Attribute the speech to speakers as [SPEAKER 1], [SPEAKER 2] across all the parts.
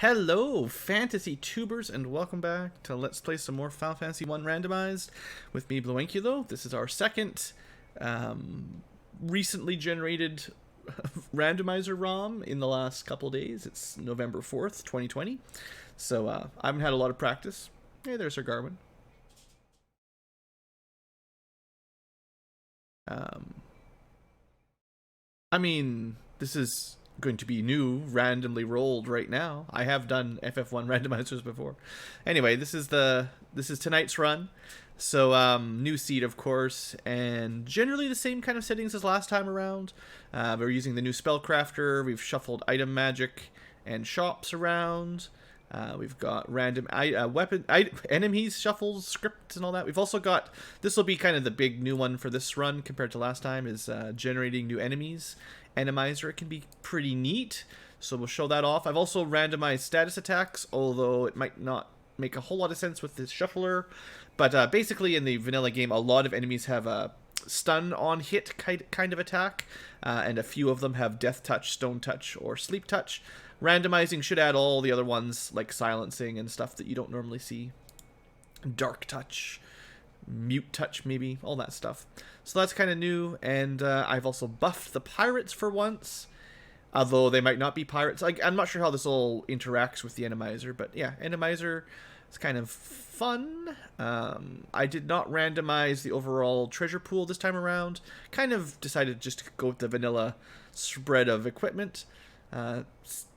[SPEAKER 1] Hello, fantasy tubers, and welcome back to Let's Play some more Final Fantasy 1 Randomized with me, Bloenculo. This is our second recently generated randomizer ROM in the last couple days. It's November 4th, 2020. So I haven't had a lot of practice. Hey, there's Sir Garwin. I mean, this is going to be new, randomly rolled right now. I have done FF1 randomizers before. Anyway, this is tonight's run. So new seed, of course, and generally the same kind of settings as last time around. We're using the new spellcrafter. We've shuffled item magic and shops around. We've got random enemies, shuffles, scripts, and all that. We've also got, this will be kind of the big new one for this run compared to last time, is generating new enemies. Randomizer can be pretty neat, so we'll show that off. I've also randomized status attacks, although it might not make a whole lot of sense with this shuffler. But basically in the vanilla game, a lot of enemies have a stun on hit kind of attack, and a few of them have death touch, stone touch, or sleep touch. Randomizing should add all the other ones, like silencing and stuff that you don't normally see. Dark touch, mute touch maybe, all that stuff. So that's kind of new, and I've also buffed the pirates for once, although they might not be pirates. I'm not sure how this all interacts with the Randomizer, but yeah, Randomizer is kind of fun. I did not randomize the overall treasure pool this time around. Kind of decided just to go with the vanilla spread of equipment.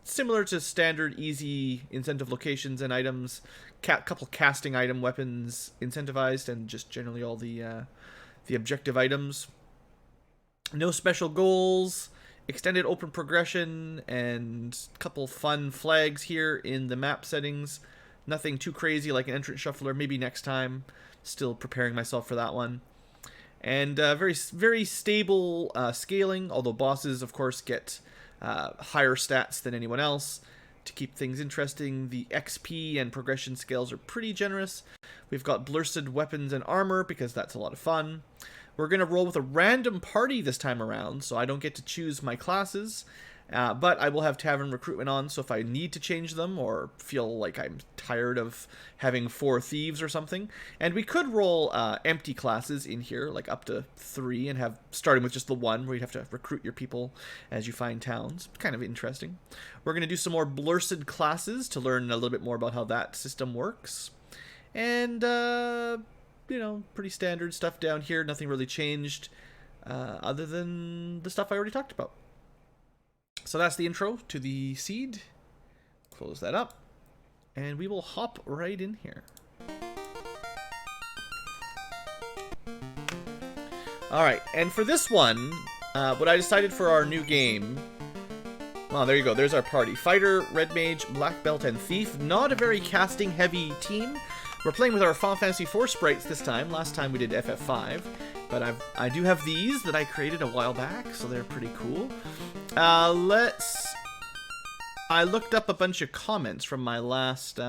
[SPEAKER 1] Similar to standard easy incentive locations and items, couple casting item weapons incentivized, and just generally all the objective items. No special goals, extended open progression, and a couple fun flags here in the map settings. Nothing too crazy like an entrance shuffler, maybe next time. Still preparing myself for that one. And very stable scaling, although bosses, of course, get higher stats than anyone else. To keep things interesting, the XP and progression scales are pretty generous. We've got blursted weapons and armor because that's a lot of fun. We're going to roll with a random party this time around, so I don't get to choose my classes. But I will have Tavern Recruitment on, so if I need to change them or feel like I'm tired of having 4 thieves or something. And we could roll empty classes in here, like up to 3, and have starting with just the 1, where you'd have to recruit your people as you find towns. Kind of interesting. We're going to do some more blursted classes to learn a little bit more about how that system works. And, you know, pretty standard stuff down here. Nothing really changed other than the stuff I already talked about. So that's the intro to the seed. Close that up. And we will hop right in here. Alright, and for this one, what I decided for our new game... Well, there you go. There's our party. Fighter, Red Mage, Black Belt, and Thief. Not a very casting-heavy team. We're playing with our Final Fantasy 4 sprites this time. Last time we did FF5. But I do have these that I created a while back, so they're pretty cool. I looked up a bunch of comments from my last,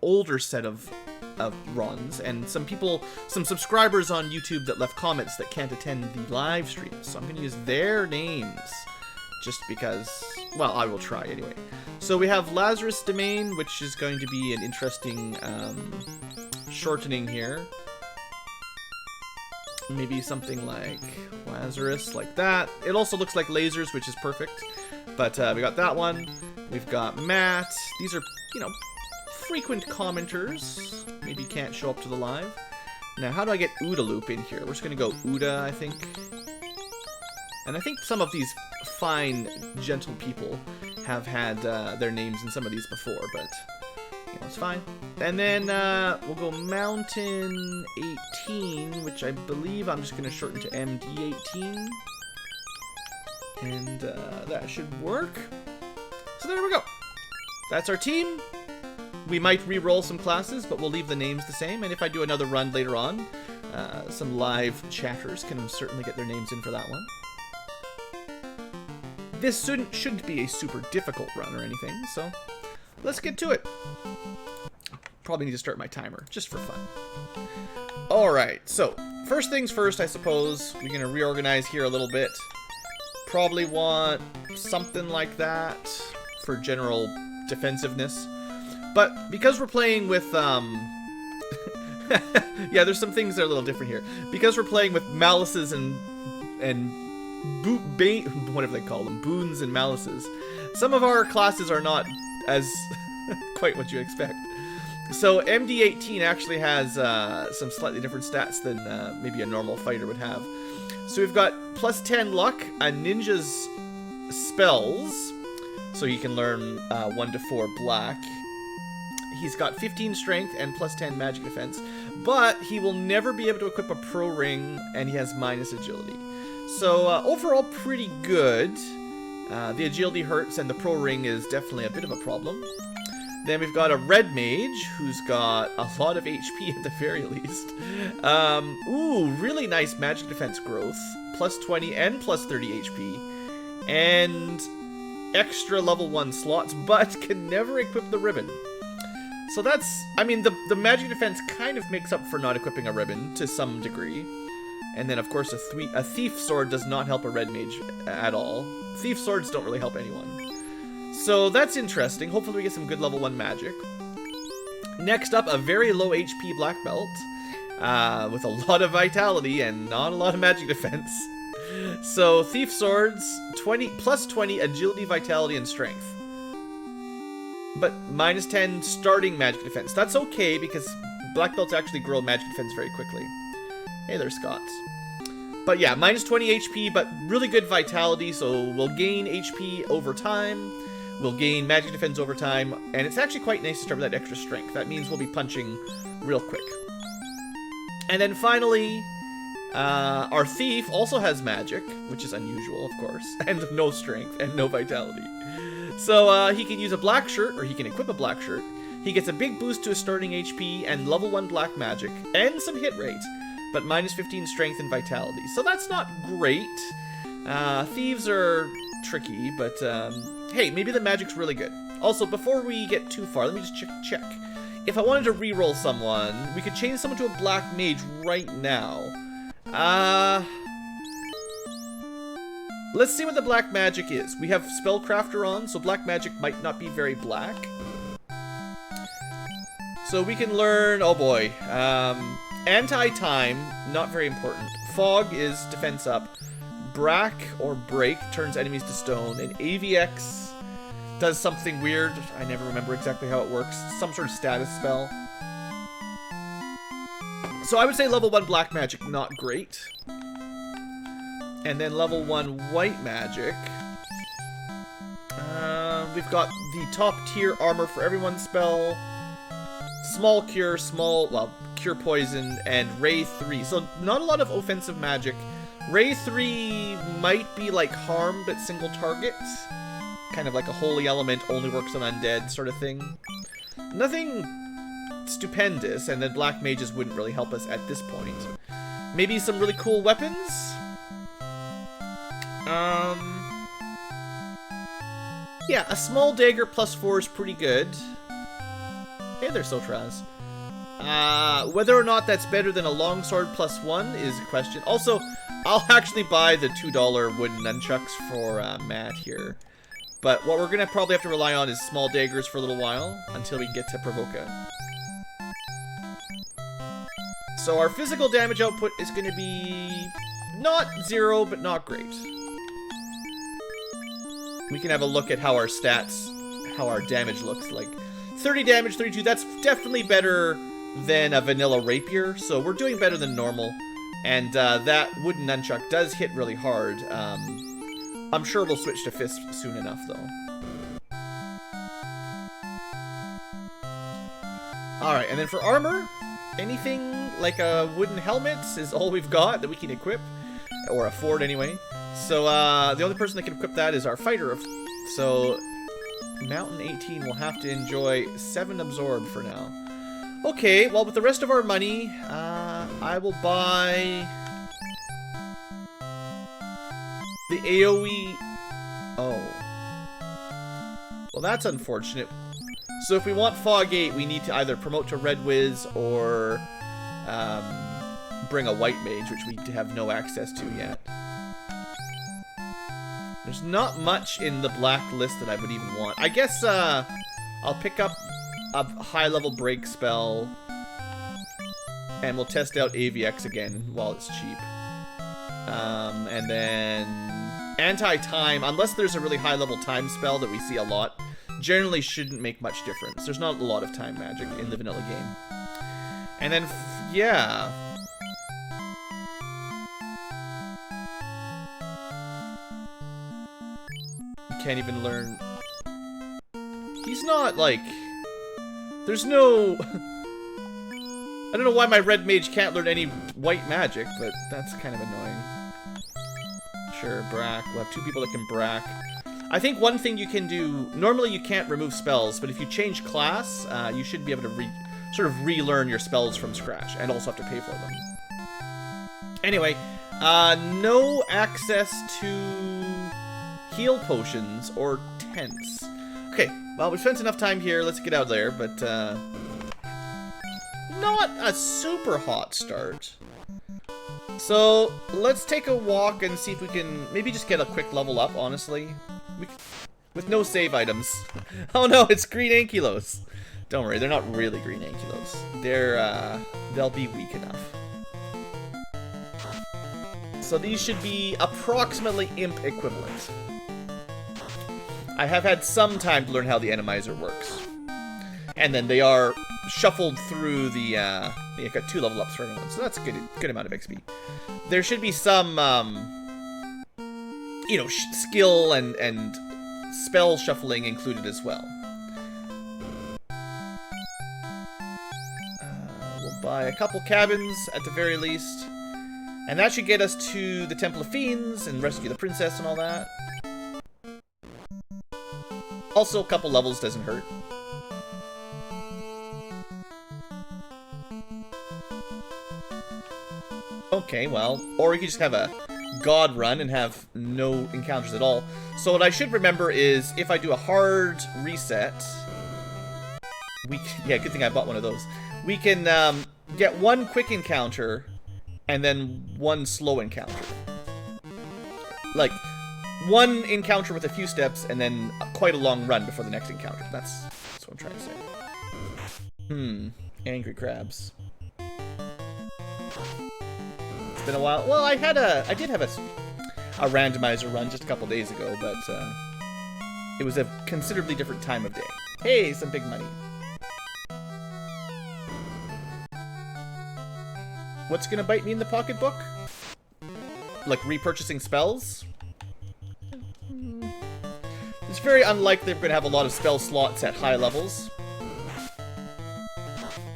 [SPEAKER 1] older set of runs, and some subscribers on YouTube that left comments that can't attend the live stream. So I'm going to use their names, just because, well, I will try anyway. So we have Lazarus Domain, which is going to be an interesting, shortening here. Maybe something like Lazarus, like that. It also looks like lasers, which is perfect. But we got that one. We've got Matt. These are, you know, frequent commenters. Maybe can't show up to the live. Now, how do I get OODA Loop in here? We're just going to go OODA, I think. And I think some of these fine, gentle people have had their names in some of these before, but... you know, it's fine. And then we'll go Mountain 18, which I believe I'm just going to shorten to MD18. And that should work. So there we go. That's our team. We might re-roll some classes, but we'll leave the names the same. And if I do another run later on, some live chatters can certainly get their names in for that one. This shouldn't be a super difficult run or anything, so let's get to it. Probably need to start my timer, just for fun. Alright, so, first things first, I suppose. We're going to reorganize here a little bit. probably want something like that for general defensiveness. But because we're playing with, yeah, there's some things that are a little different here. Because we're playing with malices and whatever they call them, boons and malices, some of our classes are not as quite what you expect. So MD18 actually has some slightly different stats than maybe a normal fighter would have. So we've got plus 10 luck, a ninja's spells, so he can learn 1 to 4 black. He's got 15 strength and plus 10 magic defense, but he will never be able to equip a pro ring, and he has minus agility. So overall pretty good. The agility hurts, and the pro ring is definitely a bit of a problem. Then we've got a red mage who's got a lot of HP at the very least. Ooh, really nice magic defense growth. Plus 20 and plus 30 HP. And extra level 1 slots, but can never equip the ribbon. So that's, I mean, the magic defense kind of makes up for not equipping a ribbon to some degree. And then, of course, a thief sword does not help a red mage at all. Thief swords don't really help anyone. So that's interesting. Hopefully we get some good level 1 magic. Next up, a very low HP black belt with a lot of vitality and not a lot of magic defense. So thief swords, plus 20 agility, vitality, and strength. But minus 10 starting magic defense. That's okay because black belts actually grow magic defense very quickly. Hey there, Scots. But yeah, minus 20 HP, but really good vitality, so we'll gain HP over time. We'll gain magic defense over time, and it's actually quite nice to start with that extra strength. That means we'll be punching real quick. And then finally, our thief also has magic, which is unusual, of course, and no strength and no vitality. So he can use a black shirt, or he can equip a black shirt. He gets a big boost to his starting HP and level 1 black magic, and some hit rate, but minus 15 strength and vitality. So that's not great. Thieves are tricky, but hey, maybe the magic's really good. Also, before we get too far, let me just check. If I wanted to reroll someone, we could change someone to a black mage right now. Let's see what the black magic is. We have Spellcrafter on, so black magic might not be very black. So we can learn, oh boy, Anti-Time, not very important. Fog is defense up. Brack or Break turns enemies to stone, and AVX does something weird. I never remember exactly how it works. Some sort of status spell. So I would say level 1 black magic, not great. And then level 1 white magic. We've got the top tier armor for everyone spell. Small cure, cure poison, and Ray 3. So not a lot of offensive magic. Ray 3 might be like harm, but single target. Kind of like a holy element, only works on undead sort of thing. Nothing stupendous, and then black mages wouldn't really help us at this point. Maybe some really cool weapons? Yeah, a small dagger plus 4 is pretty good. Hey there, Sotraz. Whether or not that's better than a longsword plus 1 is a question. Also, I'll actually buy the $2 wooden nunchucks for Matt here. But what we're going to probably have to rely on is small daggers for a little while until we get to Provoca. So our physical damage output is going to be not 0, but not great. We can have a look at how our stats, how our damage looks like. 30 damage, 32, that's definitely better than a vanilla rapier, so we're doing better than normal. And that wooden nunchuck does hit really hard. I'm sure we'll switch to fist soon enough, though. Alright, and then for armor, anything like a wooden helmet is all we've got that we can equip. Or afford, anyway. So, the only person that can equip that is our fighter. So, Mountain 18 will have to enjoy 7 absorb for now. Okay, well, with the rest of our money, I will buy the AoE. Oh. Well, that's unfortunate. So if we want Fog 8, we need to either promote to Red Wiz or bring a White Mage, which we have no access to yet. There's not much in the black list that I would even want. I guess I'll pick up a high-level break spell, and we'll test out AVX again while it's cheap. And then anti-time, unless there's a really high-level time spell that we see a lot, generally shouldn't make much difference. There's not a lot of time magic in the vanilla game. And then, yeah. You can't even learn. He's not, like... There's no... I don't know why my red mage can't learn any white magic, but that's kind of annoying. Sure, Brack. We'll have 2 people that can Brack. I think one thing you can do... Normally you can't remove spells, but if you change class, you should be able to sort of relearn your spells from scratch, and also have to pay for them. Anyway, no access to heal potions or tents. Okay, well, we've spent enough time here. Let's get out there, but not a super hot start. So let's take a walk and see if we can maybe just get a quick level up, honestly. With no save items. Oh no, it's green ankylos. Don't worry, they're not really green ankylos. They'll be weak enough. So these should be approximately imp equivalent. I have had some time to learn how the Randomizer works. And then they are shuffled through the, you got 2 level ups for everyone, so that's a good amount of XP. There should be some, you know, skill and spell shuffling included as well. We'll buy a couple cabins at the very least. And that should get us to the Temple of Fiends and rescue the princess and all that. Also, a couple levels doesn't hurt. Okay, well, or we could just have a god run and have no encounters at all. So what I should remember is, if I do a hard reset, yeah, good thing I bought one of those. We can get 1 quick encounter and then 1 slow encounter. Like, 1 encounter with a few steps and then quite a long run before the next encounter. That's what I'm trying to say. Angry crabs. It's been a while. Well, I did have a randomizer run just a couple days ago, but it was a considerably different time of day. Hey, some big money. What's gonna bite me in the pocketbook? Like repurchasing spells? It's very unlikely we're gonna have a lot of spell slots at high levels.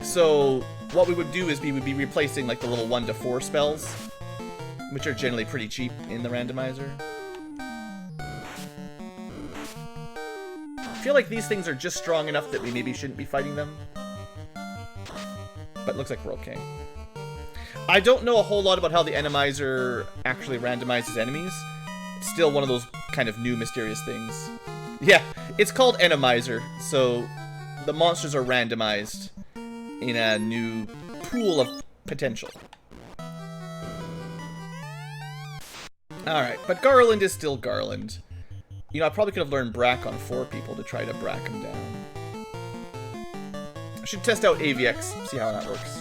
[SPEAKER 1] So what we would do is we would be replacing like the little 1 to 4 spells, which are generally pretty cheap in the randomizer. I feel like these things are just strong enough that we maybe shouldn't be fighting them. But it looks like we're okay. I don't know a whole lot about how the Randomizer actually randomizes enemies. It's still one of those kind of new mysterious things. Yeah, it's called Randomizer, so the monsters are randomized in a new pool of potential. Alright, but Garland is still Garland. You know, I probably could have learned Brack on 4 people to try to Brack him down. I should test out AVX, see how that works.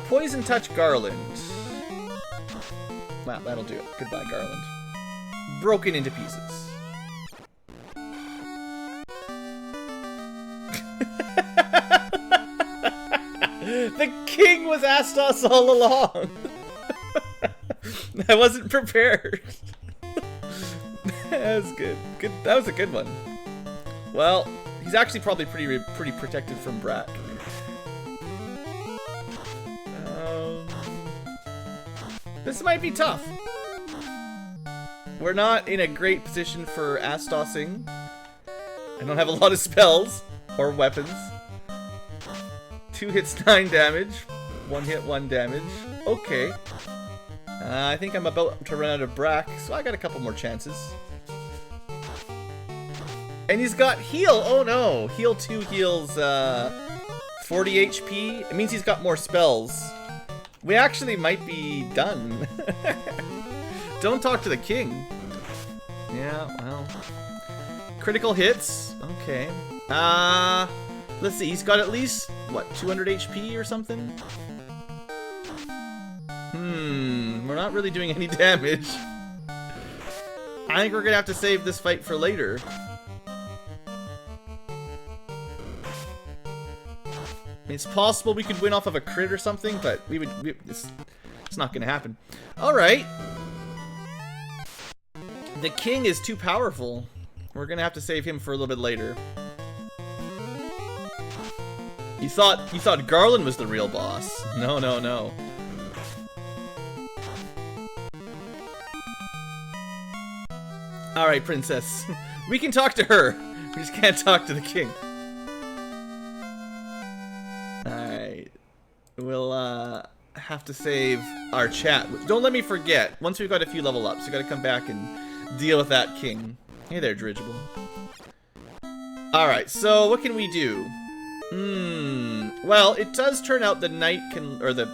[SPEAKER 1] Poison Touch Garland. Wow, that'll do it. Goodbye, Garland. Broken into pieces. The king was Astos all along. I wasn't prepared. That was good. Good. That was a good one. Well, he's actually probably pretty protected from Brack. This might be tough. We're not in a great position for Astosing. I don't have a lot of spells or weapons. 2 hits, 9 damage. 1 hit, 1 damage. Okay. I think I'm about to run out of Brack, so I got a couple more chances. And he's got heal. Oh no. Heal 2 heals 40 HP. It means he's got more spells. We actually might be done. Don't talk to the king. Yeah, well. Critical hits. Okay. Let's see. He's got at least, what, 200 HP or something? We're not really doing any damage. I think we're gonna have to save this fight for later. It's possible we could win off of a crit or something, but it's not gonna happen. Alright. The king is too powerful. We're gonna have to save him for a little bit later. You thought Garland was the real boss. No, no, no. Alright, princess. We can talk to her. We just can't talk to the king. Alright. We'll have to save our chat. Don't let me forget. Once we've got a few level ups, we gotta come back and deal with that king. Hey there, Dirigible. Alright, so what can we do? Well, it does turn out the knight can, or the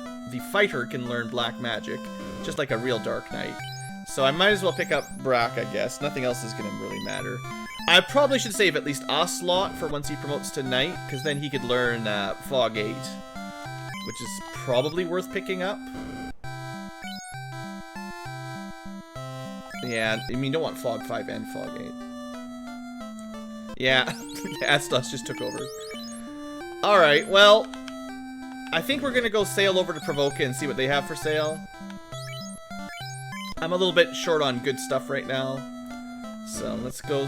[SPEAKER 1] fighter can learn black magic, just like a real dark knight. So I might as well pick up Brack, I guess. Nothing else is gonna really matter. I probably should save at least a slot for once he promotes to knight, because then he could learn Fog 8, which is probably worth picking up. Yeah, I mean, you don't want Fog 5 and Fog 8. Yeah, Astos just took over. Alright, well, I think we're gonna go sail over to Provoca and see what they have for sale. I'm a little bit short on good stuff right now. So let's go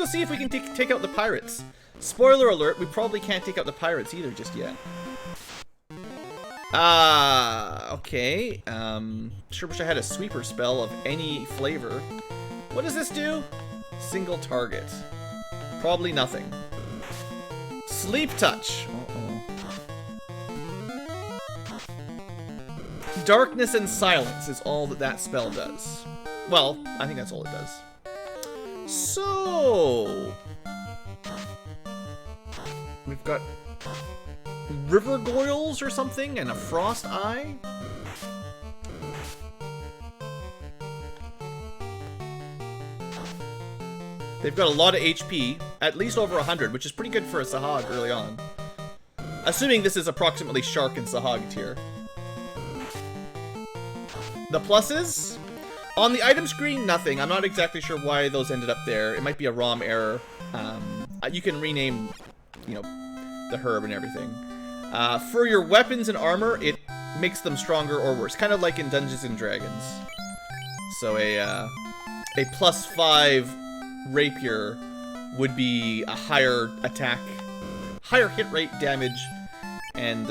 [SPEAKER 1] see if we can take out the pirates. Spoiler alert, we probably can't take out the pirates either just yet. Okay. Sure wish I had a sweeper spell of any flavor. What does this do? Single target. Probably nothing. Sleep touch. Darkness and silence is all that spell does. Well, I think that's all it does. So we've got river goyles or something and a frost eye. They've got a lot of HP, at least over 100, which is pretty good for a Sahag early on. Assuming this is approximately Shark and Sahag tier. The pluses? On the item screen, nothing. I'm not exactly sure why those ended up there. It might be a ROM error. You can rename, you know, the herb and everything. For your weapons and armor, it makes them stronger or worse. Kind of like in Dungeons and Dragons. So a +5 rapier would be a higher attack, higher hit rate, damage, and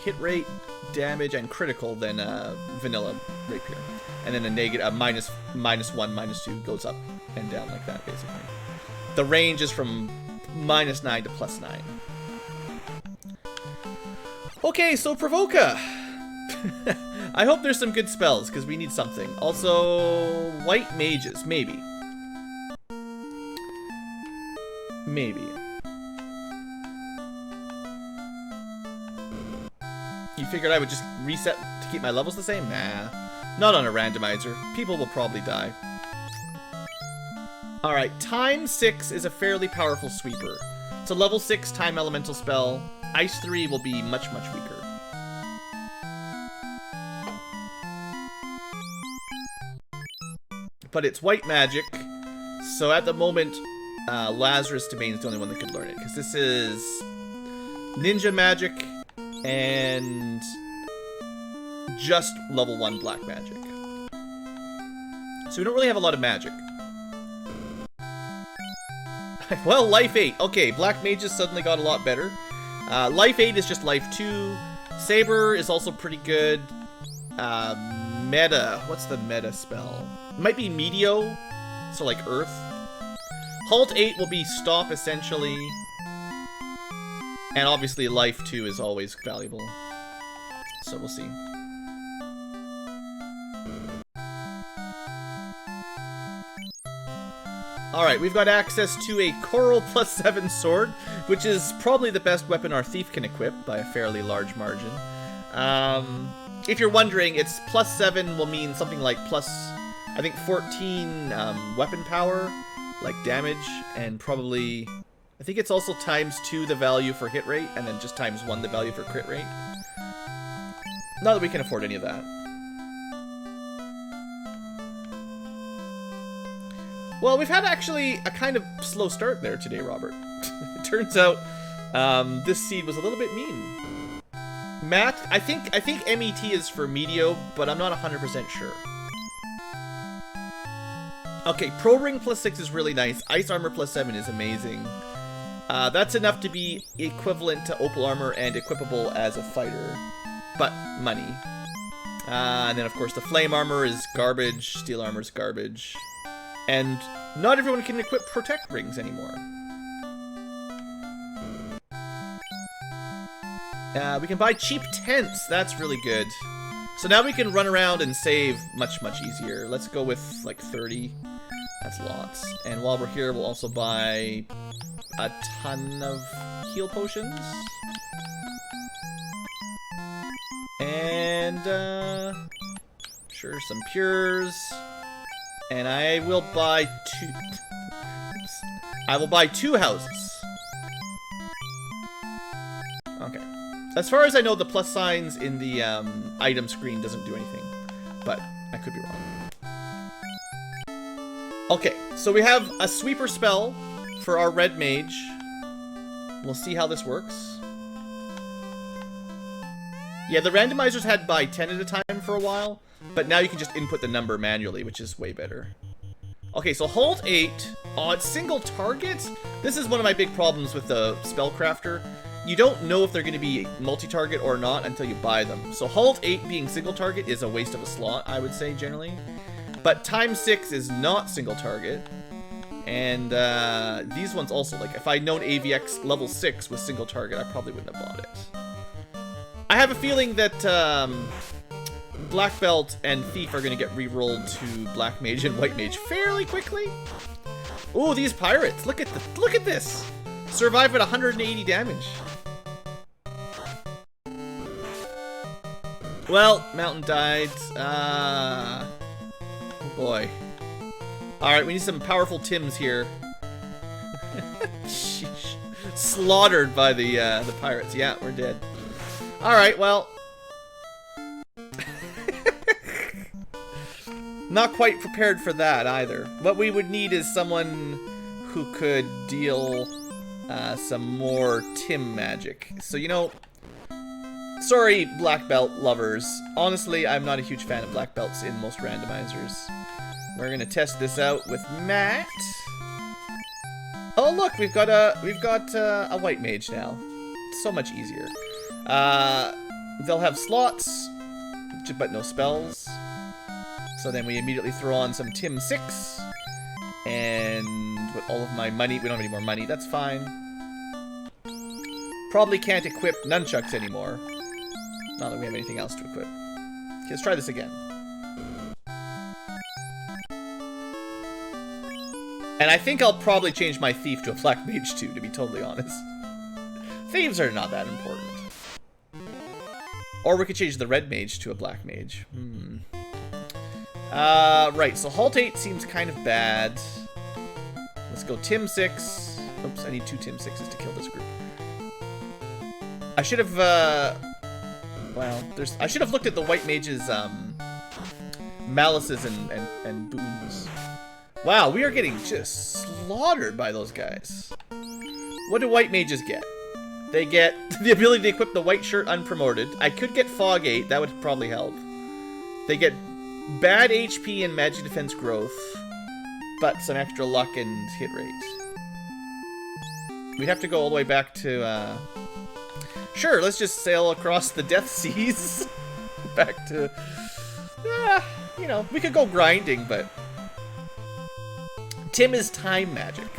[SPEAKER 1] hit rate, damage, and critical than vanilla rapier. And then a negative, minus 1, -2 goes up and down like that, basically. The range is from -9 to +9. Okay, so Provoca. I hope there's some good spells, because we need something. Also, white mages, maybe. Maybe. You figured I would just reset to keep my levels the same? Nah. Not on a randomizer. People will probably die. Alright, Time 6 is a fairly powerful sweeper. It's a level 6 time elemental spell. Ice 3 will be much, much weaker. But it's white magic, so at the moment, Lazarus Domain is the only one that could learn it, because this is ninja magic and just level 1 black magic. So we don't really have a lot of magic. Well, Life 8. Okay, black mages suddenly got a lot better. Life 8 is just Life 2. Saber is also pretty good. Meta. What's the meta spell? It might be Meteo, so like Earth. Halt 8 will be Stop, essentially. And obviously Life 2 is always valuable. So we'll see. Alright, we've got access to a Coral +7 sword, which is probably the best weapon our thief can equip by a fairly large margin. If you're wondering, it's +7 will mean something like I think 14 weapon power, like damage, and probably... I think it's also ×2 the value for hit rate, and then just ×1 the value for crit rate. Not that we can afford any of that. Well, we've had actually a kind of slow start there today, Robert. It turns out this seed was a little bit mean. Matt, I think MET is for Meteo, but I'm not 100% sure. Okay, Pro Ring +6 is really nice. Ice Armor +7 is amazing. That's enough to be equivalent to Opal Armor and equipable as a fighter, but money. And then, of course, the Flame Armor is garbage, Steel Armor is garbage. And not everyone can equip Protect Rings anymore. We can buy cheap tents, that's really good. So now we can run around and save much, much easier. Let's go with, like, 30. That's lots. And while we're here, we'll also buy a ton of heal potions. And, sure, some pures. And I will buy 2... I will buy 2 houses. Okay. As far as I know, the plus signs in the item screen doesn't do anything. But I could be wrong. Okay, so we have a sweeper spell for our red mage. We'll see how this works. Yeah, the randomizers had buy 10 at a time for a while, but now you can just input the number manually, which is way better. Okay, so hold 8. Oh, it's single target? This is one of my big problems with the Spellcrafter. You don't know if they're going to be multi-target or not until you buy them. So hold 8 being single target is a waste of a slot, I would say, generally. But ×6 is not single target. And these ones also, like, if I'd known AVX level 6 was single target, I probably wouldn't have bought it. I have a feeling that Black Belt and Thief are going to get re-rolled to Black Mage and White Mage fairly quickly. Ooh, these pirates! Look at this! Survive at 180 damage. Well, Mountain died. Oh boy. Alright, we need some powerful Tims here. Sheesh. Slaughtered by the pirates. Yeah, we're dead. Alright, well. Not quite prepared for that either. What we would need is someone who could deal some more Tim magic. So, you know, sorry, Black Belt lovers. Honestly, I'm not a huge fan of Black Belts in most randomizers. We're gonna test this out with Matt. Oh look, we've got a White Mage now. It's so much easier. They'll have slots, but no spells. So then we immediately throw on some Tim 6. And with all of my money, we don't have any more money, that's fine. Probably can't equip nunchucks anymore. Not that we have anything else to equip. Okay, let's try this again. And I think I'll probably change my Thief to a Black Mage too, to be totally honest. Thieves are not that important. Or we could change the Red Mage to a Black Mage. Right, so Halt 8 seems kind of bad. Let's go Tim 6. Oops, I need 2 Tim 6s to kill this group. I should have, well, I should have looked at the White Mage's, malices and boons. Wow, we are getting just slaughtered by those guys. What do White Mages get? They get the ability to equip the White Shirt unpromoted. I could get Fog 8, that would probably help. They get bad HP and magic defense growth, but some extra luck and hit rate. We'd have to go all the way back to, sure, let's just sail across the Death Seas. Back to, you know, we could go grinding, but Tim is time magic.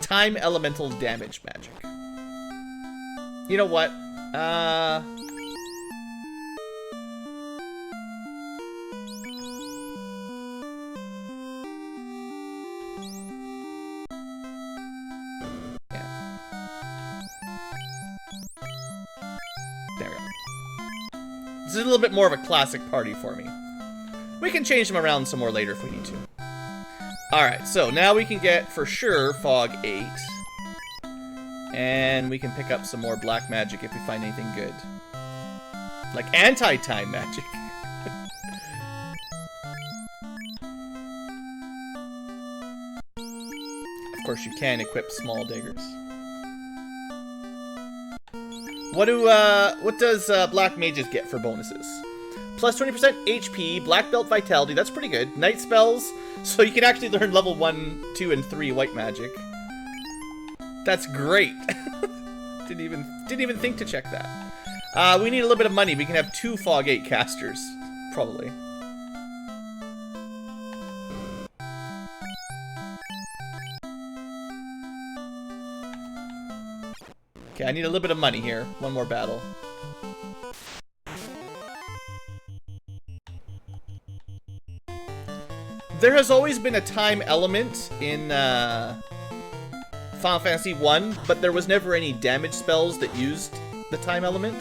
[SPEAKER 1] Time elemental damage magic. You know what? There we go. This is a little bit more of a classic party for me. We can change them around some more later if we need to. Alright, so now we can get, for sure, Fog 8. And we can pick up some more black magic if we find anything good. Like anti-time magic. Of course, you can equip small daggers. What does black mages get for bonuses? Plus 20% HP, black belt vitality, that's pretty good. Night spells, so you can actually learn level 1, 2, and 3 white magic. That's great. Didn't even think to check that. We need a little bit of money. We can have 2 Fog 8 casters, probably. Okay, I need a little bit of money here. One more battle. There has always been a time element in Final Fantasy 1, but there was never any damage spells that used the time element.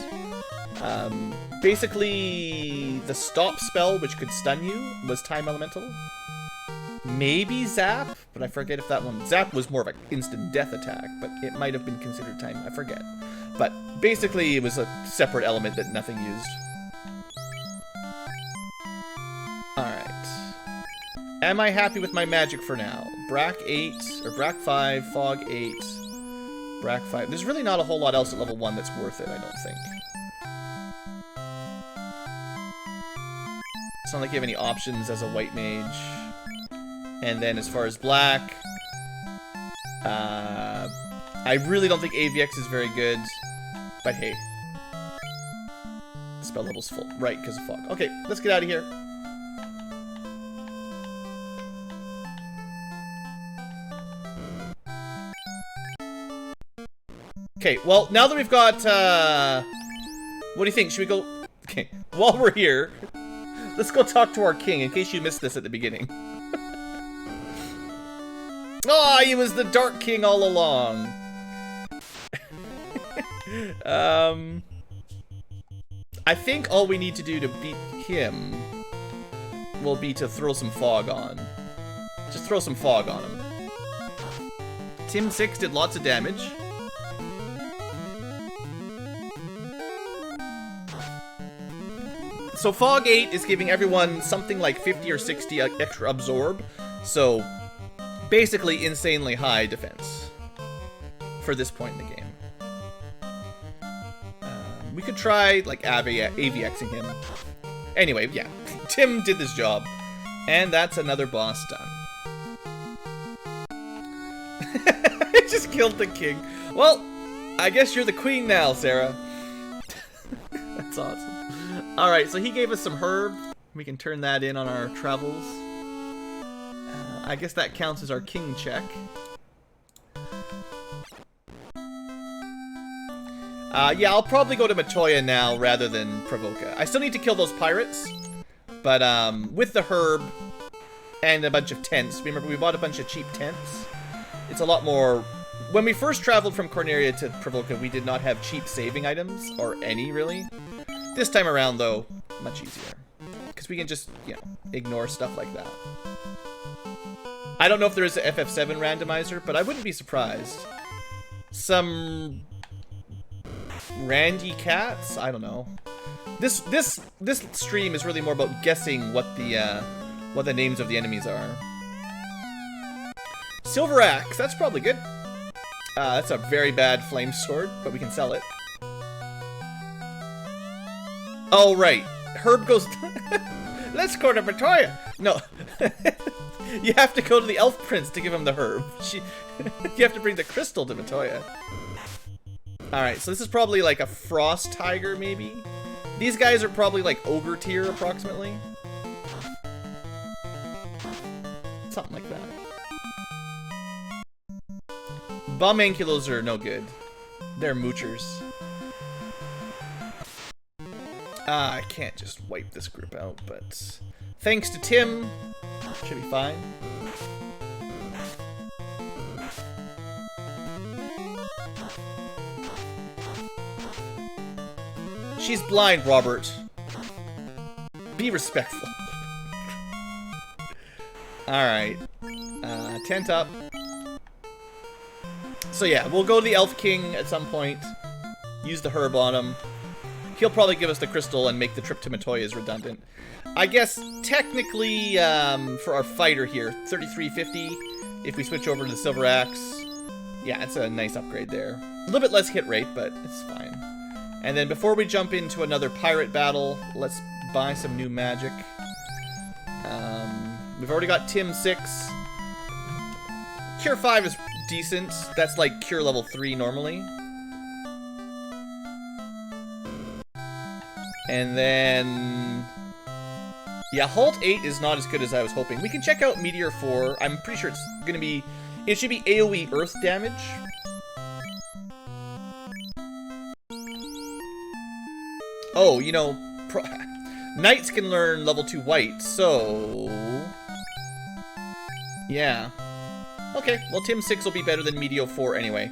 [SPEAKER 1] Basically, the stop spell, which could stun you, was time elemental. Maybe Zap, but I forget if that one... Zap was more of an instant death attack, but it might have been considered time. I forget. But basically, it was a separate element that nothing used. Alright. Am I happy with my magic for now? Brack 8, or Brack 5, Fog 8, Brack 5. There's really not a whole lot else at level 1 that's worth it, I don't think. It's not like you have any options as a white mage. And then as far as black, I really don't think AVX is very good. But hey. Spell level's full. Right, because of fog. Okay, let's get out of here. Okay, well, now that we've got, what do you think? Should we go... Okay, while we're here, let's go talk to our king, in case you missed this at the beginning. Oh, he was the Dark King all along. I think all we need to do to beat him will be to throw some fog on. Just throw some fog on him. Tim 6 did lots of damage. So Fog 8 is giving everyone something like 50 or 60 extra absorb. So basically insanely high defense for this point in the game. We could try like AVXing him. Anyway, yeah, Tim did this job. And that's another boss done. I just killed the king. Well, I guess you're the queen now, Sarah. That's awesome. Alright, so he gave us some herb. We can turn that in on our travels. I guess that counts as our king check. Yeah, I'll probably go to Matoya now rather than Pravoka. I still need to kill those pirates. But with the herb and a bunch of tents, remember we bought a bunch of cheap tents. It's a lot more... When we first traveled from Corneria to Pravoka, we did not have cheap saving items, or any really. This time around, though, much easier. Because we can just, you know, ignore stuff like that. I don't know if there is a FF7 randomizer, but I wouldn't be surprised. Some... Randy cats? I don't know. This stream is really more about guessing what the names of the enemies are. Silver Axe, that's probably good. That's a very bad flame sword, but we can sell it. Oh, right. Herb goes... Let's go to Matoya. No. You have to go to the elf prince to give him the herb. You have to bring the crystal to Matoya. Alright, so this is probably like a frost tiger, maybe? These guys are probably like ogre tier, approximately. Something like that. Bum Ankylos are no good. They're moochers. I can't just wipe this group out, but thanks to Tim, should be fine. She's blind, Robert. Be respectful. Alright. Tent up. So yeah, we'll go to the Elf King at some point. Use the herb on him. He'll probably give us the crystal and make the trip to Matoya's redundant. I guess, technically, for our fighter here, 3350, if we switch over to the Silver Axe, yeah, it's a nice upgrade there. A little bit less hit rate, but it's fine. And then before we jump into another pirate battle, let's buy some new magic. We've already got Tim 6. Cure 5 is decent. That's like Cure level 3 normally. And then... yeah, Halt 8 is not as good as I was hoping. We can check out Meteor 4. I'm pretty sure it's going to be... it should be AoE Earth damage. Oh, you know... Knights can learn level 2 White, so... yeah. Okay, well Tim 6 will be better than Meteor 4 anyway.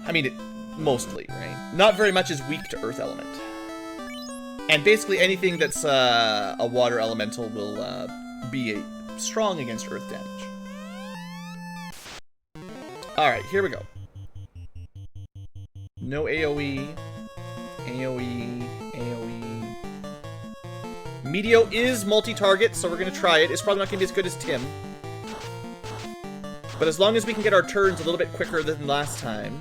[SPEAKER 1] I mean, mostly, right? Not very much is weak to Earth Element. And basically anything that's a water elemental will be strong against Earth damage. Alright, here we go. No AoE. AoE. AoE. Meteo is multi-target, so we're going to try it. It's probably not going to be as good as Tim. But as long as we can get our turns a little bit quicker than last time.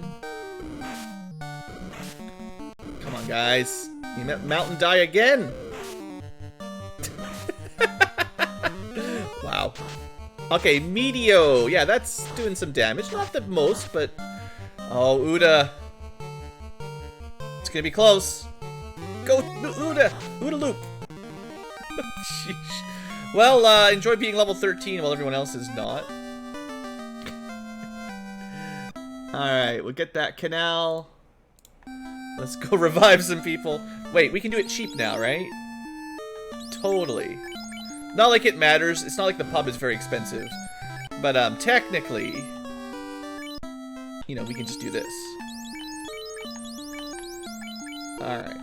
[SPEAKER 1] Come on, guys. You mountain die again. Wow. Okay, Meteo. Yeah, that's doing some damage. Not the most, but... oh, Uda. It's gonna be close. Go, Uda. Uda loop. Sheesh. Well, enjoy being level 13 while everyone else is not. Alright, we'll get that canal. Let's go revive some people. Wait, we can do it cheap now, right? Totally. Not like it matters. It's not like the pub is very expensive. But, technically... you know, we can just do this. Alright.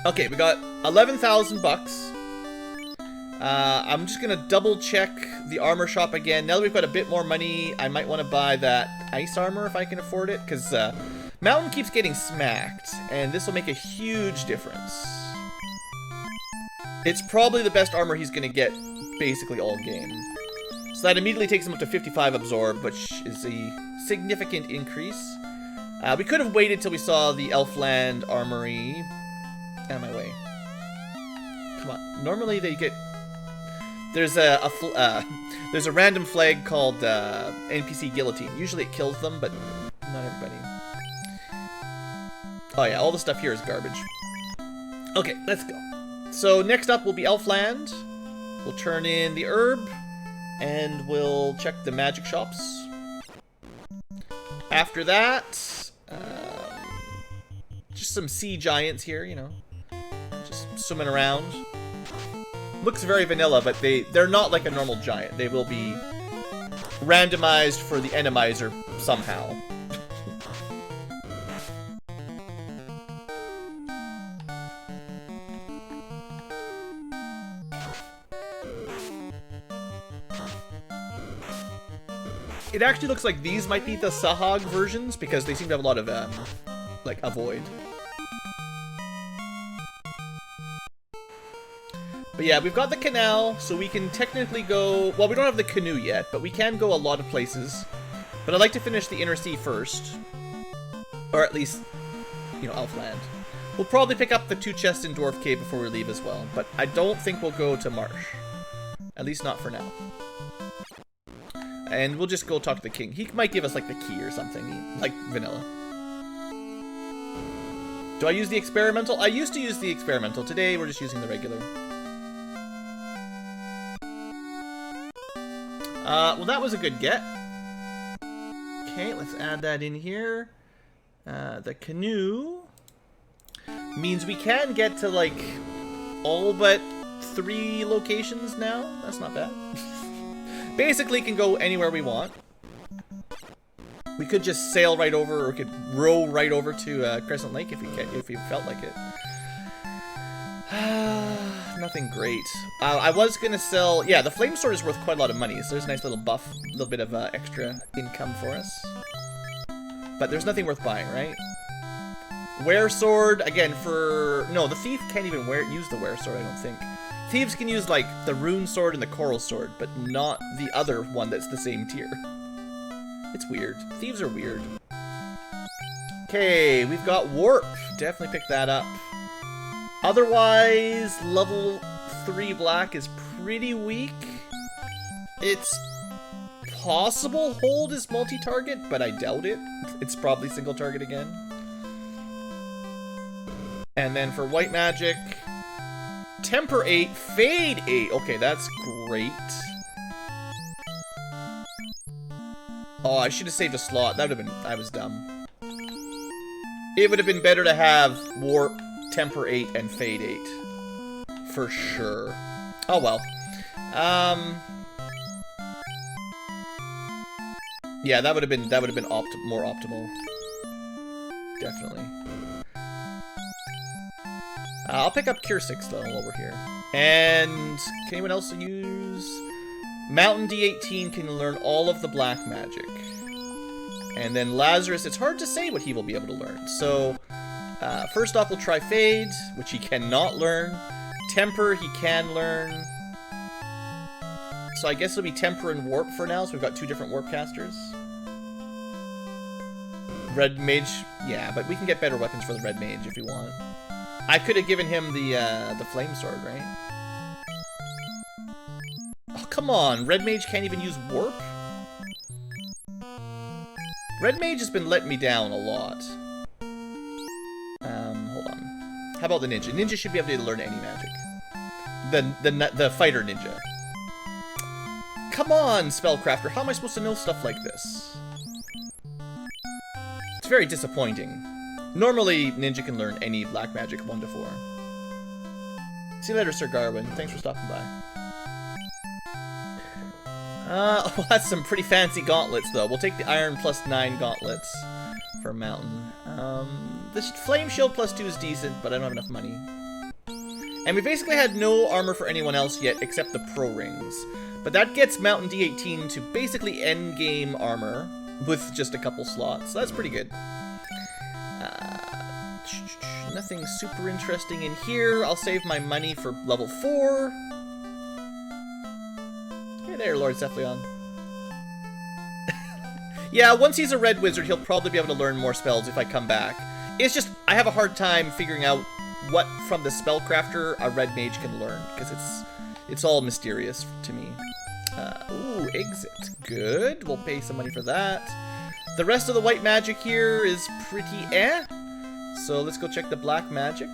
[SPEAKER 1] Okay, we got 11,000 bucks. I'm just gonna double check the armor shop again. Now that we've got a bit more money, I might want to buy that ice armor if I can afford it, because Mountain keeps getting smacked, and this will make a huge difference. It's probably the best armor he's gonna get basically all game. So that immediately takes him up to 55 absorb, which is a significant increase. We could have waited till we saw the Elfland Armory. Out of my way. Come on. Normally they get... there's a random flag called NPC Guillotine. Usually it kills them, but not everybody. Oh yeah, all the stuff here is garbage. Okay, let's go. So next up will be Elfland. We'll turn in the herb, and we'll check the magic shops. After that, just some sea giants here, you know, just swimming around. Looks very vanilla, but they're not like a normal giant. They will be randomized for the enemizer somehow. It actually looks like these might be the Sahag versions, because they seem to have a lot of, like, avoid. But yeah, we've got the canal, so we can technically go... well, we don't have the canoe yet, but we can go a lot of places. But I'd like to finish the inner sea first. Or at least, you know, Elfland. We'll probably pick up the 2 chests in Dwarf Cave before we leave as well, but I don't think we'll go to Marsh. At least not for now. And we'll just go talk to the king. He might give us, like, the key or something. Like, vanilla. Do I use the experimental? I used to use the experimental. Today, we're just using the regular. Well, that was a good get. Okay, let's add that in here. The canoe means we can get to, like, all but 3 locations now. That's not bad. Basically can go anywhere we want. We could just sail right over, or we could row right over to Crescent Lake if we felt like it. nothing great. I was gonna sell... Yeah, the Flame Sword is worth quite a lot of money, so there's a nice little buff, a little bit of extra income for us. But there's nothing worth buying, right? Wear Sword, again, for... No, the Thief can't even use the Wear Sword, I don't think. Thieves can use, like, the Rune Sword and the Coral Sword, but not the other one that's the same tier. It's weird. Thieves are weird. Okay, we've got Warp. Definitely pick that up. Otherwise, level 3 black is pretty weak. It's possible Hold is multi-target, but I doubt it. It's probably single target again. And then for white magic, Temper 8, Fade 8. Okay, that's great. Oh, I should have saved a slot. That would have been... I was dumb. It would have been better to have Warp, Temper 8, and Fade 8. For sure. Oh, well. Yeah, that would have been more optimal. Definitely. I'll pick up Cure 6 though while we're here. And can anyone else use Mountain D18 can learn all of the black magic. And then Lazarus, it's hard to say what he will be able to learn. So first off we'll try Fade, which he cannot learn. Temper he can learn. So I guess it'll be Temper and Warp for now, so we've got 2 different Warp casters. Red Mage, yeah, but we can get better weapons for the Red Mage if we want. I could have given him the Flame Sword, right? Oh, come on, Red Mage can't even use Warp? Red Mage has been letting me down a lot. Hold on. How about the Ninja? Ninja should be able to learn any magic. The Fighter Ninja. Come on, Spellcrafter, how am I supposed to know stuff like this? It's very disappointing. Normally, Ninja can learn any black magic 1 to 4. See you later, Sir Garwin. Thanks for stopping by. Oh, that's some pretty fancy gauntlets, though. We'll take the Iron +9 gauntlets for Mountain. This Flame Shield +2 is decent, but I don't have enough money. And we basically had no armor for anyone else yet, except the Pro Rings. But that gets Mountain D18 to basically endgame armor with just a couple slots. So that's pretty good. Nothing super interesting in here. I'll save my money for level 4. Hey there, Lord Cephalion. Yeah, once he's a red wizard, he'll probably be able to learn more spells if I come back. It's just, I have a hard time figuring out what from the Spellcrafter a red mage can learn, because it's all mysterious to me. Ooh, exit. Good. We'll pay some money for that. The rest of the white magic here is pretty eh. So let's go check the black magic.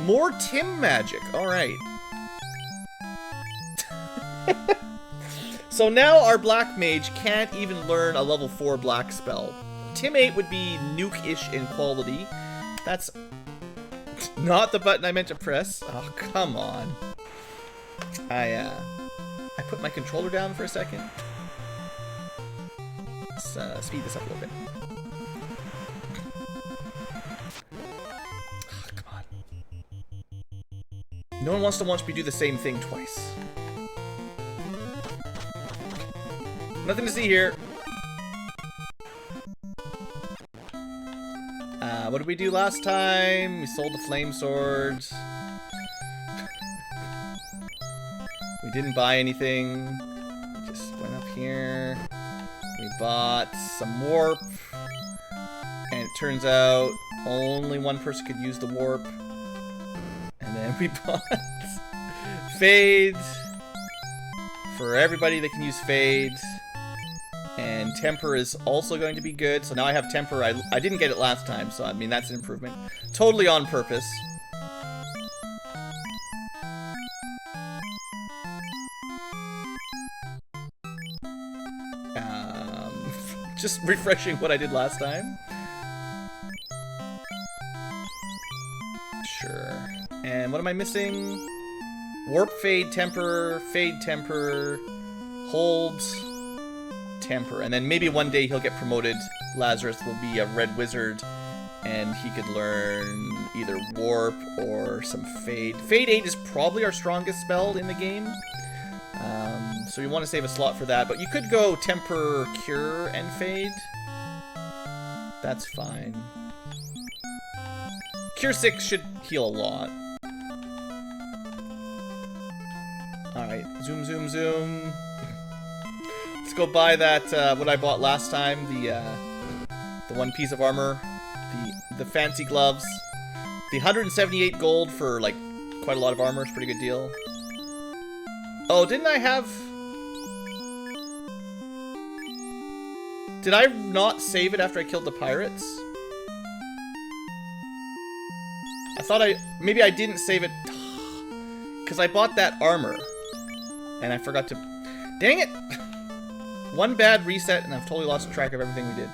[SPEAKER 1] More Tim magic. Alright. So now our black mage can't even learn a level 4 black spell. Tim 8 would be nuke-ish in quality. That's not the button I meant to press. Oh, come on. I put my controller down for a second. Let's speed this up a little bit. Oh, come on. No one wants to watch me do the same thing twice. Nothing to see here. What did we do last time? We sold the flame sword. We didn't buy anything. We just went up here. We bought some warp. And it turns out only one person could use the warp. And then we bought Fade. For everybody that can use Fade. And Temper is also going to be good. So now I have Temper. I didn't get it last time, so I mean, that's an improvement. Totally on purpose. Just refreshing what I did last time. Sure. And what am I missing? Warp, Fade, Temper, Hold, Temper. And then maybe one day he'll get promoted. Lazarus will be a red wizard, and he could learn either Warp or some Fade. Fade 8 is probably our strongest spell in the game. So we want to save a slot for that. But you could go Temper, Cure, and Fade. That's fine. Cure 6 should heal a lot. Alright, zoom, zoom, zoom. Let's go buy that, what I bought last time, the one piece of armor, the fancy gloves. The 178 gold for, like, quite a lot of armor is a pretty good deal. Oh, didn't I have... Did I not save it after I killed the pirates? I thought maybe I didn't save it, because I bought that armor, and I forgot to... Dang it! One bad reset, and I've totally lost track of everything we did.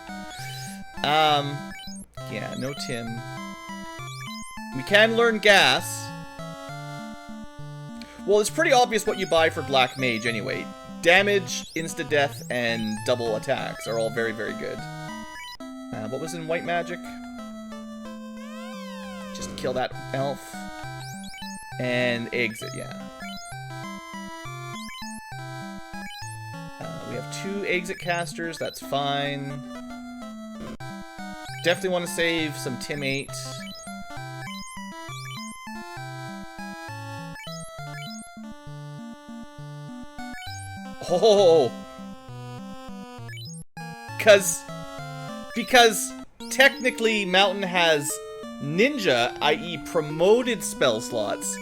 [SPEAKER 1] Yeah, no Tim. We can learn gas. Well, it's pretty obvious what you buy for Black Mage anyway. Damage, insta-death, and double attacks are all very, very good. What was in White Magic? Just kill that elf. And exit, yeah. We have 2 exit casters, that's fine. Definitely want to save some Tim 8. Oh! Because technically Mountain has Ninja, i.e. promoted spell slots.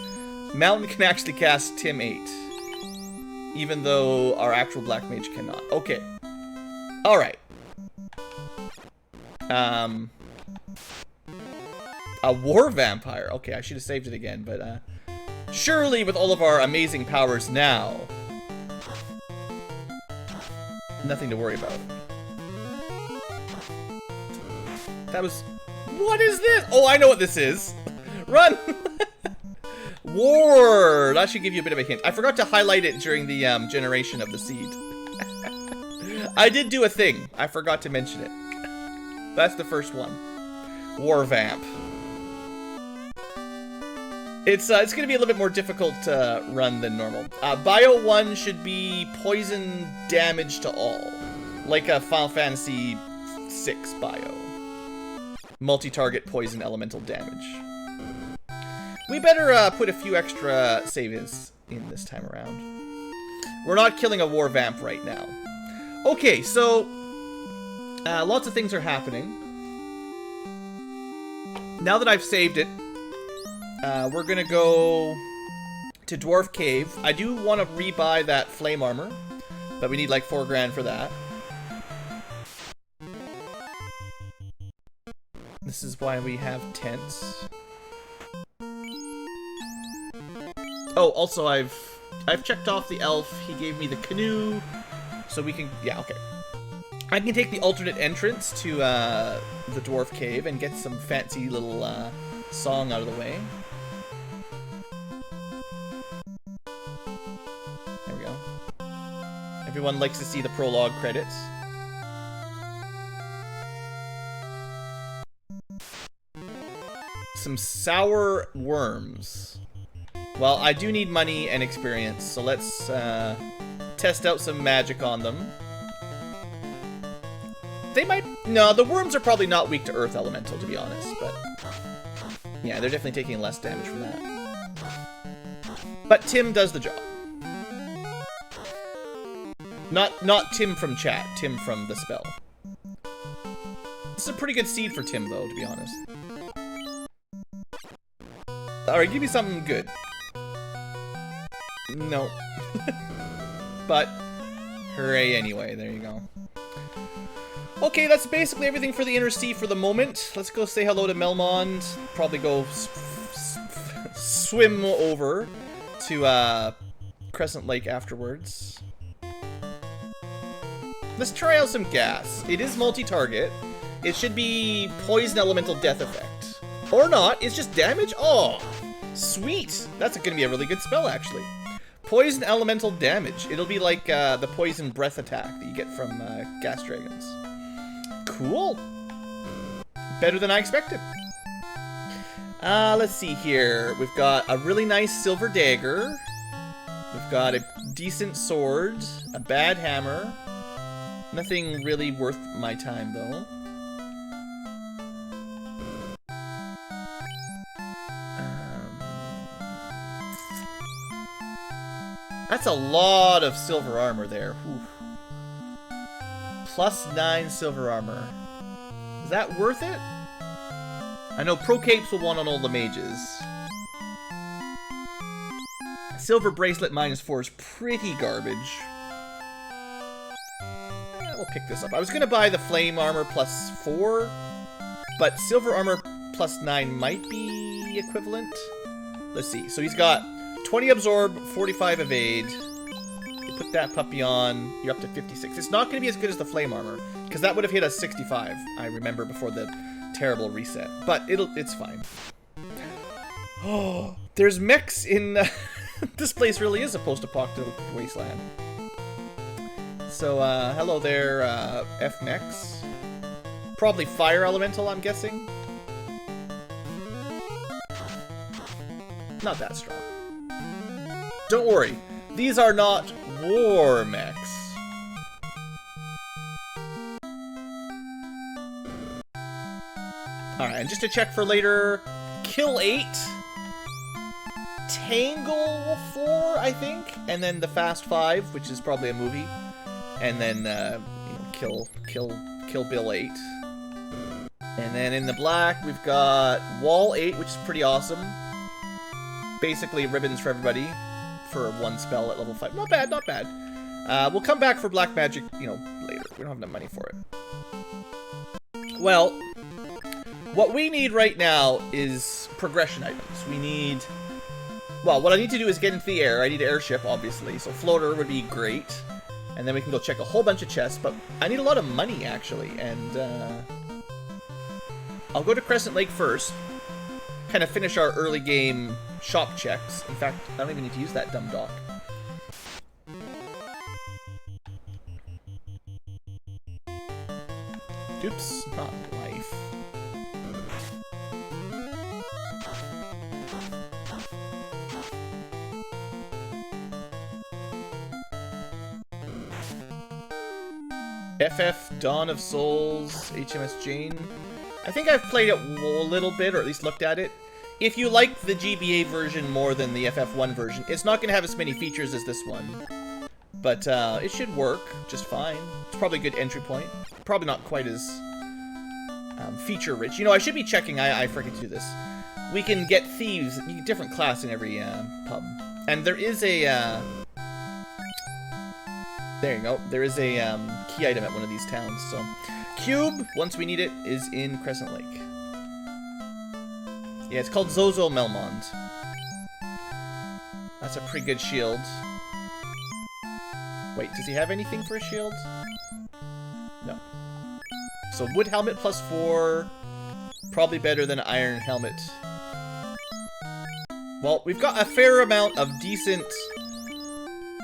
[SPEAKER 1] Mountain can actually cast Tim 8. Even though our actual Black Mage cannot. Okay. Alright. A War Vampire. Okay, I should have saved it again, but surely with all of our amazing powers now, nothing to worry about. That was... What is this? Oh, I know what this is. Run! War! That should give you a bit of a hint. I forgot to highlight it during the generation of the seed. I did do a thing. I forgot to mention it. That's the first one. War Vamp. It's going to be a little bit more difficult to run than normal. Bio 1 should be poison damage to all. Like a Final Fantasy 6 bio. Multi-target poison elemental damage. We better put a few extra saves in this time around. We're not killing a War Vamp right now. Okay, so lots of things are happening. Now that I've saved it, we're gonna go to Dwarf Cave. I do want to rebuy that flame armor, but we need like 4 grand for that. This is why we have tents. Oh, also I've checked off the elf. He gave me the canoe, so we can... Yeah, okay. I can take the alternate entrance to the Dwarf Cave and get some fancy little song out of the way. There we go. Everyone likes to see the prologue credits. Some sour worms. Well, I do need money and experience, so let's test out some magic on them. They might... No, the worms are probably not weak to Earth Elemental, to be honest, but... Yeah, they're definitely taking less damage from that. But Tim does the job. Not Tim from chat, Tim from the spell. This is a pretty good seed for Tim, though, to be honest. Alright, give me something good. No. But, hooray anyway, there you go. Okay, that's basically everything for the Inner Sea for the moment. Let's go say hello to Melmond. Probably go swim over to Crescent Lake afterwards. Let's try out some gas. It is multi-target. It should be Poison Elemental Death Effect. Or not, it's just damage? Oh, sweet. That's going to be a really good spell, actually. Poison Elemental Damage. It'll be like the Poison Breath attack that you get from Gas Dragons. Cool. Better than I expected. Let's see here. We've got a really nice silver dagger. We've got a decent sword, a bad hammer. Nothing really worth my time, though. That's a lot of silver armor there. Whew. +9 silver armor. Is that worth it? I know Pro Capes will want on all the mages. Silver bracelet -4 is pretty garbage. We'll pick this up. I was going to buy the flame armor +4, but silver armor +9 might be equivalent. Let's see. So he's got 20 absorb, 45 evade. You put that puppy on, you're up to 56. It's not going to be as good as the flame armor, because that would have hit us 65, I remember, before the terrible reset. But it's fine. Oh, there's mechs in... This place really is a post-apocalyptic wasteland. So, hello there, F-mechs. Probably fire elemental, I'm guessing. Not that strong. Don't worry, these are not war mechs. Alright, and just to check for later, kill 8, tangle 4, I think, and then the fast 5, which is probably a movie, and then you know, kill Bill 8. And then in the black, we've got wall 8, which is pretty awesome. Basically ribbons for everybody for one spell at level 5. Not bad, not bad. We'll come back for black magic, you know, later. We don't have enough money for it. Well, what we need right now is progression items. We need... Well, what I need to do is get into the air. I need an airship, obviously. So floater would be great. And then we can go check a whole bunch of chests. But I need a lot of money, actually. And I'll go to Crescent Lake first. Kind of finish our early game shop checks. In fact, I don't even need to use that dumb dock. Oops, not life. FF Dawn of Souls, HMS Jane. I think I've played it a little bit, or at least looked at it. If you like the GBA version more than the FF1 version, it's not going to have as many features as this one. But it should work just fine. It's probably a good entry point. Probably not quite as feature-rich. You know, I should be checking. I forget to do this. We can get thieves, different class in every pub. And there is a... there you go. There is a key item at one of these towns. So, Cube, once we need it, is in Crescent Lake. Yeah, it's called Zozo Melmond. That's a pretty good shield. Wait, does he have anything for a shield? No. So wood helmet +4, probably better than iron helmet. Well, we've got a fair amount of decent...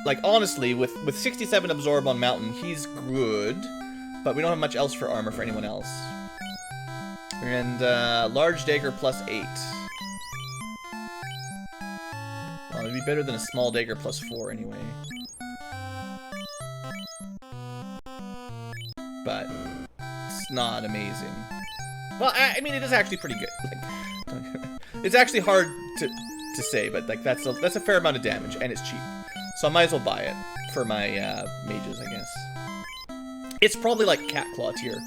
[SPEAKER 1] Like, honestly, with 67 absorb on mountain, he's good. But we don't have much else for armor for anyone else. And large dagger +8. Well, it'd be better than a small dagger +4 anyway. But it's not amazing. Well, I mean, it is actually pretty good. Like, it's actually hard to say, but like that's a fair amount of damage, and it's cheap. So I might as well buy it for my mages, I guess. It's probably like cat claw tier.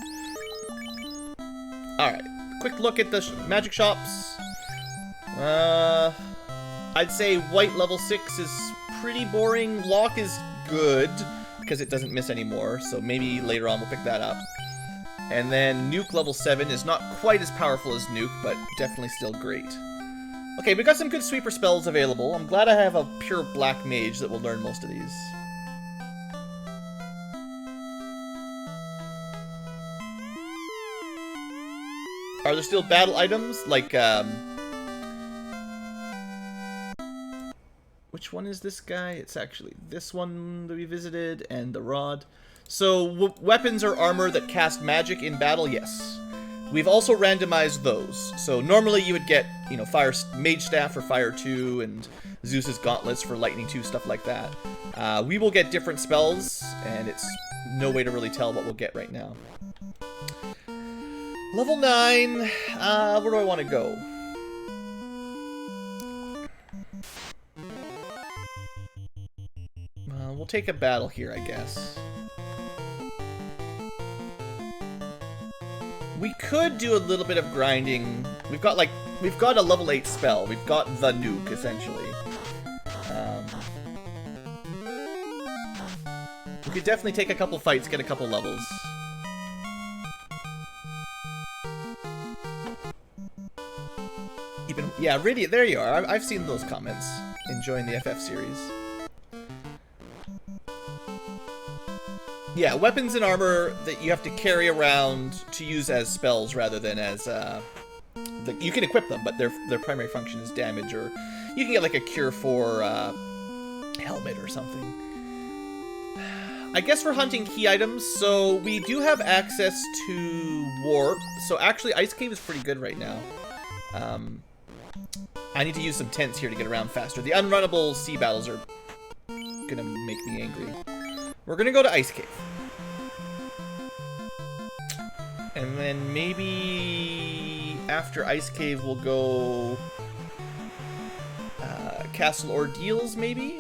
[SPEAKER 1] Alright, quick look at the magic shops. I'd say white level 6 is pretty boring. Lock is good, because it doesn't miss anymore, so maybe later on we'll pick that up. And then Nuke level 7 is not quite as powerful as Nuke, but definitely still great. Okay, we got some good sweeper spells available. I'm glad I have a pure black mage that will learn most of these. Are there still battle items? Like, which one is this guy? It's actually this one that we visited, and the rod. So, weapons or armor that cast magic in battle? Yes. We've also randomized those. So, normally you would get you know, Fire Mage Staff for Fire 2 and Zeus's Gauntlets for Lightning 2, stuff like that. We will get different spells, and it's no way to really tell what we'll get right now. Level 9, where do I want to go? We'll take a battle here, I guess. We could do a little bit of grinding. We've got a level 8 spell. We've got the nuke, essentially. We could definitely take a couple fights, get a couple levels. Yeah, Radiant, there you are. I've seen those comments. Enjoying the FF series. Yeah, weapons and armor that you have to carry around to use as spells rather than as, you can equip them, but their primary function is damage, or you can get like a cure for, helmet or something. I guess we're hunting key items, so we do have access to warp. So actually, Ice Cave is pretty good right now. I need to use some tents here to get around faster. The unrunnable sea battles are gonna make me angry. We're gonna go to Ice Cave. And then maybe after Ice Cave we'll go Castle Ordeals, maybe?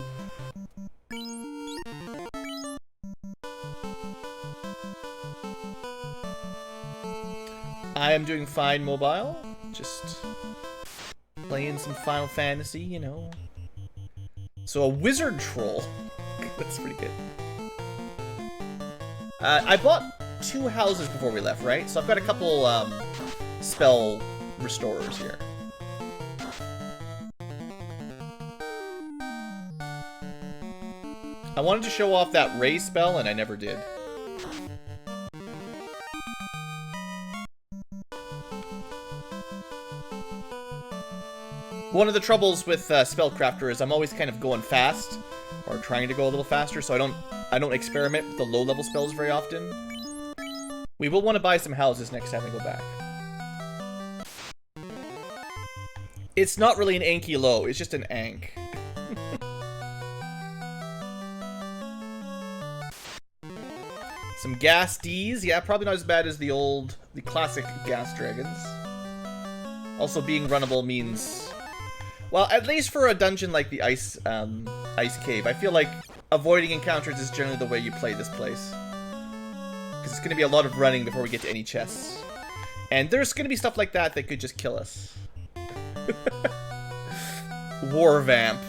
[SPEAKER 1] I am doing fine mobile. Just playing some Final Fantasy, you know. So a wizard troll. That's pretty good. I bought 2 houses before we left, right? So I've got a couple spell restorers here. I wanted to show off that Ray spell, and I never did. One of the troubles with Spellcrafter is I'm always kind of going fast, or trying to go a little faster, so I don't experiment with the low-level spells very often. We will want to buy some houses next time we go back. It's not really an Anki low, it's just an Ank. Some gas Ds, yeah, probably not as bad as the classic gas dragons. Also, being runnable means, well, at least for a dungeon like the Ice Cave, I feel like avoiding encounters is generally the way you play this place. Because it's going to be a lot of running before we get to any chests. And there's going to be stuff like that that could just kill us. War Vamp.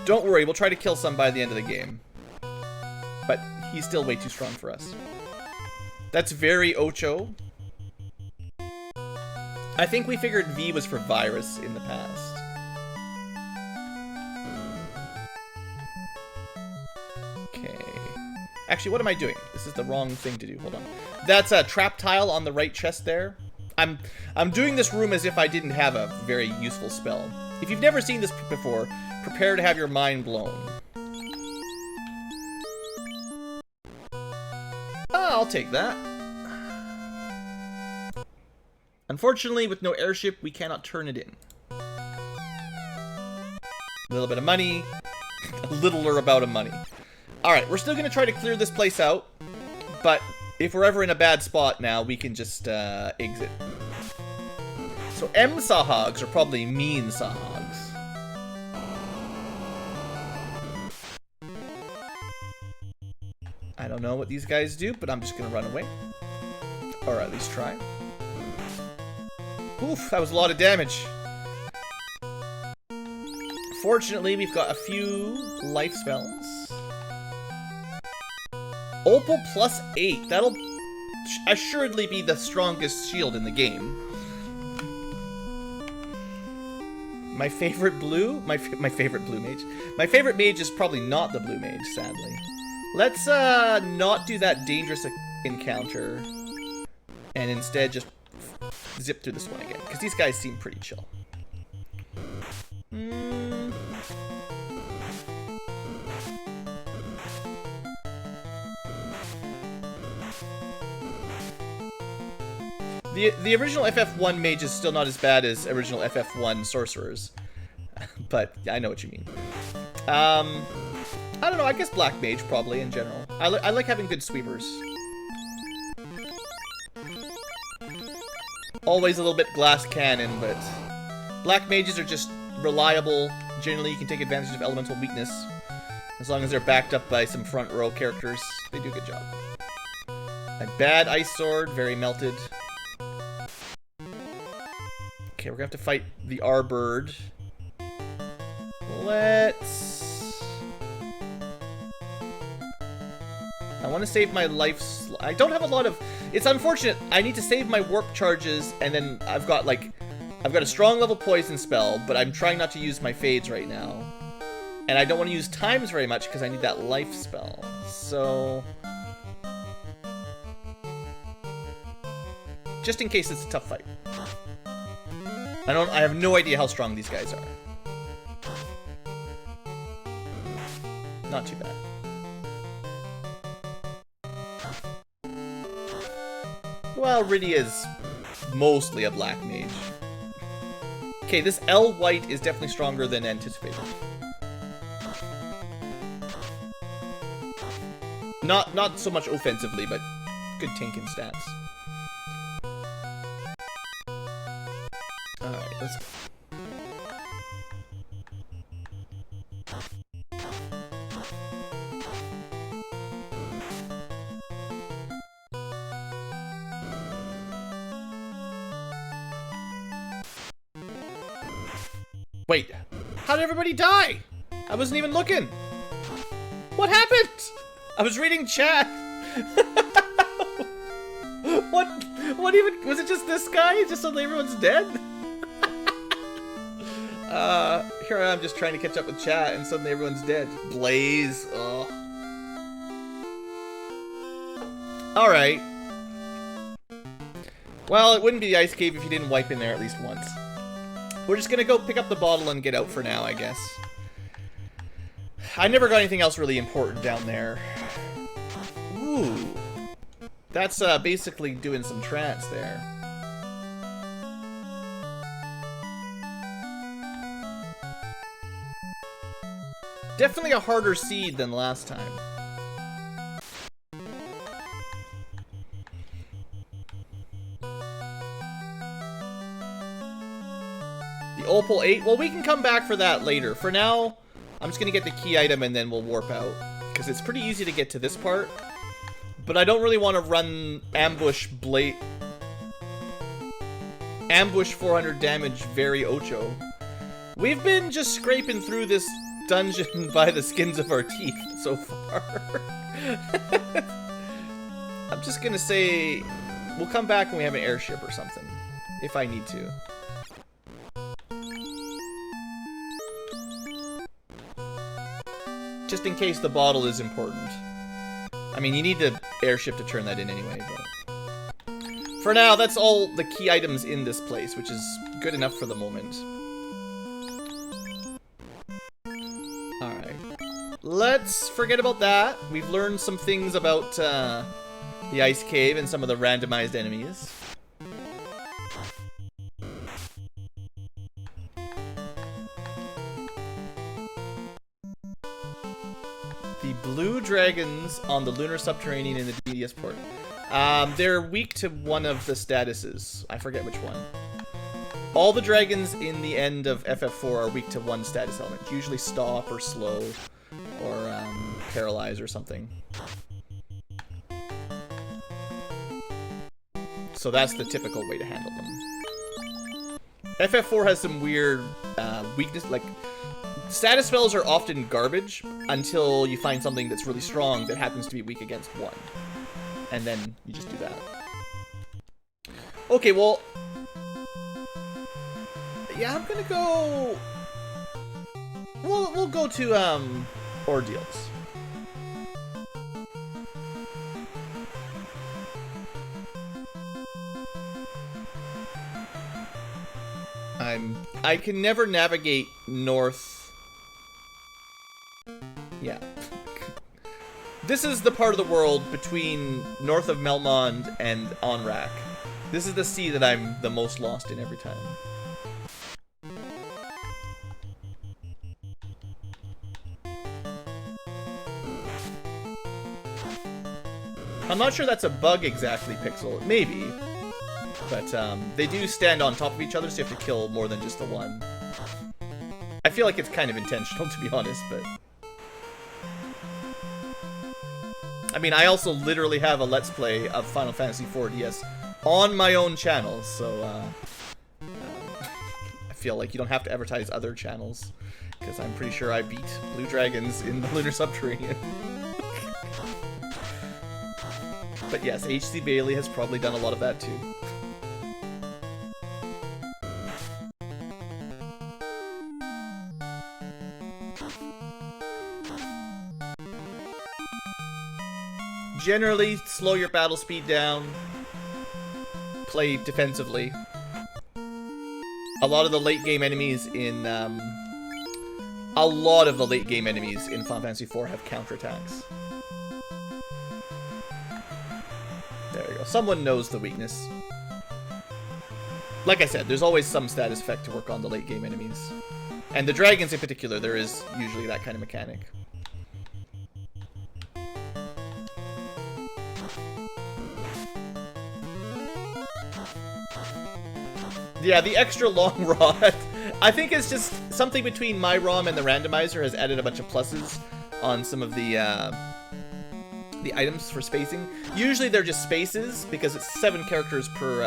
[SPEAKER 1] Don't worry, we'll try to kill some by the end of the game. But he's still way too strong for us. That's very Ocho. I think we figured V was for virus in the past. Okay. Actually, what am I doing? This is the wrong thing to do. Hold on. That's a trap tile on the right chest there. I'm doing this room as if I didn't have a very useful spell. If you've never seen this before, prepare to have your mind blown. I'll take that. Unfortunately, with no airship, we cannot turn it in. A little bit of money. A littler amount of money. Alright, we're still going to try to clear this place out. But if we're ever in a bad spot now, we can just exit. So M Sahogs are probably mean Sahogs. I don't know what these guys do, but I'm just going to run away. Or at least try. Oof, that was a lot of damage. Fortunately, we've got a few life spells. Opal plus 8. That'll assuredly be the strongest shield in the game. My favorite blue? My favorite blue mage. My favorite mage is probably not the blue mage, sadly. Let's not do that dangerous encounter. And instead just zip through this one again. Because these guys seem pretty chill. The original FF1 mage is still not as bad as original FF1 sorcerers. But I know what you mean. I don't know, I guess black mage probably in general. I like having good sweepers. Always a little bit glass cannon, but black mages are just reliable. Generally, you can take advantage of elemental weakness. As long as they're backed up by some front row characters, they do a good job. A bad ice sword, very melted. Okay, we're gonna have to fight the R-Bird. Let's... I want to save my life... I don't have a lot of... It's unfortunate. I need to save my warp charges, and then I've got, like... I've got a strong level poison spell, but I'm trying not to use my fades right now. And I don't want to use times very much, because I need that life spell. So... just in case it's a tough fight. I have no idea how strong these guys are. Not too bad. Well, Rydia's mostly a black mage. Okay, this L white is definitely stronger than anticipated. Not so much offensively, but good tank and stats. Alright, let's go. Wait, how did everybody die? I wasn't even looking. What happened? I was reading chat. What even, was it just this guy? Just suddenly everyone's dead? Here I am just trying to catch up with chat and suddenly everyone's dead. Blaze, oh. Alright. Well, it wouldn't be the ice cave if you didn't wipe in there at least once. We're just gonna go pick up the bottle and get out for now, I guess. I never got anything else really important down there. Ooh. That's basically doing some trance there. Definitely a harder seed than last time. Opal 8? Well, we can come back for that later. For now, I'm just going to get the key item and then we'll warp out. Because it's pretty easy to get to this part. But I don't really want to run ambush 400 damage very Ocho. We've been just scraping through this dungeon by the skins of our teeth so far. I'm just going to say we'll come back when we have an airship or something. If I need to. Just in case the bottle is important. I mean, you need the airship to turn that in anyway, but... For now, that's all the key items in this place, which is good enough for the moment. Alright. Let's forget about that. We've learned some things about the ice cave and some of the randomized enemies. The blue dragons on the lunar subterranean in the DDS port. They're weak to one of the statuses. I forget which one. All the dragons in the end of FF4 are weak to one status element. Usually stop or slow or paralyze or something. So that's the typical way to handle them. FF4 has some weird weakness, like... Status spells are often garbage until you find something that's really strong that happens to be weak against one. And then you just do that. Okay, well... yeah, I'm gonna go... We'll go to, Ordeals. I can never navigate north... Yeah. This is the part of the world between north of Melmond and Onrak. This is the sea that I'm the most lost in every time. I'm not sure that's a bug exactly, Pixel. Maybe. But they do stand on top of each other, so you have to kill more than just the one. I feel like it's kind of intentional, to be honest, but... I mean, I also literally have a Let's Play of Final Fantasy IV DS on my own channel, so I feel like you don't have to advertise other channels, because I'm pretty sure I beat Blue Dragons in the Lunar Subterranean. But yes, H.C. Bailey has probably done a lot of that too. Generally, slow your battle speed down. Play defensively. A lot of the late game enemies in Final Fantasy IV have counterattacks. There you go. Someone knows the weakness. Like I said, there's always some status effect to work on the late game enemies. And the dragons in particular, there is usually that kind of mechanic. Yeah, the extra long rod. I think it's just something between my ROM and the randomizer has added a bunch of pluses on some of the items for spacing. Usually they're just spaces because it's 7 characters per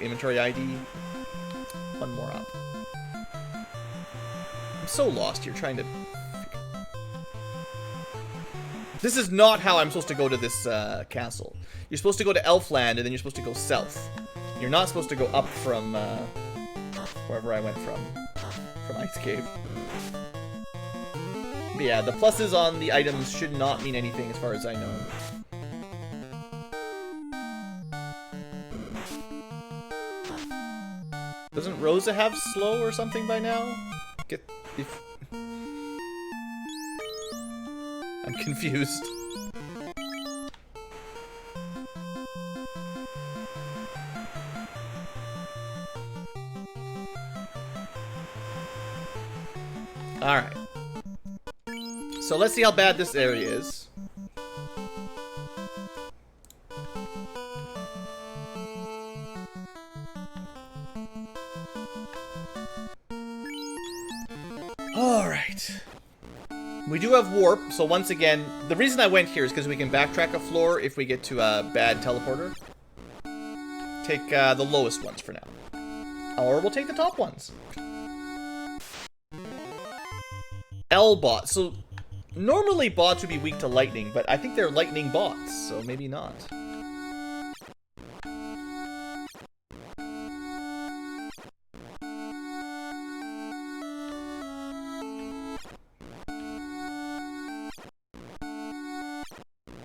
[SPEAKER 1] inventory ID. One more up. I'm so lost here trying to... This is not how I'm supposed to go to this castle. You're supposed to go to Elfland and then you're supposed to go south. You're not supposed to go up from wherever I went from Ice Cave. But yeah, the pluses on the items should not mean anything as far as I know. Doesn't Rosa have slow or something by now? I'm confused. Alright. So let's see how bad this area is. Alright. We do have warp, so once again, the reason I went here is because we can backtrack a floor if we get to a bad teleporter. Take the lowest ones for now. Or we'll take the top ones. L-bot. So, normally bots would be weak to lightning, but I think they're lightning bots, so maybe not.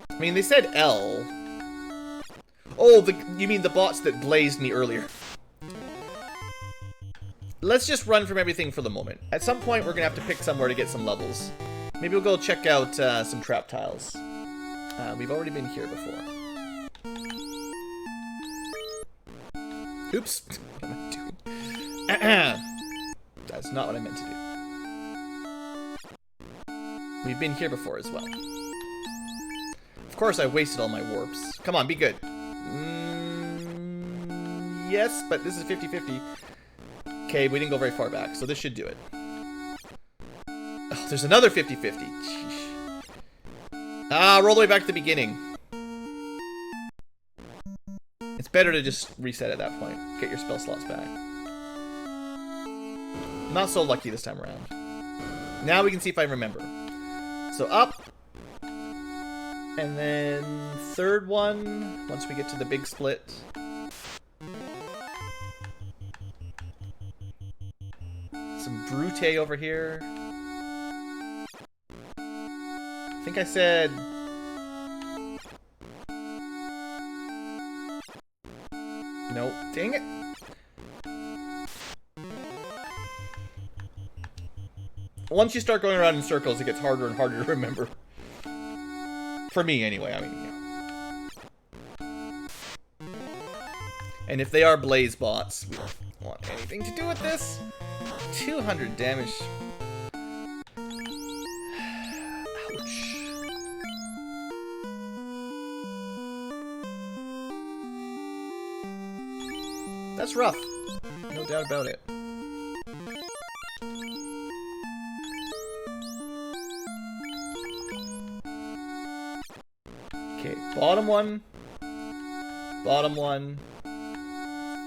[SPEAKER 1] I mean, they said L. Oh, you mean the bots that blazed me earlier. Let's just run from everything for the moment. At some point, we're going to have to pick somewhere to get some levels. Maybe we'll go check out some trap tiles. We've already been here before. Oops. What am I doing? That's not what I meant to do. We've been here before as well. Of course, I wasted all my warps. Come on, be good. Yes, but this is 50-50. Okay, we didn't go very far back, so this should do it. Oh, there's another 50-50. Sheesh. Ah, roll the way back to the beginning. It's better to just reset at that point. Get your spell slots back. Not so lucky this time around. Now we can see if I remember. So up. And then third one, once we get to the big split. Some Brute over here. I think I said... Nope. Dang it. Once you start going around in circles, it gets harder and harder to remember. For me, anyway. I mean, And if they are blaze bots, we don't want anything to do with this. 200 damage. Ouch. That's rough. No doubt about it. Okay, bottom one. Bottom one.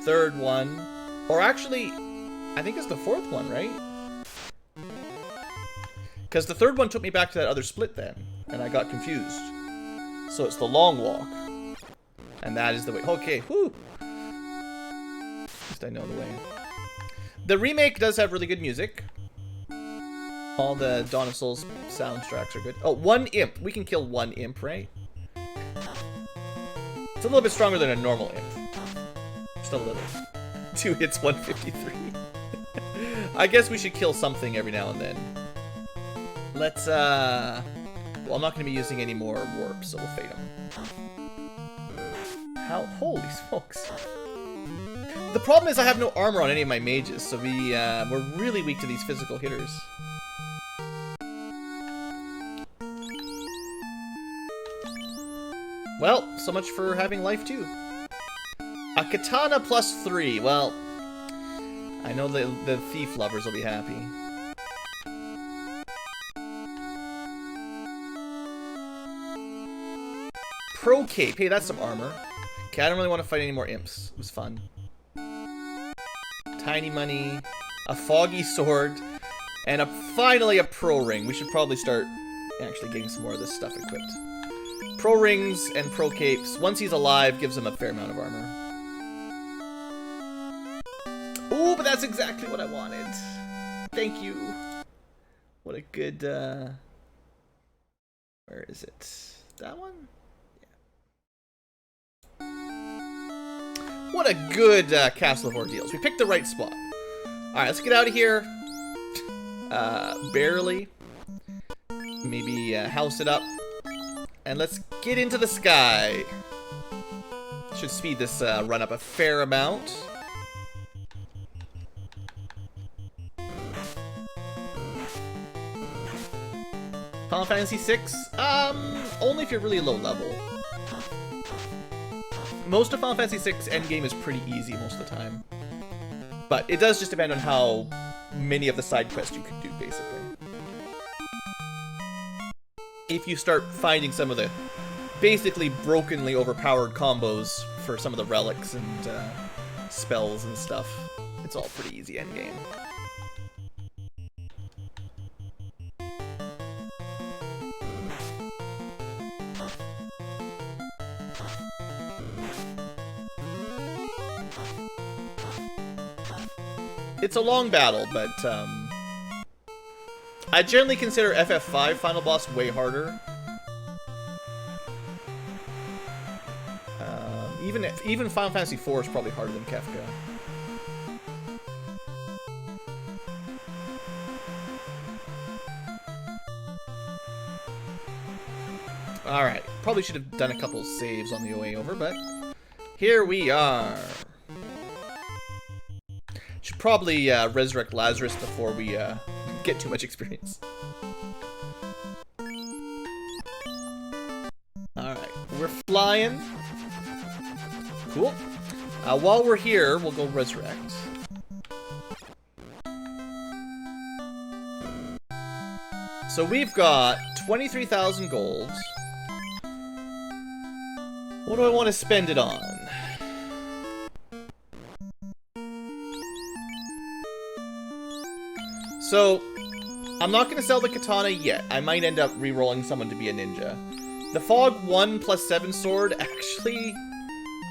[SPEAKER 1] Third one. Or actually, I think it's the fourth one, right? Because the third one took me back to that other split then, and I got confused. So it's the long walk. And that is the way. Okay, whew. At least I know the way. The remake does have really good music. All the Dawn of Souls soundtracks are good. Oh, one imp. We can kill one imp, right? It's a little bit stronger than a normal imp. Just a little. 2 hits, 153. I guess we should kill something every now and then. Let's, well, I'm not going to be using any more warps, so we'll fade them. How? Holy smokes. The problem is I have no armor on any of my mages, so we're really weak to these physical hitters. Well, so much for having life too. A katana plus 3. Well, I know the thief lovers will be happy. Pro cape. Hey, that's some armor. Okay, I don't really want to fight any more imps. It was fun. Tiny money, a foggy sword, and finally a pro ring. We should probably start actually getting some more of this stuff equipped. Pro rings and pro capes. Once he's alive, gives him a fair amount of armor. Ooh, but that's exactly what I wanted. Thank you. What a good, where is it? That one? Yeah. What a good Castle of Ordeals. We picked the right spot. Alright, let's get out of here. Barely. Maybe house it up. And let's get into the sky. Should speed this run up a fair amount. Final Fantasy VI? Only if you're really low level. Most of Final Fantasy VI endgame is pretty easy most of the time. But it does just depend on how many of the side quests you can do, basically. If you start finding some of the basically brokenly overpowered combos for some of the relics and spells and stuff, it's all pretty easy endgame. It's a long battle, but I generally consider FF5 final boss way harder. Even Final Fantasy IV is probably harder than Kefka. Alright, probably should have done a couple saves on the way over, but here we are. Should probably resurrect Lazarus before we get too much experience. Alright, we're flying. Cool. While we're here, we'll go resurrect. So we've got 23,000 gold. What do I want to spend it on? So, I'm not going to sell the katana yet. I might end up re-rolling someone to be a ninja. The Fog 1 plus 7 sword, actually,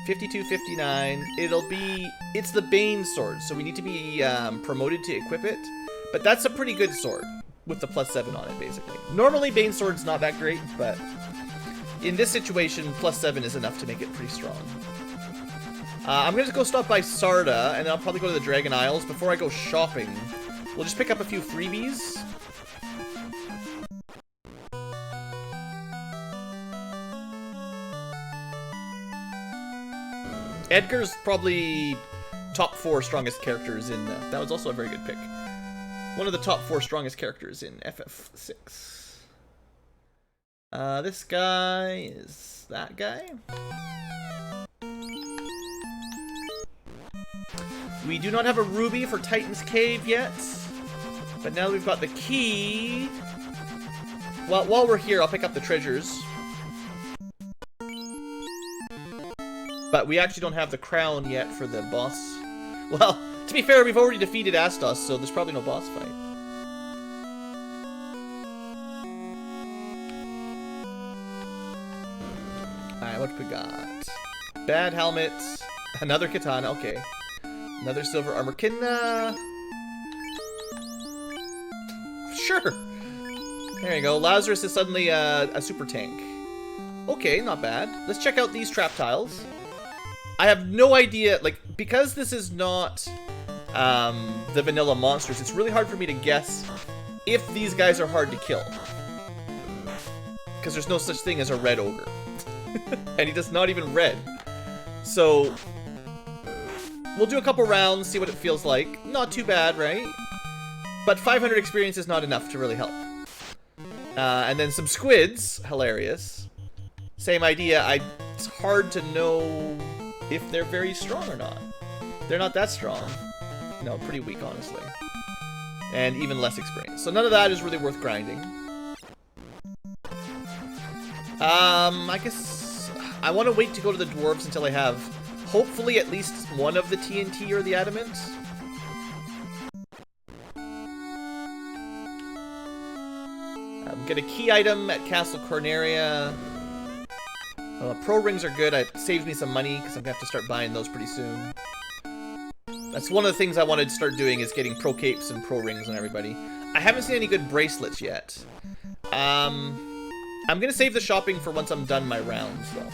[SPEAKER 1] 52, 59. It's the Bane sword, so we need to be promoted to equip it. But that's a pretty good sword, with the plus 7 on it, basically. Normally, Bane sword's not that great, but in this situation, plus 7 is enough to make it pretty strong. I'm going to go stop by Sarda, and then I'll probably go to the Dragon Isles. Before I go shopping, we'll just pick up a few freebies. Edgar's probably top 4 strongest characters in... that was also a very good pick. One of the top 4 strongest characters in FF6. This guy is that guy. We do not have a ruby for Titan's Cave yet, but now we've got the key. Well, while we're here, I'll pick up the treasures. But we actually don't have the crown yet for the boss. Well, to be fair, we've already defeated Astos, so there's probably no boss fight. Alright, what we got? Bad helmet. Another katana, okay. Another silver armor. Sure! There you go. Lazarus is suddenly a super tank. Okay, not bad. Let's check out these trap tiles. I have no idea, like, because this is not the vanilla monsters, it's really hard for me to guess if these guys are hard to kill. Because there's no such thing as a red ogre. And he does not even red. So, we'll do a couple rounds, see what it feels like. Not too bad, right? But 500 experience is not enough to really help. And then some squids, hilarious. Same idea, it's hard to know if they're very strong or not. They're not that strong. No, pretty weak, honestly. And even less experience. So none of that is really worth grinding. I guess I want to wait to go to the dwarves until I have, hopefully, at least one of the TNT or the adamant. Get a key item at Castle Corneria. Pro rings are good. It saves me some money because I'm gonna have to start buying those pretty soon. That's one of the things I wanted to start doing, is getting pro capes and pro rings on everybody. I haven't seen any good bracelets yet. I'm gonna save the shopping for once I'm done my rounds, though.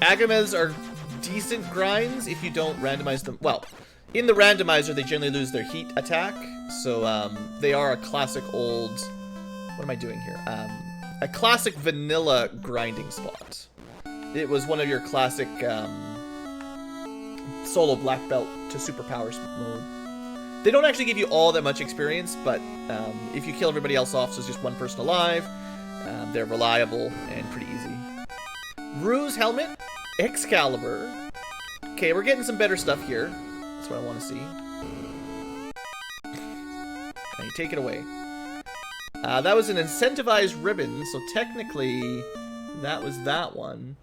[SPEAKER 1] Agamas are decent grinds if you don't randomize them. Well, in the randomizer, they generally lose their heat attack, so they are a classic old... What am I doing here? A classic vanilla grinding spot. It was one of your classic solo black belt to superpowers mode. They don't actually give you all that much experience, but if you kill everybody else off, so it's just one person alive, they're reliable and pretty easy. Rue's helmet, Excalibur. Okay, we're getting some better stuff here. That's what I want to see. And you take it away. That was an incentivized ribbon, so technically that was that one.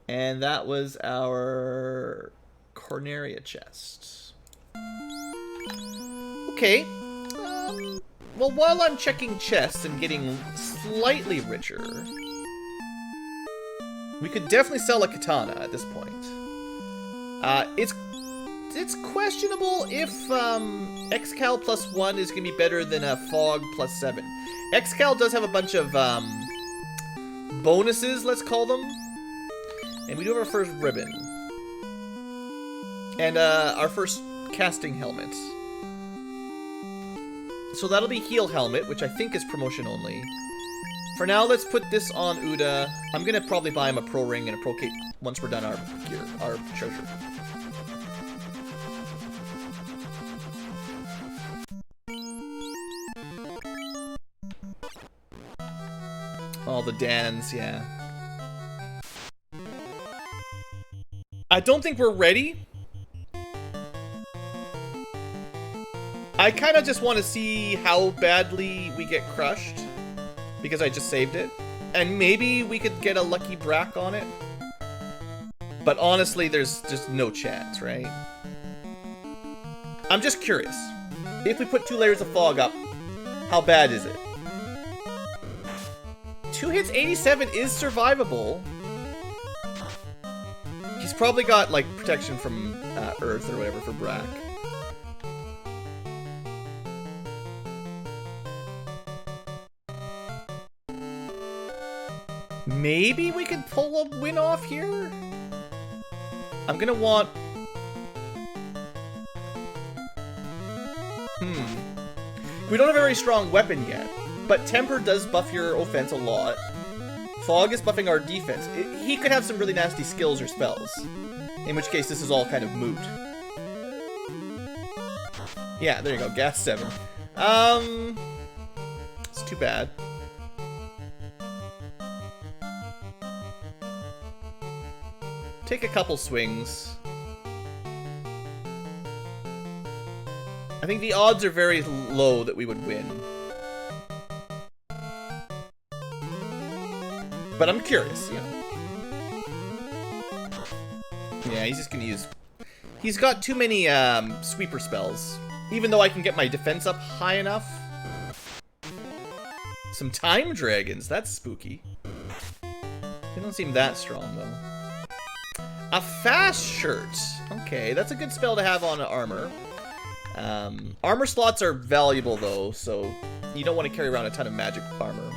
[SPEAKER 1] And that was our Corneria chest. Okay. Well, while I'm checking chests and getting slightly richer, we could definitely sell a katana at this point. It's questionable if Excal +1 is going to be better than a Fog +7. Excal does have a bunch of bonuses, let's call them. And we do have our first ribbon. And our first casting helmet. So that'll be heal helmet, which I think is promotion only. For now, let's put this on Uda. I'm going to probably buy him a pro ring and a pro cape once we're done our gear, our treasure. All the Dans, yeah. I don't think we're ready. I kind of just want to see how badly we get crushed, because I just saved it. And maybe we could get a lucky brack on it. But honestly, there's just no chance, right? I'm just curious. If we put 2 layers of fog up, how bad is it? 2 hits, 87 is survivable. He's probably got, like, protection from Earth or whatever for Brack. Maybe we could pull a win off here? I'm gonna want... We don't have a very strong weapon yet, but Temper does buff your offense a lot. Fog is buffing our defense. He could have some really nasty skills or spells. In which case, this is all kind of moot. Yeah, there you go. Gas 7. It's too bad. Take a couple swings. I think the odds are very low that we would win. But I'm curious, you know. Yeah, he's just gonna use... He's got too many sweeper spells. Even though I can get my defense up high enough. Some time dragons, that's spooky. They don't seem that strong, though. A fast shirt. Okay, that's a good spell to have on armor. Armor slots are valuable, though, so you don't want to carry around a ton of magic armor.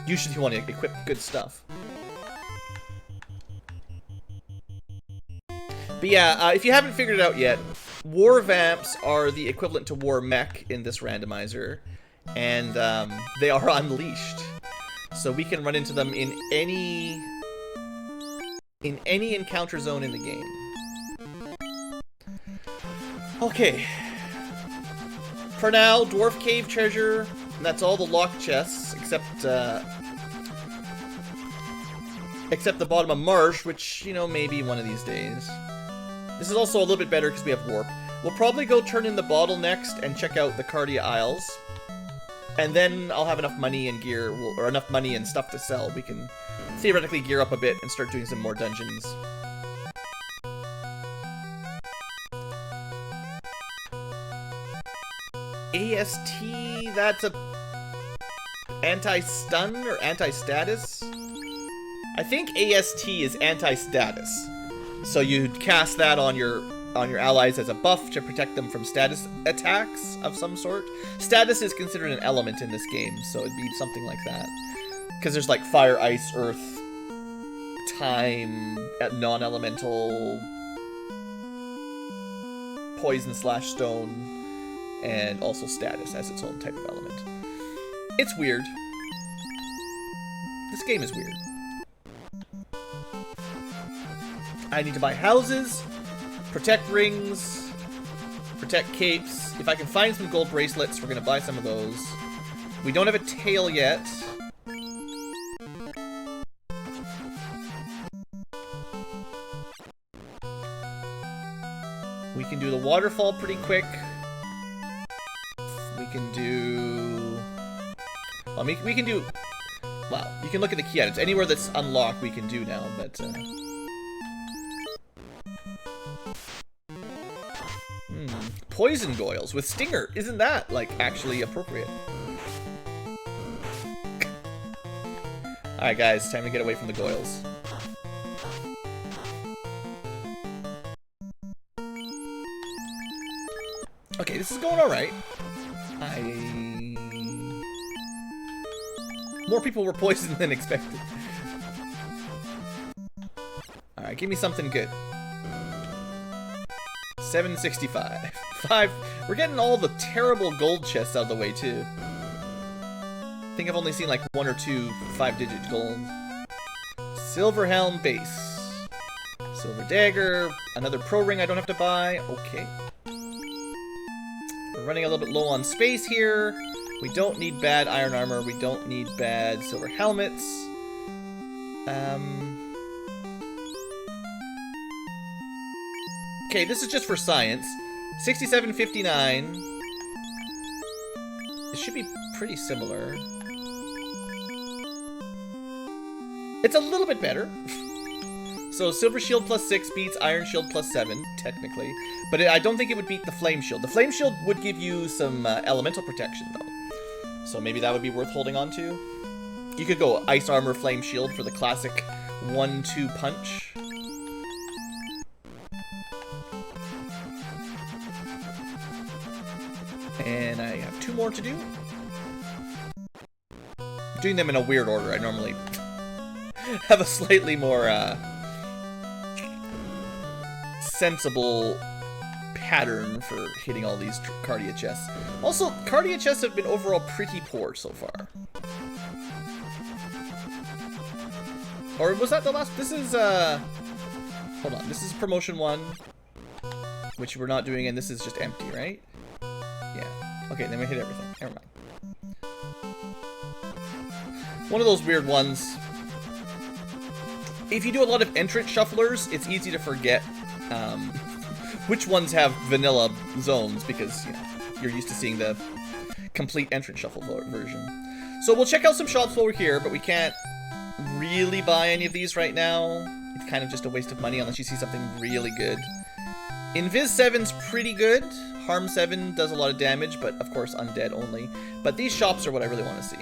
[SPEAKER 1] Usually you want to equip good stuff. But yeah, if you haven't figured it out yet, War Vamps are the equivalent to War Mech in this randomizer, and they are unleashed. So we can run into them in any encounter zone in the game. Okay. For now, Dwarf Cave treasure, and that's all the locked chests, except the bottom of Marsh, which, you know, maybe one of these days. This is also a little bit better because we have Warp. We'll probably go turn in the bottle next and check out the Cardia Isles. And then I'll have enough money and gear, or enough money and stuff to sell. We can theoretically gear up a bit and start doing some more dungeons. AST, that's a anti-stun or anti-status? I think AST is anti-status. So you'd cast that on your allies as a buff to protect them from status attacks of some sort. Status is considered an element in this game, so it'd be something like that. Because there's like fire, ice, earth, time, non-elemental, poison / stone, and also status as its own type of element. It's weird. This game is weird. I need to buy houses, protect rings, protect capes. If I can find some gold bracelets, we're going to buy some of those. We don't have a tail yet. We can do the waterfall pretty quick. We can do... Well, we can do... Well, you can look at the key items. Anywhere that's unlocked we can do now, but... Poison goils with stinger. Isn't that, like, actually appropriate? Alright, guys. Time to get away from the goils. Okay, this is going alright. More people were poisoned than expected. Alright, give me something good. 765. 5. We're getting all the terrible gold chests out of the way, too. I think I've only seen like 1 or 2 5-digit gold. Silver helm base. Silver dagger. Another pro ring I don't have to buy. Okay. We're running a little bit low on space here. We don't need bad iron armor. We don't need bad silver helmets. Okay, this is just for science. 6759. It should be pretty similar. It's a little bit better. So silver shield +6 beats iron shield +7, technically. But I don't think it would beat the flame shield. The flame shield would give you some elemental protection, though. So maybe that would be worth holding on to. You could go ice armor, flame shield for the classic 1-2 punch. And I have 2 more to do. I'm doing them in a weird order. I normally have a slightly more sensible pattern for hitting all these Cardia chests. Also, Cardia chests have been overall pretty poor so far. Or was that the last? This is, hold on. This is promotion 1, which we're not doing, and this is just empty, right? Yeah. Okay, then we hit everything. Never mind. One of those weird ones. If you do a lot of entrant shufflers, it's easy to forget which ones have vanilla zones, because you know, you're used to seeing the complete entrant shuffle version. So we'll check out some shops while we're here, but we can't really buy any of these right now. It's kind of just a waste of money unless you see something really good. Invis 7's pretty good. Harm 7 does a lot of damage, but of course undead only. But these shops are what I really want to see.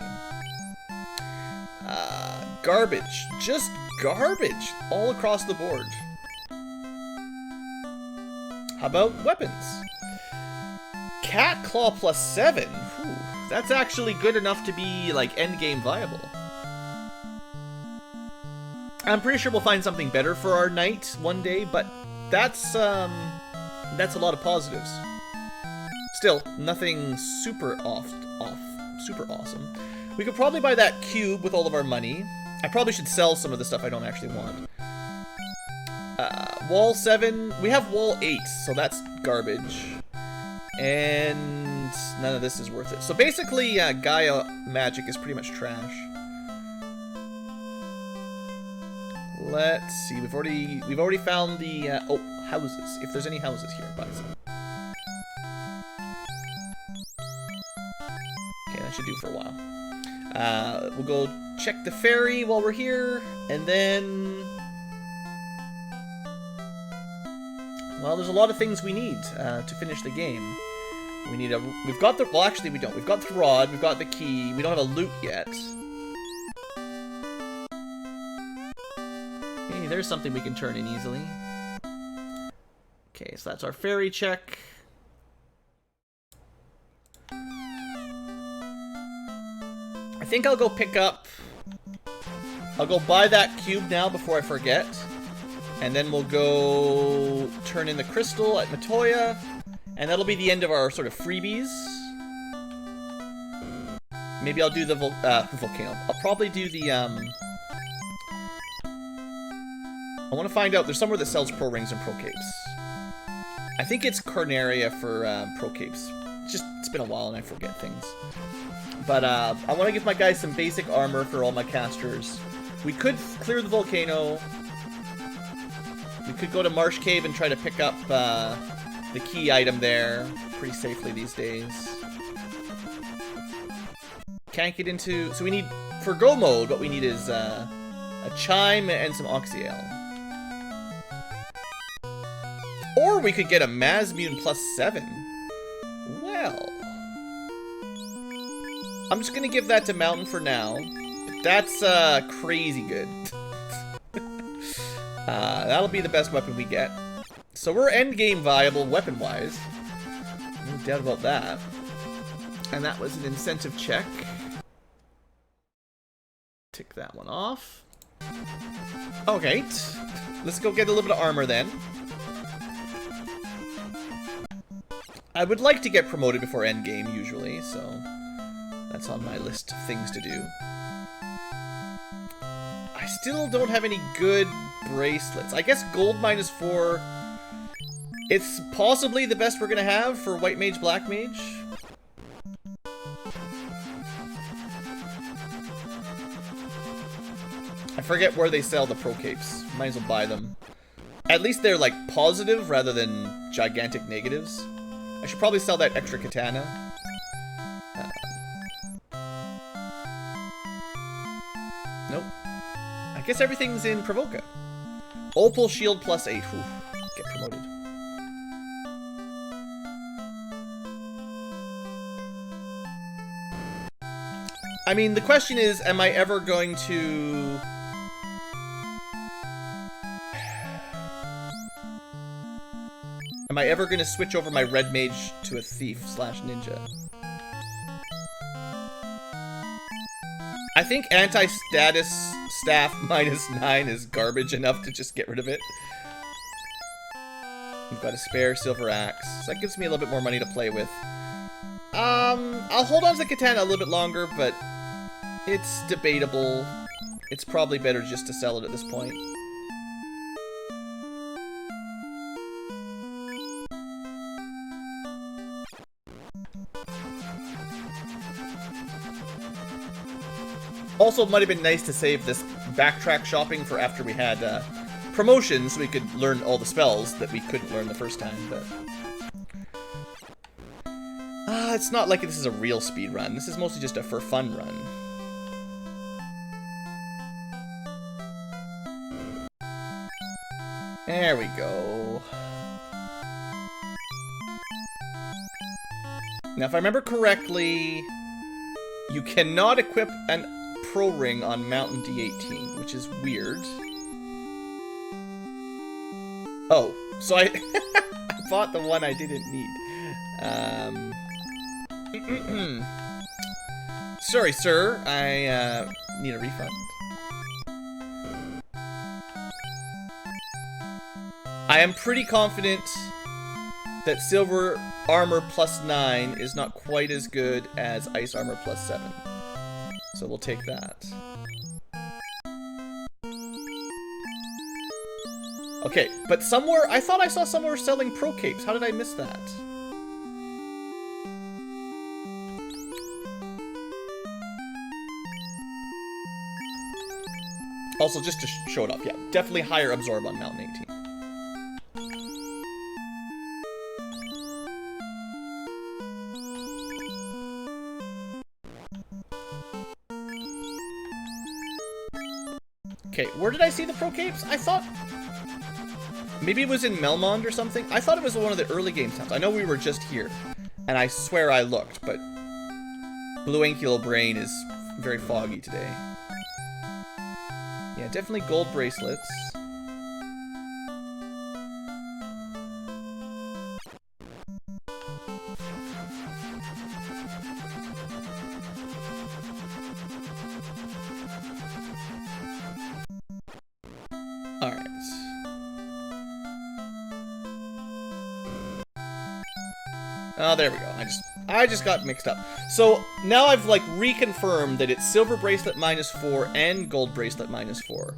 [SPEAKER 1] Garbage. Just garbage all across the board. How about weapons? Cat Claw plus 7. Whew, that's actually good enough to be like endgame viable. I'm pretty sure we'll find something better for our knight one day, but that's a lot of positives. Still, nothing super super awesome. We could probably buy that cube with all of our money. I probably should sell some of the stuff I don't actually want. Wall 7. We have wall 8, so that's garbage. And none of this is worth it. So basically, Gaia magic is pretty much trash. Let's see. We've already found the oh, houses. If there's any houses here, buy some. Okay, that should do for a while. We'll go check the ferry while we're here, and then, well, there's a lot of things we need to finish the game. We need we've got the, well, actually we don't. We've got the rod, we've got the key, we don't have a loot yet. Hey, there's something we can turn in easily. Okay, so that's our ferry check. I think I'll go pick up... I'll go buy that cube now before I forget. And then we'll go turn in the crystal at Matoya. And that'll be the end of our sort of freebies. Maybe I'll do the volcano. I'll probably do the... I want to find out. There's somewhere that sells pro rings and pro capes. I think it's Corneria for pro capes. It's been a while and I forget things. But I want to give my guys some basic armor for all my casters. We could clear the volcano. We could go to Marsh Cave and try to pick up the key item there pretty safely these days. Can't get into... So we need... For go mode, what we need is a chime and some Oxyale. Or we could get a Mazmune plus 7. Well... I'm just gonna give that to Mountain for now. That's crazy good. That'll be the best weapon we get. So we're endgame viable weapon-wise. No doubt about that. And that was an incentive check. Tick that one off. Okay. Let's go get a little bit of armor then. I would like to get promoted before endgame usually, so... That's on my list of things to do. I still don't have any good bracelets. I guess gold -4. It's possibly the best we're gonna have for white mage, black mage. I forget where they sell the pro capes. Might as well buy them. At least they're like positive rather than gigantic negatives. I should probably sell that extra katana. Nope. I guess everything's in Provoca. Opal shield plus 8. Whew. Get promoted. I mean, the question is, am I ever going to... Am I ever going to switch over my red mage to a thief/ninja? I think anti-status staff -9 is garbage enough to just get rid of it. We've got a spare silver axe. So that gives me a little bit more money to play with. I'll hold on to the katana a little bit longer, but it's debatable. it's probably better just to sell it at this point. Also, it might have been nice to save this backtrack shopping for after we had promotions, so we could learn all the spells that we couldn't learn the first time, but... it's not like this is a real speed run. This is mostly just a for fun run. There we go. Now, if I remember correctly, you cannot equip an Pro Ring on Mountain D18, which is weird. Oh, so I, I bought the one I didn't need. Sorry, sir. I need a refund. I am pretty confident that Silver Armor plus 9 is not quite as good as Ice Armor plus 7. So we'll take that. Okay, but somewhere, I thought I saw somewhere selling Pro Capes. How did I miss that? Also, just to show it off, yeah, definitely higher absorb on Mountain 18. Okay, where did I see the Pro Capes? I thought... maybe it was in Melmond or something? I thought it was one of the early game towns. I know we were just here, and I swear I looked, but... Blue Ankylo Brain is very foggy today. Yeah, definitely gold bracelets. Alright. Oh, there we go. I just got mixed up. So now I've like reconfirmed that it's silver bracelet -4 and gold bracelet -4.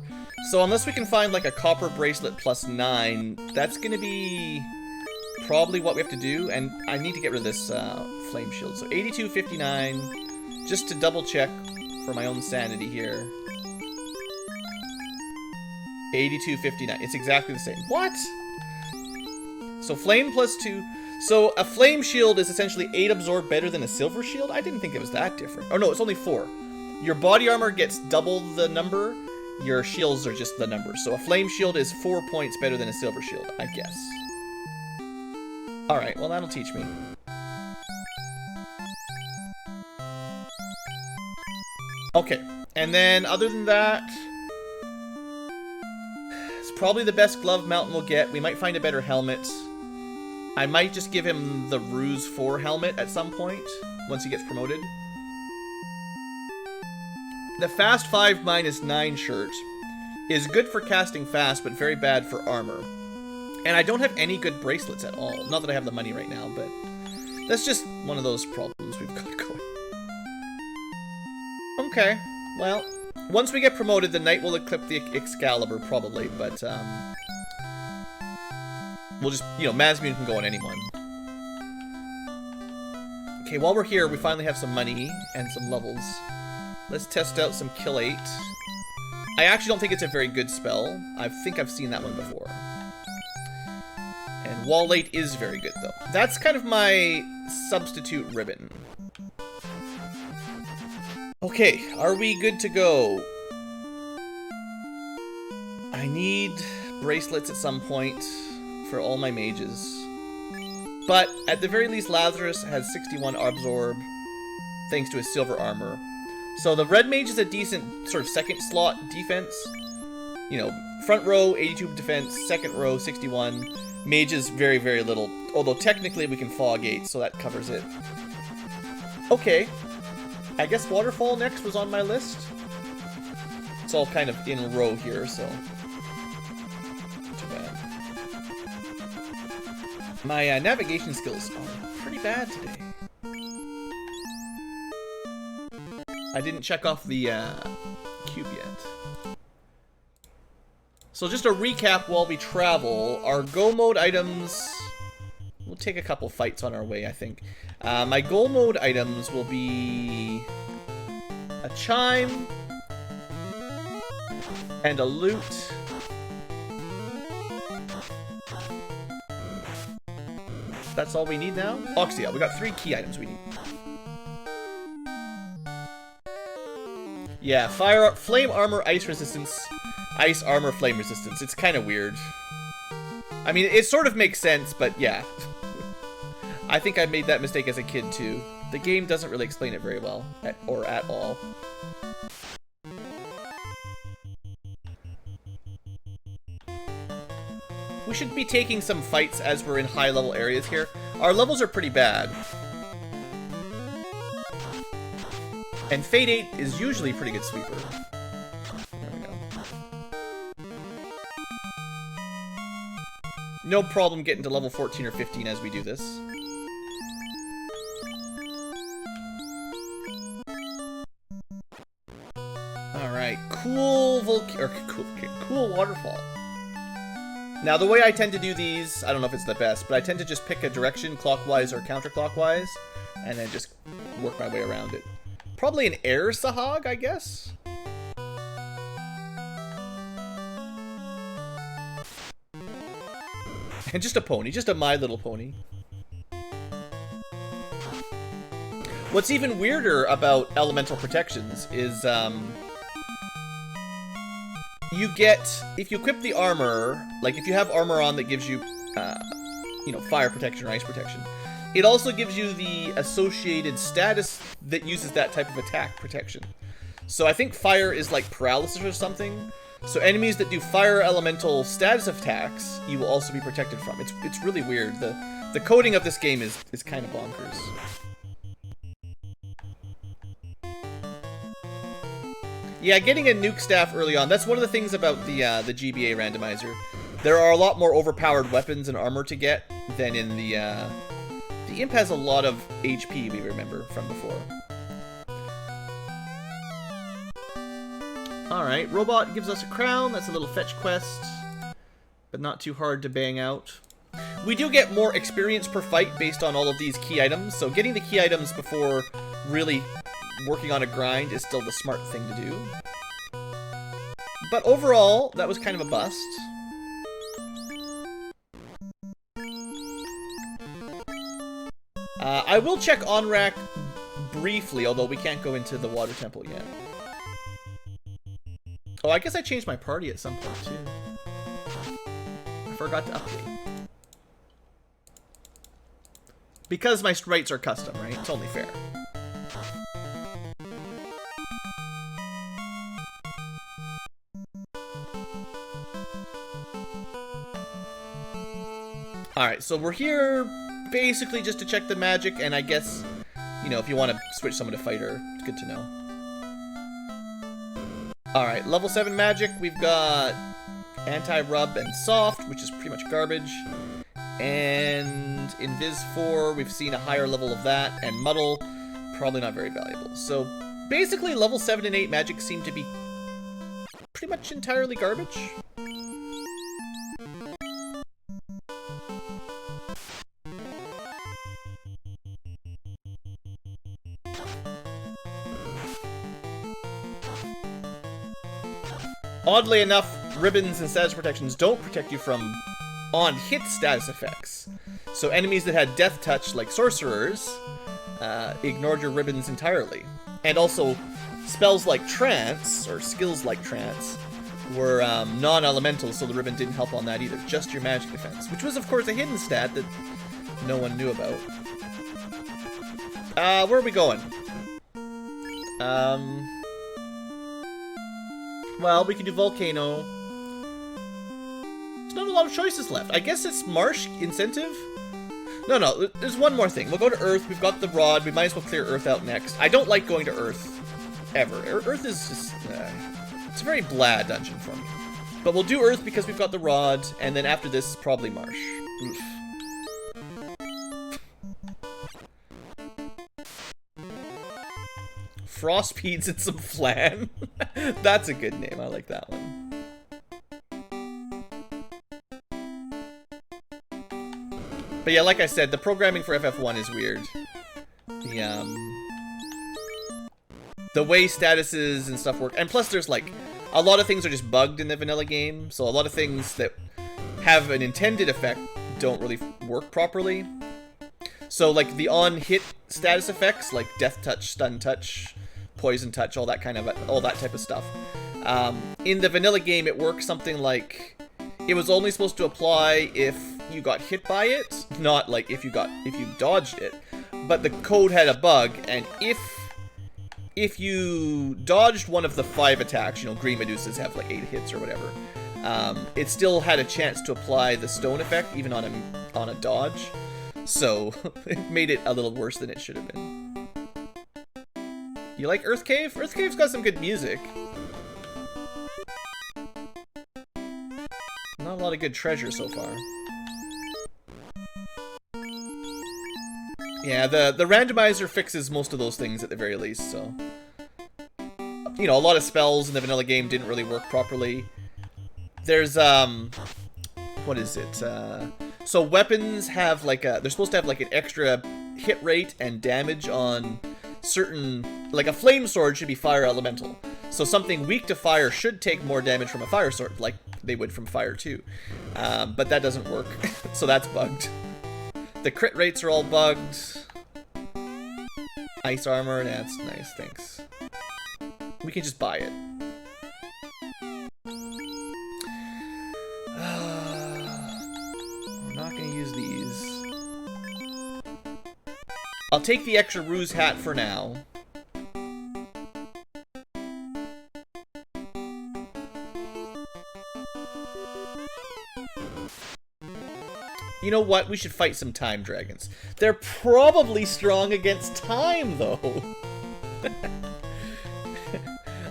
[SPEAKER 1] So unless we can find like a copper bracelet plus 9, that's gonna be probably what we have to do. And I need to get rid of this flame shield. So 82.59, just to double check for my own sanity here. 82.59. It's exactly the same. What? So flame plus 2. So a flame shield is essentially 8 absorb better than a silver shield? I didn't think it was that different. Oh no, it's only 4. Your body armor gets double the number. Your shields are just the number. So a flame shield is 4 points better than a silver shield, I guess. Alright, well that'll teach me. Okay, and then other than that... it's probably the best glove Mountain will get. We might find a better helmet. I might just give him the Ruse 4 helmet at some point, once he gets promoted. The Fast 5 -9 shirt is good for casting fast, but very bad for armor. And I don't have any good bracelets at all. Not that I have the money right now, but that's just one of those problems we've got going. Okay, well, once we get promoted, the Knight will equip the Excalibur, probably, but, we'll just, you know, Mazmune can go on anyone. Okay, while we're here, we finally have some money and some levels. Let's test out some Kill 8. I actually don't think it's a very good spell. I think I've seen that one before. And Wall 8 is very good, though. That's kind of my substitute ribbon. Okay, are we good to go? I need bracelets at some point for all my mages. But, at the very least, Lazarus has 61 absorb, thanks to his silver armor. So the red mage is a decent sort of second slot defense. You know, front row, 82 defense, second row, 61. Mage is very, very little. Although technically we can fog 8, so that covers it. Okay. I guess Waterfall next was on my list. It's all kind of in a row here, so... too bad. My navigation skills are pretty bad today. I didn't check off the cube yet. So just a recap while we travel. Our go mode items... We'll take a couple fights on our way, I think. My goal mode items will be... a chime... and a loot. That's all we need now? Oxia, we got 3 key items we need. Yeah, fire, flame armor, ice resistance, ice armor, flame resistance. It's kind of weird. I mean, it sort of makes sense, but yeah. I think I made that mistake as a kid too. The game doesn't really explain it very well, or at all. We should be taking some fights as we're in high-level areas here. Our levels are pretty bad. And Fate 8 is usually a pretty good sweeper. There we go. No problem getting to level 14 or 15 as we do this. Alright, cool waterfall. Now, the way I tend to do these, I don't know if it's the best, but I tend to just pick a direction, clockwise or counterclockwise, and then just work my way around it. Probably an air Sahag, I guess? And just a pony, just a My Little Pony. What's even weirder about elemental protections is, you get, if you equip the armor, like if you have armor on that gives you, you know, fire protection or ice protection, it also gives you the associated status that uses that type of attack protection. So I think fire is like paralysis or something. So enemies that do fire elemental status attacks, you will also be protected from. It's really weird. The coding of this game is kind of bonkers. Yeah, getting a nuke staff early on, that's one of the things about the GBA randomizer. There are a lot more overpowered weapons and armor to get than in the Imp has a lot of HP, we remember, from before. Alright, Robot gives us a crown, that's a little fetch quest, but not too hard to bang out. We do get more experience per fight based on all of these key items, so getting the key items before really working on a grind is still the smart thing to do. But overall, that was kind of a bust. I will check on-rack briefly, although we can't go into the water temple yet. Oh, I guess I changed my party at some point, too. I forgot to update. Because my rights are custom, right? It's only fair. Alright, so we're here basically just to check the magic, and I guess, you know, if you want to switch someone to fighter, it's good to know. Alright, level 7 magic, we've got anti-rub and soft, which is pretty much garbage. And in Viz 4, we've seen a higher level of that, and muddle, probably not very valuable. So basically, level 7 and 8 magic seem to be pretty much entirely garbage. Oddly enough, ribbons and status protections don't protect you from on-hit status effects. So enemies that had death touch, like sorcerers, ignored your ribbons entirely. And also, spells like trance, or skills like trance, were non-elemental, so the ribbon didn't help on that either. Just your magic defense, which was, of course, a hidden stat that no one knew about. Where are we going? Well, we can do Volcano. There's not a lot of choices left. I guess it's Marsh incentive? No, there's one more thing. We'll go to Earth. We've got the rod. We might as well clear Earth out next. I don't like going to Earth. Ever. Earth is just... it's a very blah dungeon for me. But we'll do Earth because we've got the rod, and then after this, probably Marsh. Oof. Frostpedes and some flan. That's a good name. I like that one. But yeah, like I said, the programming for FF1 is weird. The way statuses and stuff work, and plus there's like a lot of things are just bugged in the vanilla game, so a lot of things that have an intended effect don't really work properly. So like the on-hit status effects, like death touch, stun touch, poison touch, all that type of stuff. In the vanilla game, it works something like it was only supposed to apply if you got hit by it, not like if you dodged it. But the code had a bug, and if you dodged one of the 5 attacks, you know, green Medusas have like 8 hits or whatever, it still had a chance to apply the stone effect even on a dodge. So it made it a little worse than it should have been. You like Earth Cave? Earth Cave's got some good music. Not a lot of good treasure so far. Yeah, the randomizer fixes most of those things at the very least, so... You know, a lot of spells in the vanilla game didn't really work properly. There's, what is it? So weapons have like they're supposed to have like an extra hit rate and damage on certain... Like a flame sword should be fire elemental. So something weak to fire should take more damage from a fire sword, like they would from fire too. But that doesn't work, so that's bugged. The crit rates are all bugged. Ice armor, that's nice, thanks. We can just buy it. We're not gonna use these. I'll take the extra ruse hat for now. You know what? We should fight some time dragons. They're probably strong against time, though.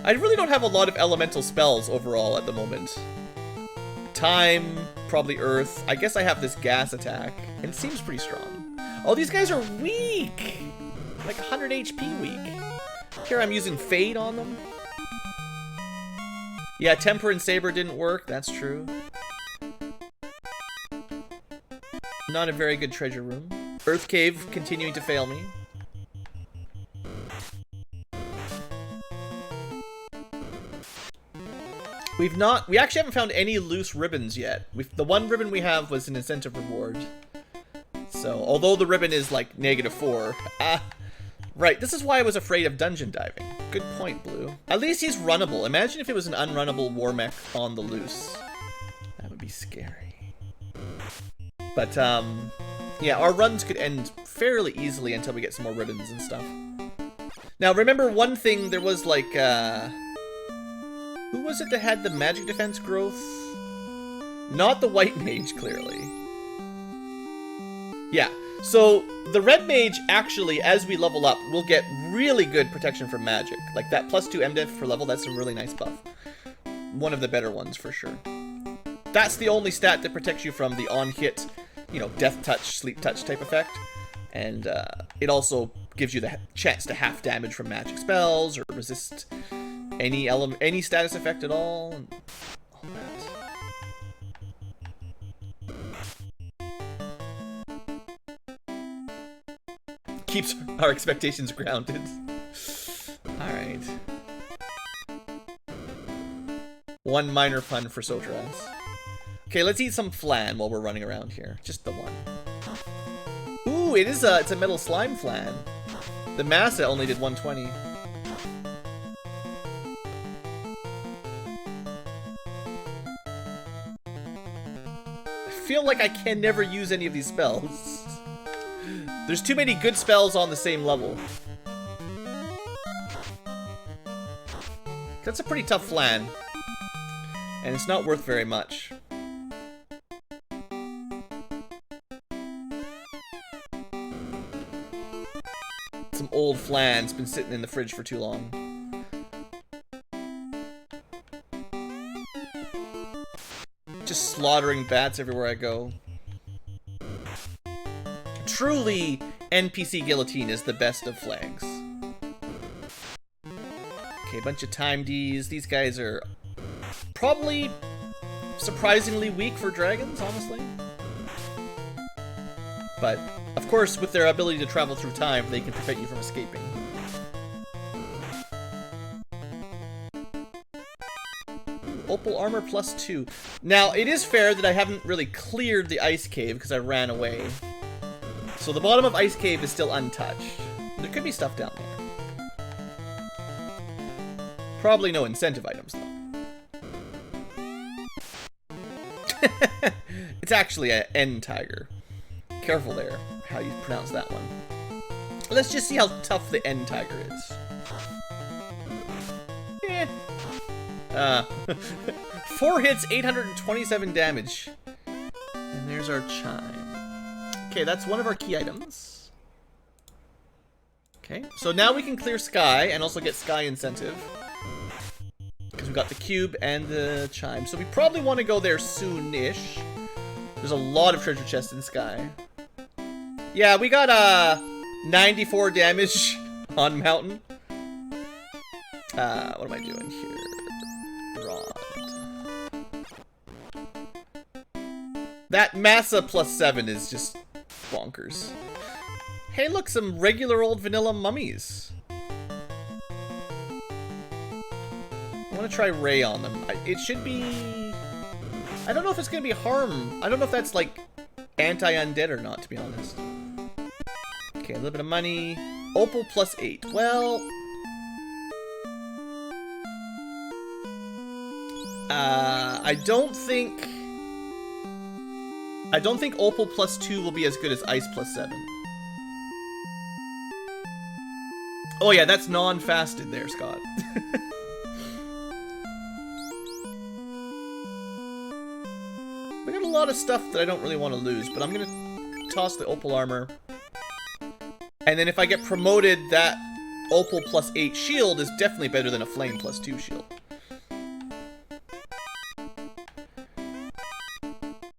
[SPEAKER 1] I really don't have a lot of elemental spells overall at the moment. Time, probably earth. I guess I have this gas attack, and it seems pretty strong. Oh, these guys are weak! Like 100 HP weak. Here I'm using Fade on them. Yeah, Temper and Saber didn't work, that's true. Not a very good treasure room. Earth Cave continuing to fail me. We actually haven't found any loose ribbons yet. The one ribbon we have was an incentive reward. So, although the ribbon is like -4. Right, this is why I was afraid of dungeon diving. Good point, Blue. At least he's runnable. Imagine if it was an unrunnable war mech on the loose. That would be scary. But, yeah, our runs could end fairly easily until we get some more ribbons and stuff. Now, remember one thing, there was like, who was it that had the magic defense growth? Not the white mage, clearly. Yeah, so the red mage actually, as we level up, will get really good protection from magic. Like that +2 MDef per level, that's a really nice buff. One of the better ones, for sure. That's the only stat that protects you from the on-hit, you know, death touch, sleep touch type effect. And it also gives you the chance to half damage from magic spells or resist any status effect at all. And all that. Keeps our expectations grounded. Alright. One minor pun for Sotras. Okay, let's eat some flan while we're running around here. Just the one. Ooh, it's a metal slime flan. The Massa only did 120. I feel like I can never use any of these spells. There's too many good spells on the same level. That's a pretty tough flan. And it's not worth very much. Some old flan's been sitting in the fridge for too long. Just slaughtering bats everywhere I go. Truly, NPC Guillotine is the best of flags. Okay, a bunch of time Ds. These guys are probably surprisingly weak for dragons, honestly. But, of course, with their ability to travel through time, they can prevent you from escaping. Opal armor +2. Now, it is fair that I haven't really cleared the ice cave because I ran away. So the bottom of ice cave is still untouched. There could be stuff down there. Probably no incentive items, though. It's actually an end tiger. Careful there, how you pronounce that one. Let's just see how tough the end tiger is. 4 hits, 827 damage. And there's our chime. Okay, that's one of our key items. Okay, so now we can clear Sky and also get Sky incentive. Because we've got the cube and the chime. So we probably want to go there soon-ish. There's a lot of treasure chests in Sky. Yeah, we got 94 damage on Mountain. What am I doing here? Rod. That Massa +7 is just bonkers. Hey, look, some regular old vanilla mummies. I want to try Ray on them. It should be... I don't know if it's going to be harm. I don't know if that's, like, anti-undead or not, to be honest. Okay, a little bit of money. Opal +8. Well... I don't think Opal +2 will be as good as Ice +7. Oh yeah, that's non-fasted there, Scott. We got a lot of stuff that I don't really want to lose, but I'm gonna toss the Opal armor. And then if I get promoted, that Opal +8 shield is definitely better than a Flame +2 shield.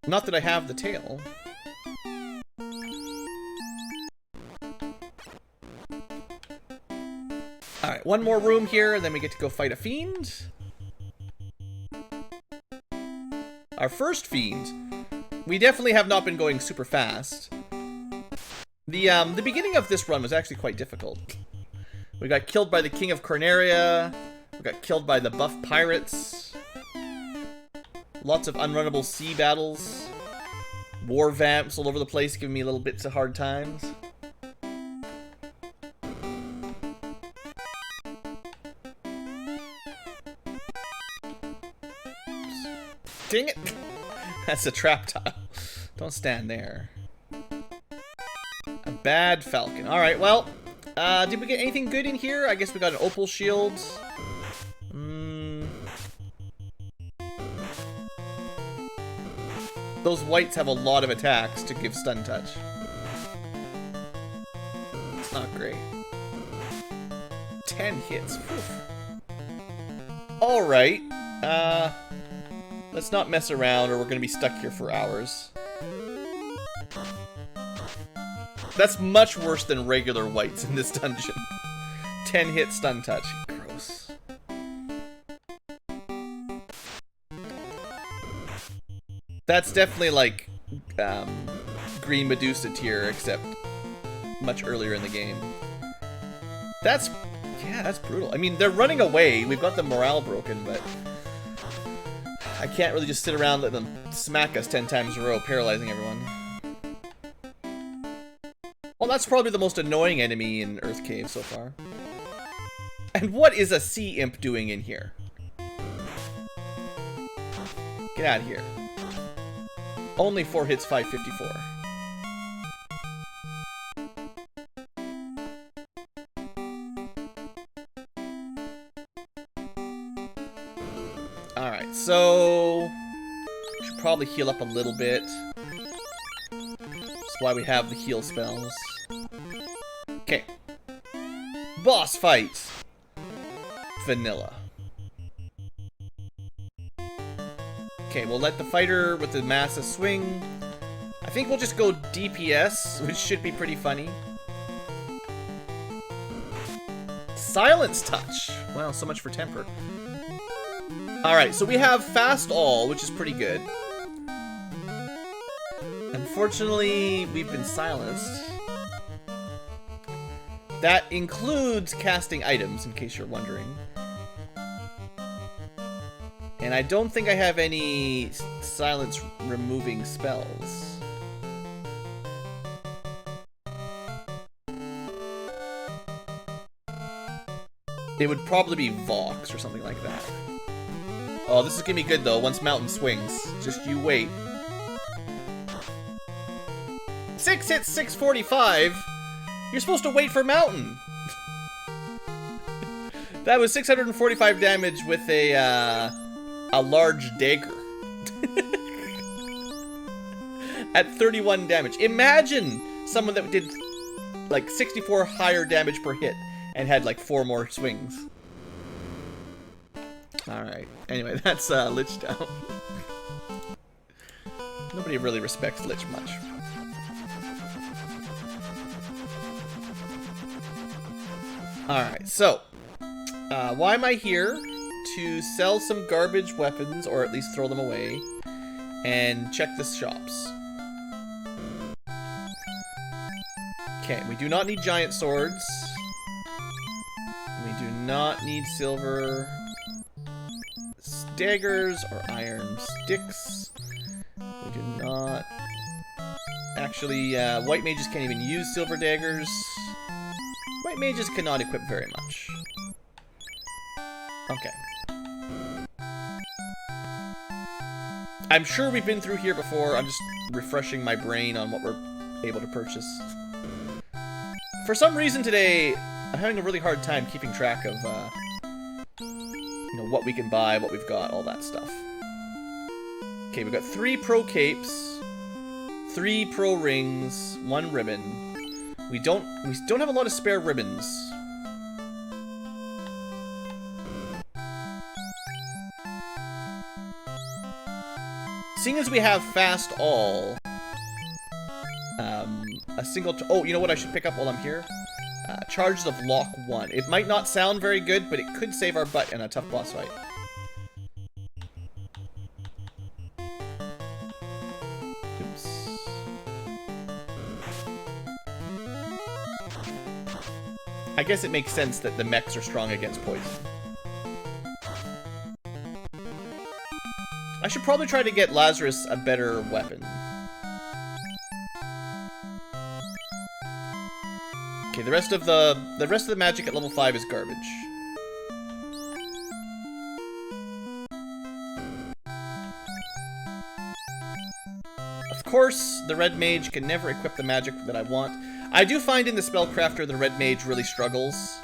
[SPEAKER 1] Not that I have the tail. Alright, one more room here, and then we get to go fight a fiend. Our first fiend. We definitely have not been going super fast. The beginning of this run was actually quite difficult. We got killed by the King of Corneria. We got killed by the buff pirates. Lots of unrunnable sea battles. War vamps all over the place giving me little bits of hard times. Dang it! That's a trap tile. Don't stand there. A bad falcon. Alright, well, did we get anything good in here? I guess we got an opal shield. Those whites have a lot of attacks to give stun touch. It's not great. 10 hits. Alright. Let's not mess around or we're gonna be stuck here for hours. That's much worse than regular whites in this dungeon. 10 hit stun touch. Gross. That's definitely like Green Medusa tier, except much earlier in the game. That's brutal. I mean, they're running away. We've got the morale broken, but I can't really just sit around and let them smack us 10 times in a row, paralyzing everyone. Well, that's probably the most annoying enemy in Earth Cave so far. And what is a sea imp doing in here? Get out of here. Only 4 hits, 554. Alright, so... we should probably heal up a little bit. That's why we have the heal spells. Okay. Boss fight! Vanilla. Okay, we'll let the fighter with the Massa swing. I think we'll just go DPS, which should be pretty funny. Silence Touch. Well, so much for temper. Alright, so we have Fast All, which is pretty good. Unfortunately, we've been silenced. That includes casting items, in case you're wondering. And I don't think I have any silence removing spells. It would probably be Vox or something like that. Oh, this is gonna be good though, once Mountain swings. Just you wait. 6 hits, 645? You're supposed to wait for Mountain! That was 645 damage with a large dagger. At 31 damage. Imagine someone that did like 64 higher damage per hit and had like 4 more swings. Alright. Anyway, that's Lich down. Nobody really respects Lich much. Alright, so why am I here? To sell some garbage weapons, or at least throw them away, and check the shops. Okay, we do not need giant swords. We do not need silver daggers or iron sticks. We do not... Actually, white mages can't even use silver daggers. White mages cannot equip very much. Okay. I'm sure we've been through here before. I'm just refreshing my brain on what we're able to purchase. For some reason today, I'm having a really hard time keeping track of, you know, what we can buy, what we've got, all that stuff. Okay, we've got 3 pro capes, 3 pro rings, 1 ribbon. We don't have a lot of spare ribbons. Seeing as we have Fast All, a single... Oh, you know what I should pick up while I'm here? Charges of Lock 1. It might not sound very good, but it could save our butt in a tough boss fight. Oops. I guess it makes sense that the mechs are strong against poison. I should probably try to get Lazarus a better weapon. Okay, the rest of the magic at level 5 is garbage. Of course, the red mage can never equip the magic that I want. I do find in the spellcrafter the red mage really struggles,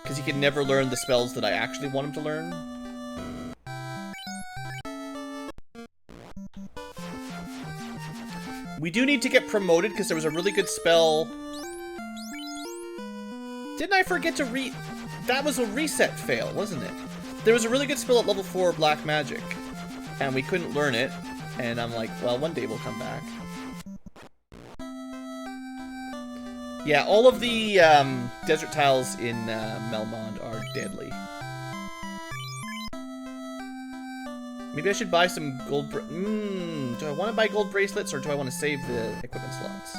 [SPEAKER 1] because he can never learn the spells that I actually want him to learn. We do need to get promoted because there was a really good spell. Didn't I forget to that was a reset fail, wasn't it? There was a really good spell at level 4 Black Magic, and we couldn't learn it. And I'm like, well, one day we'll come back. Yeah, all of the desert tiles in Melmond are deadly. Maybe I should buy some gold... do I want to buy gold bracelets, or do I want to save the equipment slots?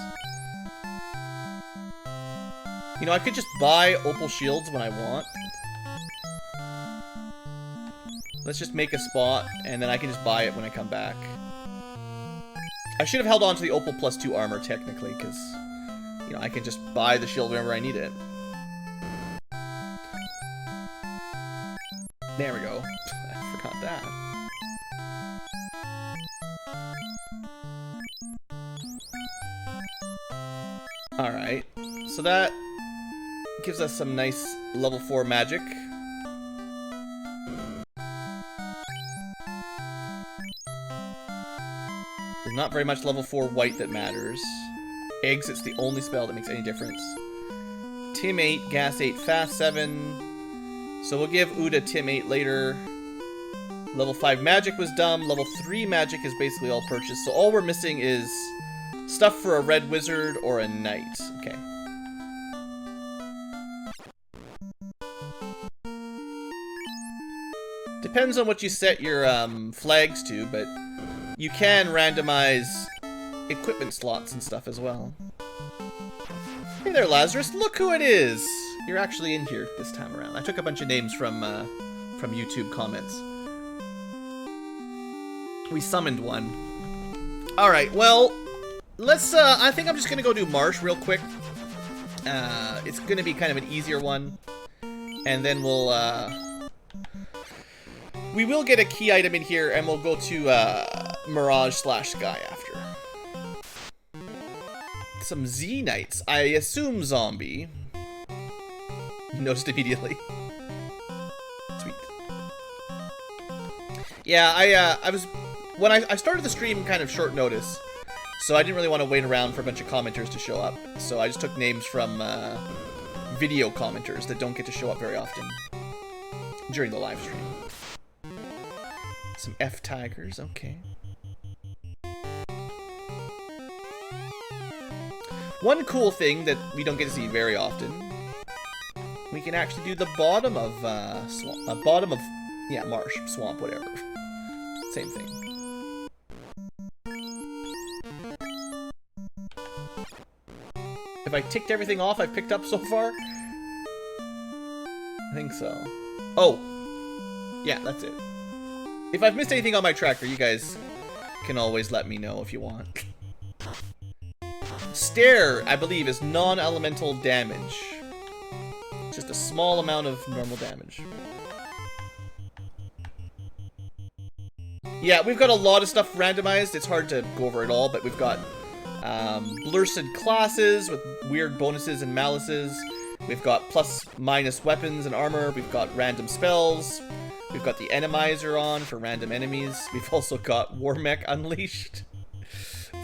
[SPEAKER 1] You know, I could just buy opal shields when I want. Let's just make a spot, and then I can just buy it when I come back. I should have held on to the opal +2 armor, technically, because, you know, I can just buy the shield whenever I need it. There we go. I forgot that. Alright, so that gives us some nice level 4 magic. There's not very much level 4 white that matters. Eggs, it's the only spell that makes any difference. Tim 8, Gas 8, Fast 7. So we'll give Uda Tim 8 later. Level 5 magic was dumb. Level 3 magic is basically all purchased. So all we're missing is stuff for a red wizard or a knight. Okay. Depends on what you set your flags to, but you can randomize equipment slots and stuff as well. Hey there, Lazarus. Look who it is. You're actually in here this time around. I took a bunch of names from YouTube comments. We summoned one. All right. Well, let's. I think I'm just gonna go do Marsh real quick. It's gonna be kind of an easier one, and then we will get a key item in here, and we'll go to Mirage/Sky after. Some Z Knights. I assume zombie. Noticed immediately. Sweet. Yeah, I was when I started the stream kind of short notice, so I didn't really want to wait around for a bunch of commenters to show up. So I just took names from video commenters that don't get to show up very often during the live stream. Some F Tigers, okay. One cool thing that we don't get to see very often, we can actually do the bottom of marsh, swamp, whatever. Same thing. Have I ticked everything off I've picked up so far? I think so. Oh, yeah, that's it. If I've missed anything on my tracker, you guys can always let me know if you want. Stare, I believe, is non-elemental damage. Just a small amount of normal damage. Yeah, we've got a lot of stuff randomized. It's hard to go over it all, but we've got Blursid classes with weird bonuses and malices. We've got plus/minus weapons and armor. We've got random spells. We've got the Randomizer on for random enemies. We've also got Warmech Unleashed.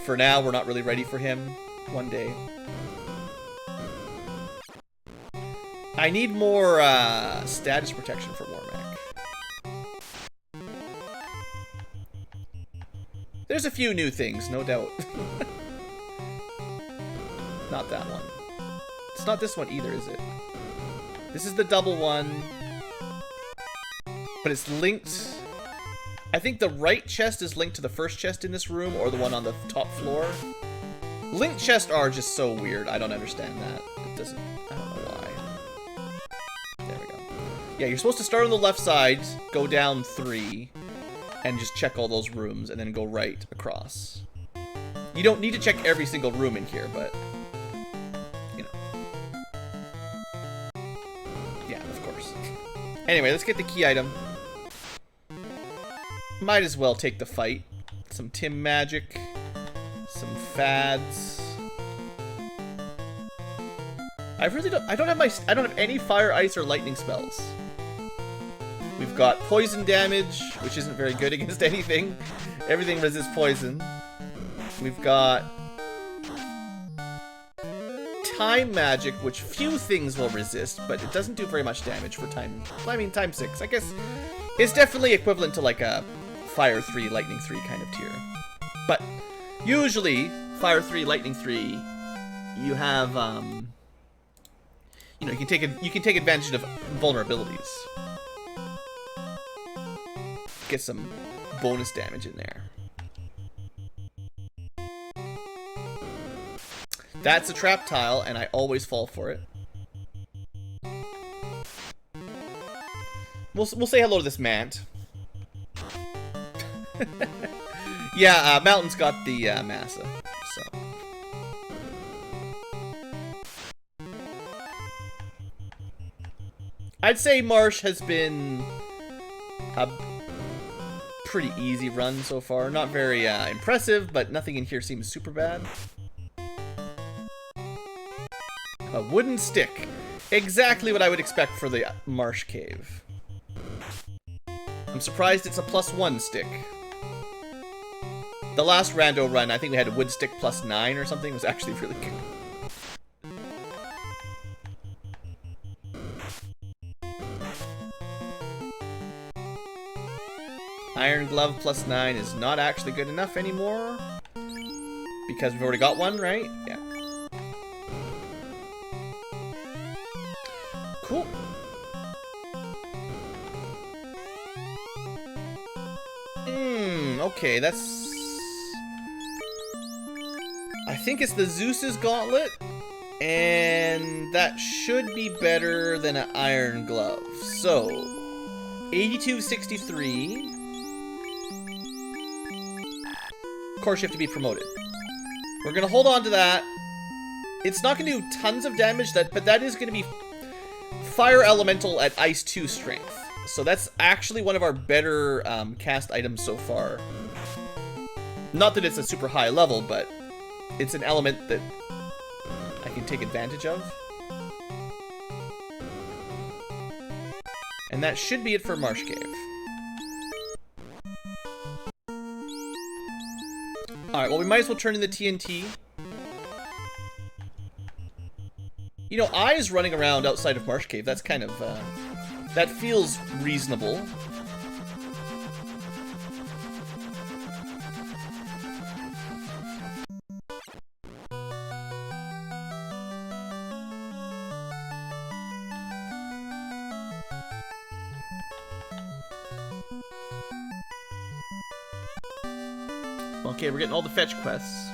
[SPEAKER 1] For now, we're not really ready for him. One day. I need more status protection for Warmech. There's a few new things, no doubt. Not that one. It's not this one either, is it? This is the double one. But it's linked. I think the right chest is linked to the first chest in this room, or the one on the top floor. Linked chests are just so weird. I don't understand that. It doesn't. I don't know why. There we go. Yeah, you're supposed to start on the left side, go down 3, and just check all those rooms, and then go right across. You don't need to check every single room in here, but you know. Yeah, of course. Anyway, let's get the key item. Might as well take the fight. Some Tim magic. Some fads. I don't have any fire, ice, or lightning spells. We've got poison damage, which isn't very good against anything. Everything resists poison. We've got time magic, which few things will resist, but it doesn't do very much damage for time. I mean, time 6. I guess it's definitely equivalent to like a fire 3, lightning 3 kind of tier. But usually, fire 3, lightning 3, you have, you know, you can take advantage of vulnerabilities. Get some bonus damage in there. That's a trap tile, and I always fall for it. We'll say hello to this Mant. Yeah, Mountain's got the Massa, so. I'd say Marsh has been a pretty easy run so far. Not very impressive, but nothing in here seems super bad. A wooden stick. Exactly what I would expect for the Marsh Cave. I'm surprised it's a +1 stick. The last rando run, I think we had a wood stick +9 or something. It was actually really good. Iron glove +9 is not actually good enough anymore. Because we've already got one, right? Yeah. Cool. Okay, that's... I think it's the Zeus's Gauntlet, and that should be better than an Iron Glove. So, 8263. Of course, you have to be promoted. We're gonna hold on to that. It's not gonna do tons of damage, but that is gonna be Fire Elemental at Ice 2 strength. So that's actually one of our better cast items so far. Not that it's a super high level, but it's an element that I can take advantage of. And that should be it for Marsh Cave. Alright, well we might as well turn in the TNT. You know, Eyes running around outside of Marsh Cave, that's kind of, that feels reasonable. Okay, we're getting all the fetch quests.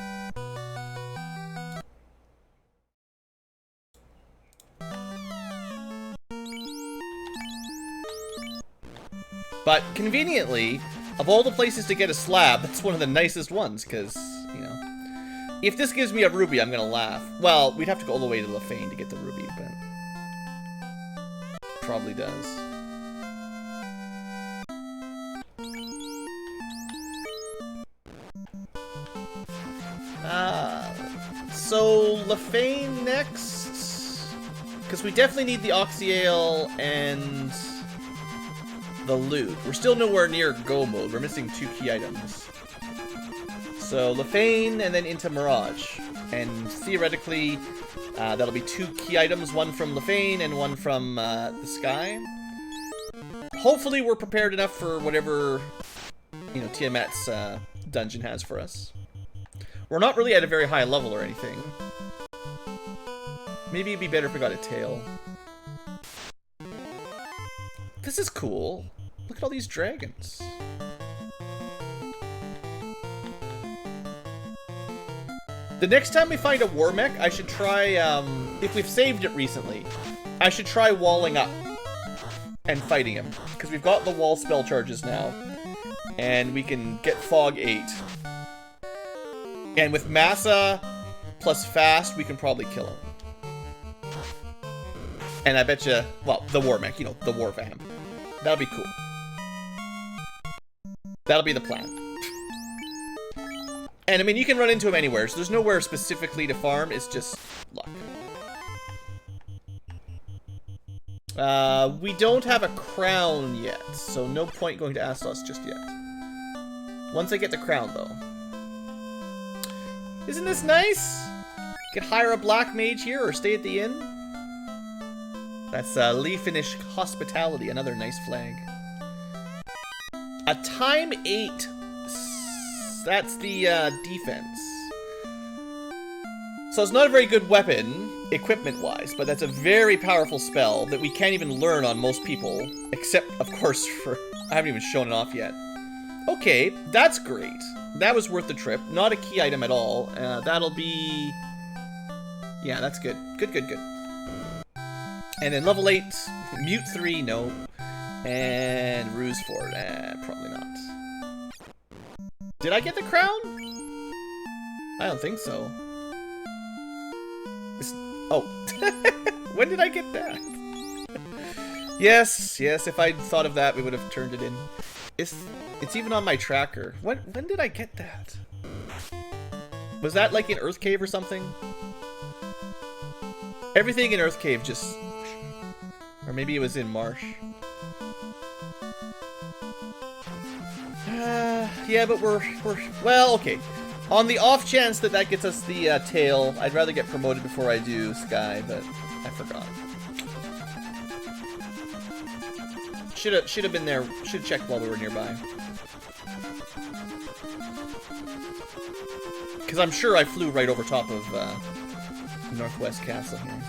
[SPEAKER 1] But conveniently, of all the places to get a slab, that's one of the nicest ones, because, you know, if this gives me a ruby, I'm gonna laugh. Well, we'd have to go all the way to Lefane to get the ruby, but probably does. So Lefane next, because we definitely need the Oxyale and the loot. We're still nowhere near go mode. We're missing 2 key items. So Lefane and then into Mirage, and theoretically that'll be 2 key items, one from Lefane and one from the sky. Hopefully we're prepared enough for whatever, you know, Tiamat's dungeon has for us. We're not really at a very high level or anything. Maybe it'd be better if we got a tail. This is cool. Look at all these dragons. The next time we find a war mech, I should try, if we've saved it recently, I should try walling up and fighting him. Because we've got the wall spell charges now. And we can get Fog 8. And with Massa plus Fast, we can probably kill him. And I bet you, well, the War Mech, you know, the War Vamp. That'll be cool. That'll be the plan. And I mean, you can run into him anywhere, so there's nowhere specifically to farm, it's just luck. We don't have a crown yet, so no point going to Astos just yet. Once I get the crown, though. Isn't this nice? You can hire a black mage here or stay at the inn. That's Leafinish Hospitality, another nice flag. A time 8. That's the defense. So it's not a very good weapon, equipment-wise, but that's a very powerful spell that we can't even learn on most people. Except, of course, for... I haven't even shown it off yet. Okay, that's great. That was worth the trip. Not a key item at all. That'll be... Yeah, that's good. Good, good, good. And then level 8, Mute 3, no. And Ruse 4, probably not. Did I get the crown? I don't think so. Oh. When did I get that? Yes, yes, if I'd thought of that, we would have turned it in. It's even on my tracker. When did I get that? Was that like in Earth Cave or something? Everything in Earth Cave just... Or maybe it was in Marsh. Yeah, but we're... Well, okay. On the off chance that that gets us the tail, I'd rather get promoted before I do Sky, but I forgot. Should have been there. Should have checked while we were nearby. Because I'm sure I flew right over top of Northwest Castle here.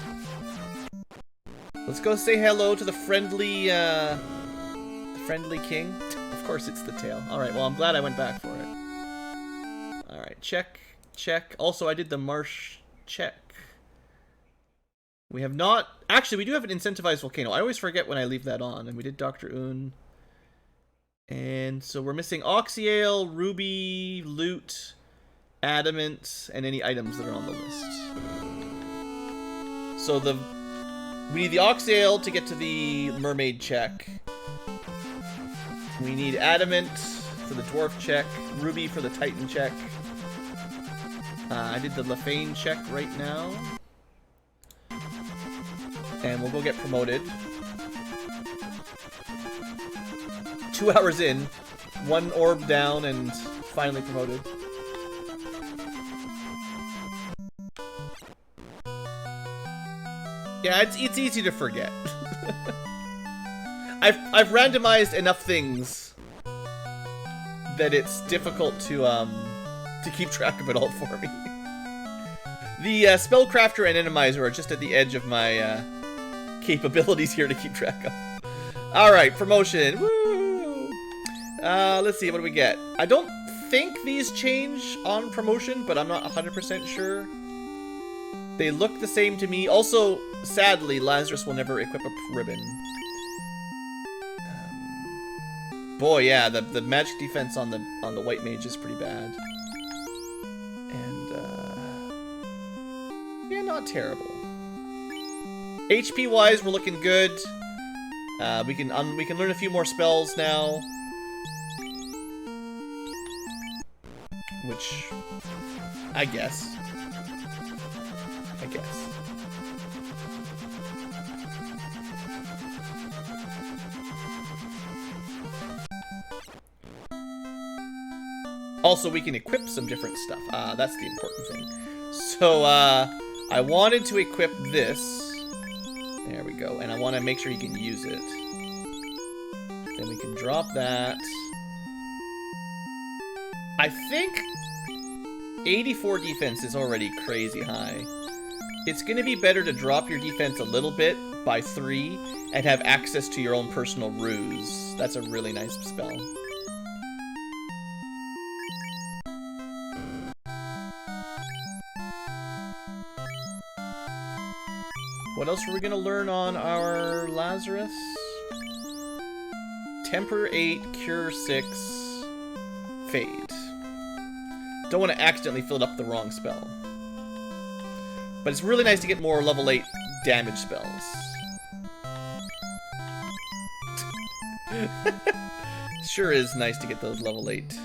[SPEAKER 1] Let's go say hello to the friendly king. Of course it's the tail. Alright, well, I'm glad I went back for it. Alright, check, check. Also, I did the marsh check. We have not... Actually, we do have an incentivized volcano. I always forget when I leave that on. And we did Dr. Un. And so we're missing Oxyale, Ruby, Loot, Adamant, and any items that are on the list. So we need the Oxyale to get to the Mermaid check. We need Adamant for the Dwarf check. Ruby for the Titan check. I did the Lefane check right now. And we'll go get promoted. 2 hours in, 1 orb down, and finally promoted. Yeah, it's easy to forget. I've randomized enough things that it's difficult to keep track of it all for me. The Spellcrafter and Randomizer are just at the edge of my capabilities here to keep track of. Alright, promotion. Woo! Let's see, what do we get? I don't think these change on promotion, but I'm not 100% sure. They look the same to me. Also, sadly, Lazarus will never equip a ribbon. Boy, yeah, the magic defense on the white mage is pretty bad. And yeah, not terrible. HP wise, we're looking good. We can learn a few more spells now, which I guess. Also, we can equip some different stuff. That's the important thing. So, I wanted to equip this. There we go. And I want to make sure you can use it. Then we can drop that. I think 84 defense is already crazy high. It's going to be better to drop your defense a little bit by 3 and have access to your own personal ruse. That's a really nice spell. What else are we going to learn on our Lazarus? Temper 8, Cure 6, Fade. Don't want to accidentally fill up the wrong spell. But it's really nice to get more level 8 damage spells. Sure is nice to get those level 8.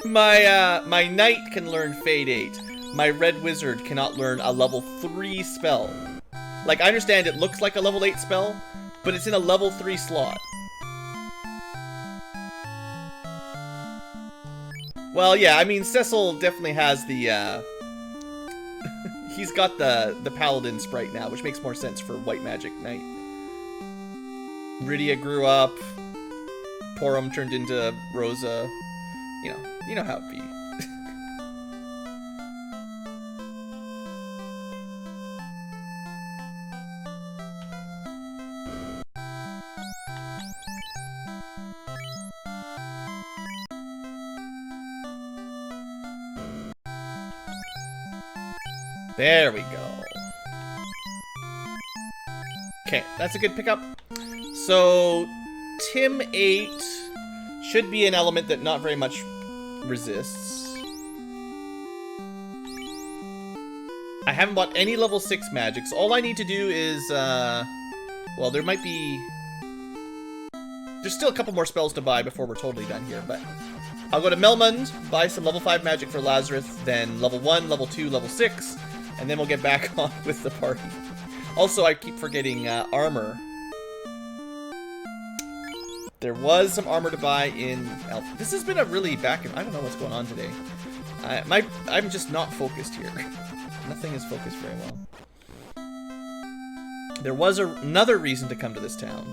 [SPEAKER 1] My knight can learn Fade 8. My red wizard cannot learn a level 3 spell. Like, I understand it looks like a level 8 spell, but it's in a level 3 slot. Well, yeah, I mean, Cecil definitely has the, he's got the paladin sprite now, which makes more sense for white magic knight. Rydia grew up. Porum turned into Rosa. You know how it be. There we go. Okay, that's a good pickup. So, Tim 8 should be an element that not very much resists. I haven't bought any level 6 magics. All I need to do is, well, there might be... There's still a couple more spells to buy before we're totally done here, but... I'll go to Melmond, buy some level 5 magic for Lazarus, then level 1, level 2, level 6, and then we'll get back on with the party. Also, I keep forgetting armor. There was some armor to buy in Elf. This has been a really I don't know what's going on today. I'm just not focused here. Nothing is focused very well. There was another reason to come to this town.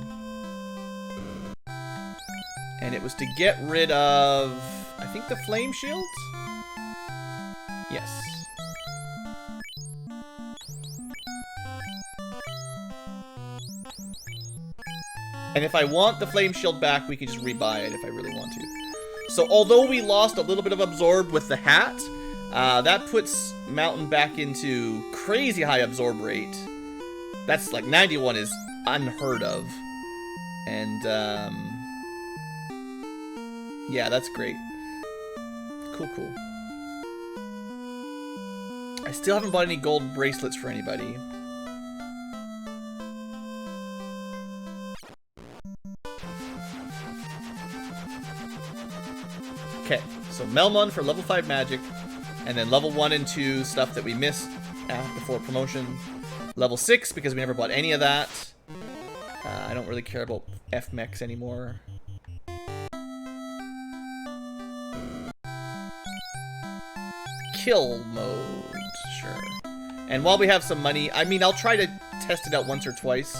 [SPEAKER 1] And it was to get rid of, I think, the flame shields? Yes. And if I want the flame shield back, we can just rebuy it if I really want to. So although we lost a little bit of absorb with the hat, that puts Mountain back into crazy high absorb rate. That's like 91 is unheard of. And yeah, that's great. Cool, cool. I still haven't bought any gold bracelets for anybody. Okay, so Melmon for level 5 magic, and then level 1 and 2 stuff that we missed before promotion. Level 6 because we never bought any of that. I don't really care about F-Mechs anymore. Kill mode, sure. And while we have some money, I mean, I'll try to test it out once or twice.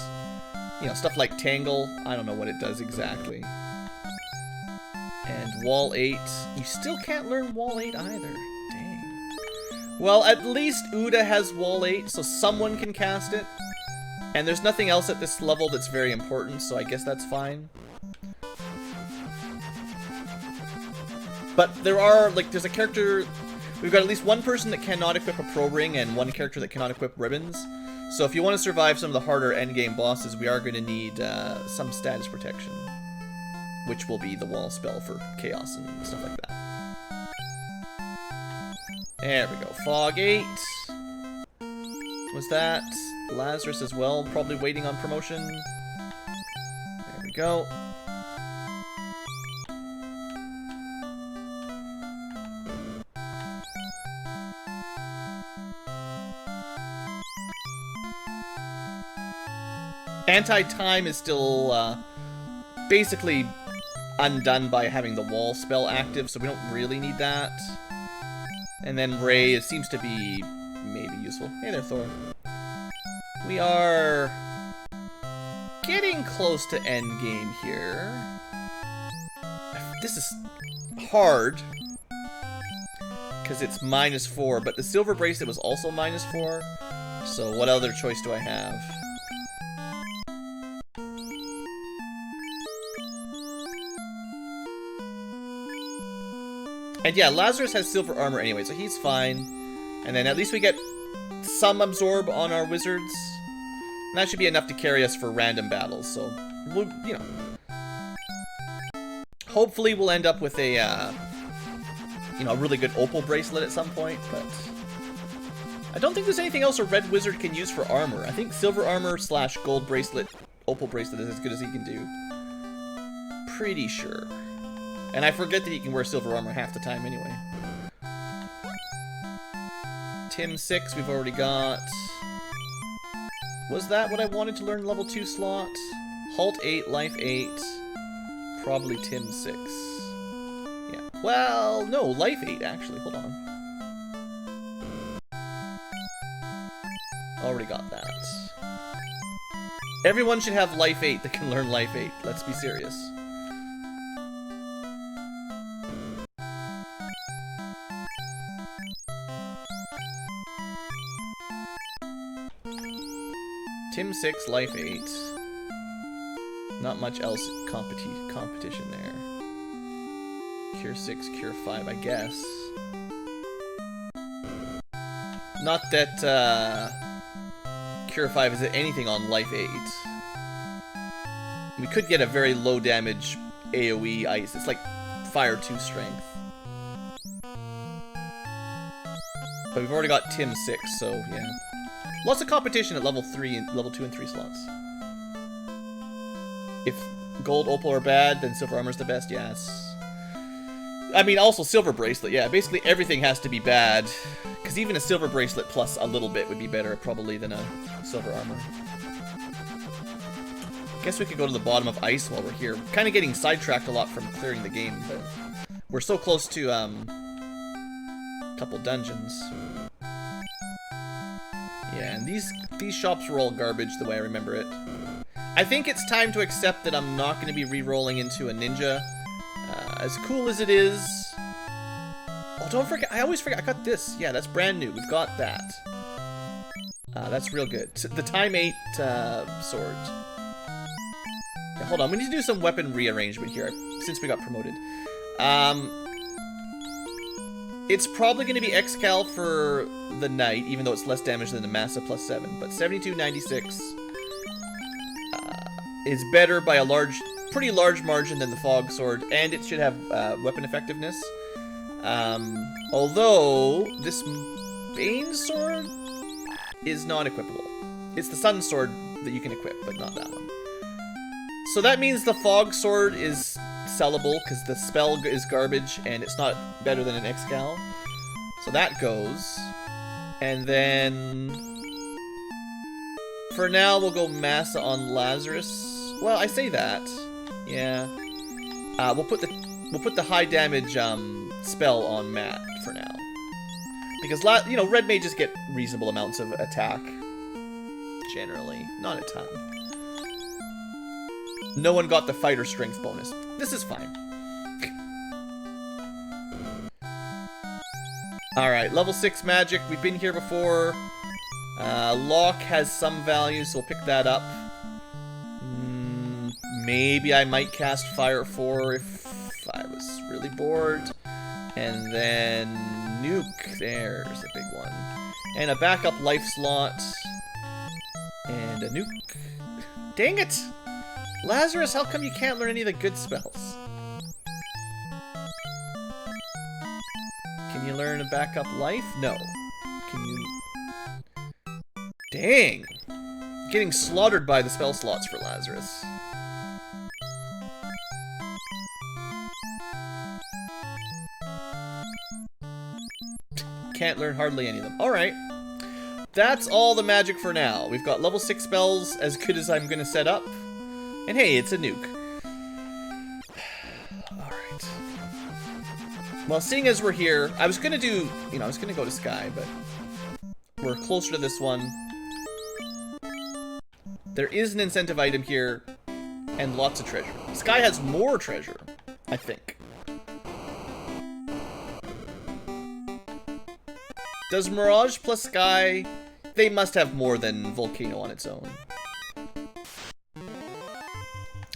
[SPEAKER 1] You know, stuff like Tangle, I don't know what it does exactly. And Wall 8, you still can't learn Wall 8 either. Dang. Well, at least Uda has Wall 8, so someone can cast it. And there's nothing else at this level that's very important, so I guess that's fine. But there are, like, there's a character... We've got at least one person that cannot equip a Pro Ring and one character that cannot equip ribbons. So if you want to survive some of the harder endgame bosses, we are going to need some status protection. Which will be the wall spell for chaos and stuff like that. There we go. Fog 8. Was that Lazarus as well? Probably waiting on promotion. There we go. Anti-time is still basically undone by having the wall spell active, so we don't really need that. And then Ray, it seems to be maybe useful. Hey there, Thor. We are getting close to endgame here. This is hard because it's -4, but the silver bracelet was also -4. So what other choice do I have? And yeah, Lazarus has silver armor anyway, so he's fine. And then at least we get some absorb on our wizards. And that should be enough to carry us for random battles, so we'll, you know. Hopefully we'll end up with a, you know, a really good opal bracelet at some point, but I don't think there's anything else a red wizard can use for armor. I think silver armor / gold bracelet, opal bracelet is as good as he can do. Pretty sure. And I forget that he can wear silver armor half the time anyway. Tim 6 we've already got. Was that what I wanted to learn level 2 slot? Halt 8, life 8. Probably Tim 6. Yeah. Well, no, life 8 actually. Hold on. Already got that. Everyone should have life 8 that can learn life 8. Let's be serious. Tim 6, life 8. Not much else competition there. Cure 6, Cure 5, I guess. Not that Cure 5 is anything on life 8. We could get a very low damage AoE ice. It's like Fire 2 strength. But we've already got Tim 6, so yeah. Lots of competition at level 3 and level 2 and 3 slots. If gold, opal are bad, then silver armor's the best, yes. I mean, also silver bracelet, yeah. Basically everything has to be bad. Because even a silver bracelet plus a little bit would be better, probably, than a silver armor. Guess we could go to the bottom of ice while we're here. Kind of getting sidetracked a lot from clearing the game, but we're so close to, a couple dungeons. Yeah, and these shops were all garbage the way I remember it. I think it's time to accept that I'm not going to be re-rolling into a ninja. As cool as it is... Oh, don't forget, I always forget, I got this. Yeah, that's brand new, we've got that. That's real good. The Time 8 sword. Yeah, hold on, we need to do some weapon rearrangement here since we got promoted. It's probably going to be Excal for the Knight, even though it's less damage than the Massa +7. But 7296 is better by a pretty large margin than the Fog Sword, and it should have weapon effectiveness. Although this Bane Sword is not equipable. It's the Sun Sword that you can equip, but not that one. So that means the Fog Sword is sellable because the spell is garbage and it's not better than an Excal. So that goes. And then for now we'll go Massa on Lazarus. Well, I say that. Yeah. We'll put the high damage spell on Matt for now. Because red mages get reasonable amounts of attack generally, not a ton. No one got the fighter strength bonus. This is fine. Alright, level 6 magic. We've been here before. Lock has some value, so we'll pick that up. Maybe I might cast Fire 4 if I was really bored. And then Nuke. There's a big one. And a backup life slot. And a Nuke. Dang it! Lazarus, how come you can't learn any of the good spells? Can you learn a backup life? No. Can you... Dang! Getting slaughtered by the spell slots for Lazarus. Can't learn hardly any of them. Alright. That's all the magic for now. We've got level 6 spells as good as I'm gonna set up. And hey, it's a nuke. Alright. Well, seeing as we're here, I was gonna do, I was gonna go to Sky, but we're closer to this one. There is an incentive item here, and lots of treasure. Sky has more treasure, I think. Does Mirage plus Sky, they must have more than Volcano on its own.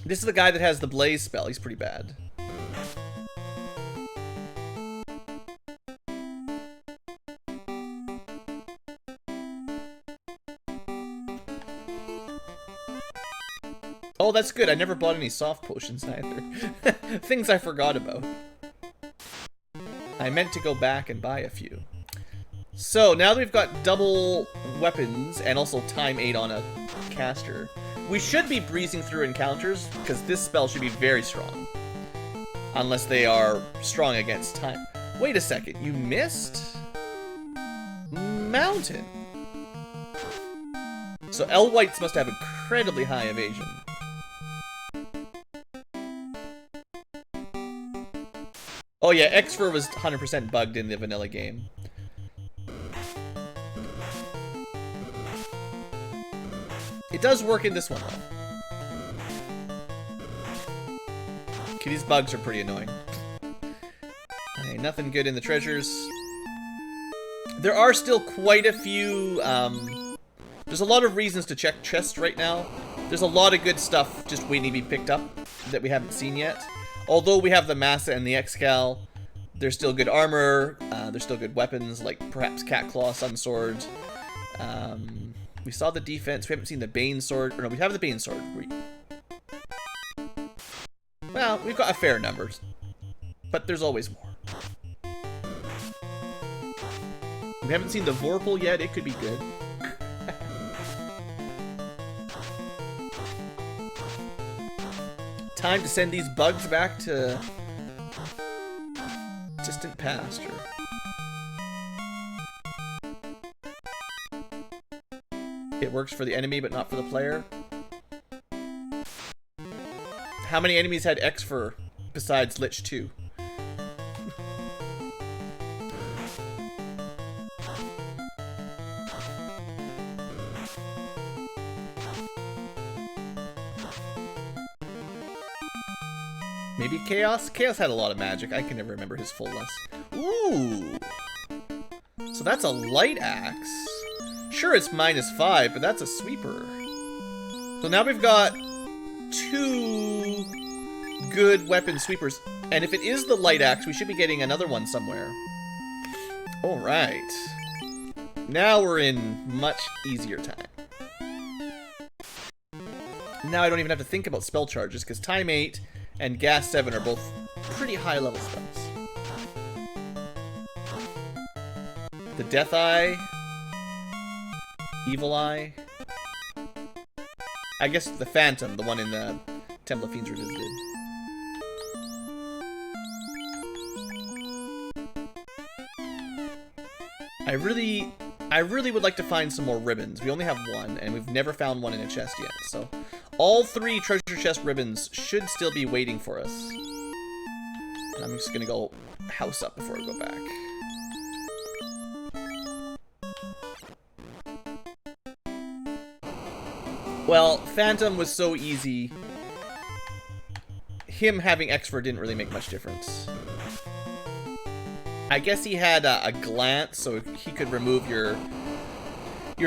[SPEAKER 1] This is the guy that has the Blaze spell. He's pretty bad. Oh, that's good. I never bought any soft potions either. Things I forgot about. I meant to go back and buy a few. So, now that we've got double weapons and also time 8 on a caster, we should be breezing through encounters, because this spell should be very strong. Unless they are strong against time. Wait a second, you missed? Mountain. So L-Whites must have incredibly high evasion. Oh yeah, X-Fur was 100% bugged in the vanilla game. It does work in this one, though. Okay, these bugs are pretty annoying. Okay, nothing good in the treasures. There are still quite a few, there's a lot of reasons to check chests right now. There's a lot of good stuff just waiting to be picked up that we haven't seen yet. Although we have the Massa and the Excal, there's still good armor, there's still good weapons, like perhaps Cat Claw, Sun Sword. We saw the defense. We haven't seen the Bane Sword. Or no, we have the Bane Sword. Well, we've got a fair number. But there's always more. We haven't seen the Vorpal yet. It could be good. Time to send these bugs back to distant past. It works for the enemy, but not for the player. How many enemies had X-Fur besides Lich 2? Maybe Chaos? Chaos had a lot of magic. I can never remember his full list. Ooh! So that's a light axe. Sure, it's -5, but that's a sweeper. So now we've got 2 good weapon sweepers. And if it is the light axe, we should be getting another one somewhere. Alright. Now we're in much easier time. Now I don't even have to think about spell charges, because Time 8 and Gas 7 are both pretty high level spells. The Death Eye. Evil Eye. I guess the Phantom, the one in the Temple of Fiends Revisited. I really would like to find some more ribbons. We only have one, and we've never found one in a chest yet. So, all 3 treasure chest ribbons should still be waiting for us. And I'm just gonna go house up before I go back. Well, Phantom was so easy. Him having Exfer didn't really make much difference. I guess he had a glance, so he could remove your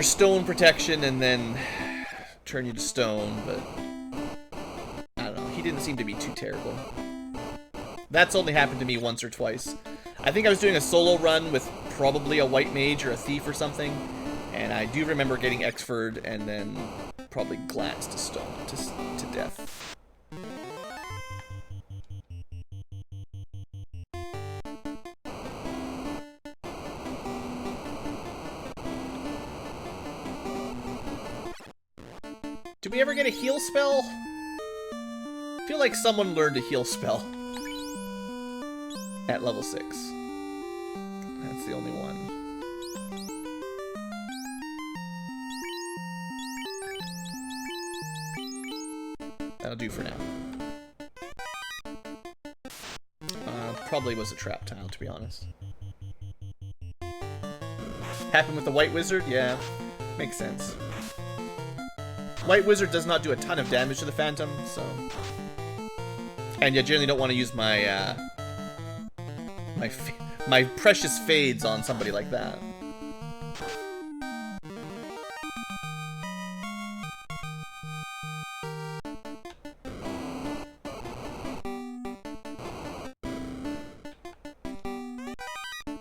[SPEAKER 1] stone protection and then turn you to stone, but I don't know. He didn't seem to be too terrible. That's only happened to me once or twice. I think I was doing a solo run with probably a white mage or a thief or something, and I do remember getting Exfer'd and then probably glanced to stone to death. Did we ever get a heal spell? I feel like someone learned a heal spell at level 6. That's the only one. That'll do for now. Probably was a trap tile, to be honest. Happened with the White Wizard? Yeah, makes sense. White Wizard does not do a ton of damage to the Phantom, so... And you generally don't want to use my, my precious fades on somebody like that.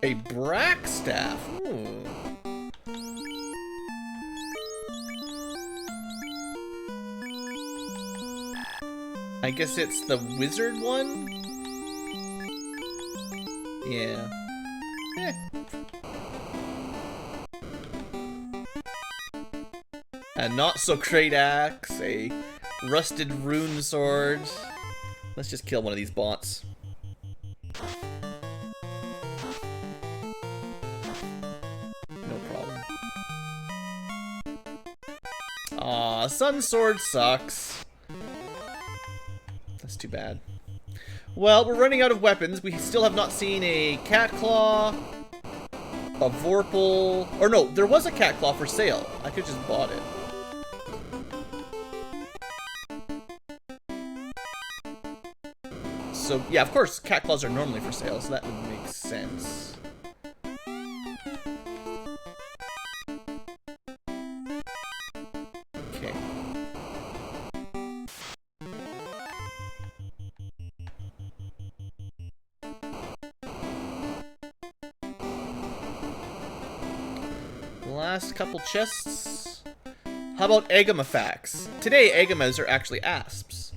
[SPEAKER 1] A Brack Staff? Ooh. I guess it's the wizard one? Yeah. Eh. A not-so-great axe, a rusted rune sword. Let's just kill one of these bots. No problem. Aw, Sun Sword sucks. That's too bad. Well, we're running out of weapons. We still have not seen a cat claw, a vorpal, or no, there was a cat claw for sale. I could just bought it. So yeah, of course, cat claws are normally for sale, so that would make sense. Okay. Last couple chests. How about Egamafax? Today, Egamas are actually asps.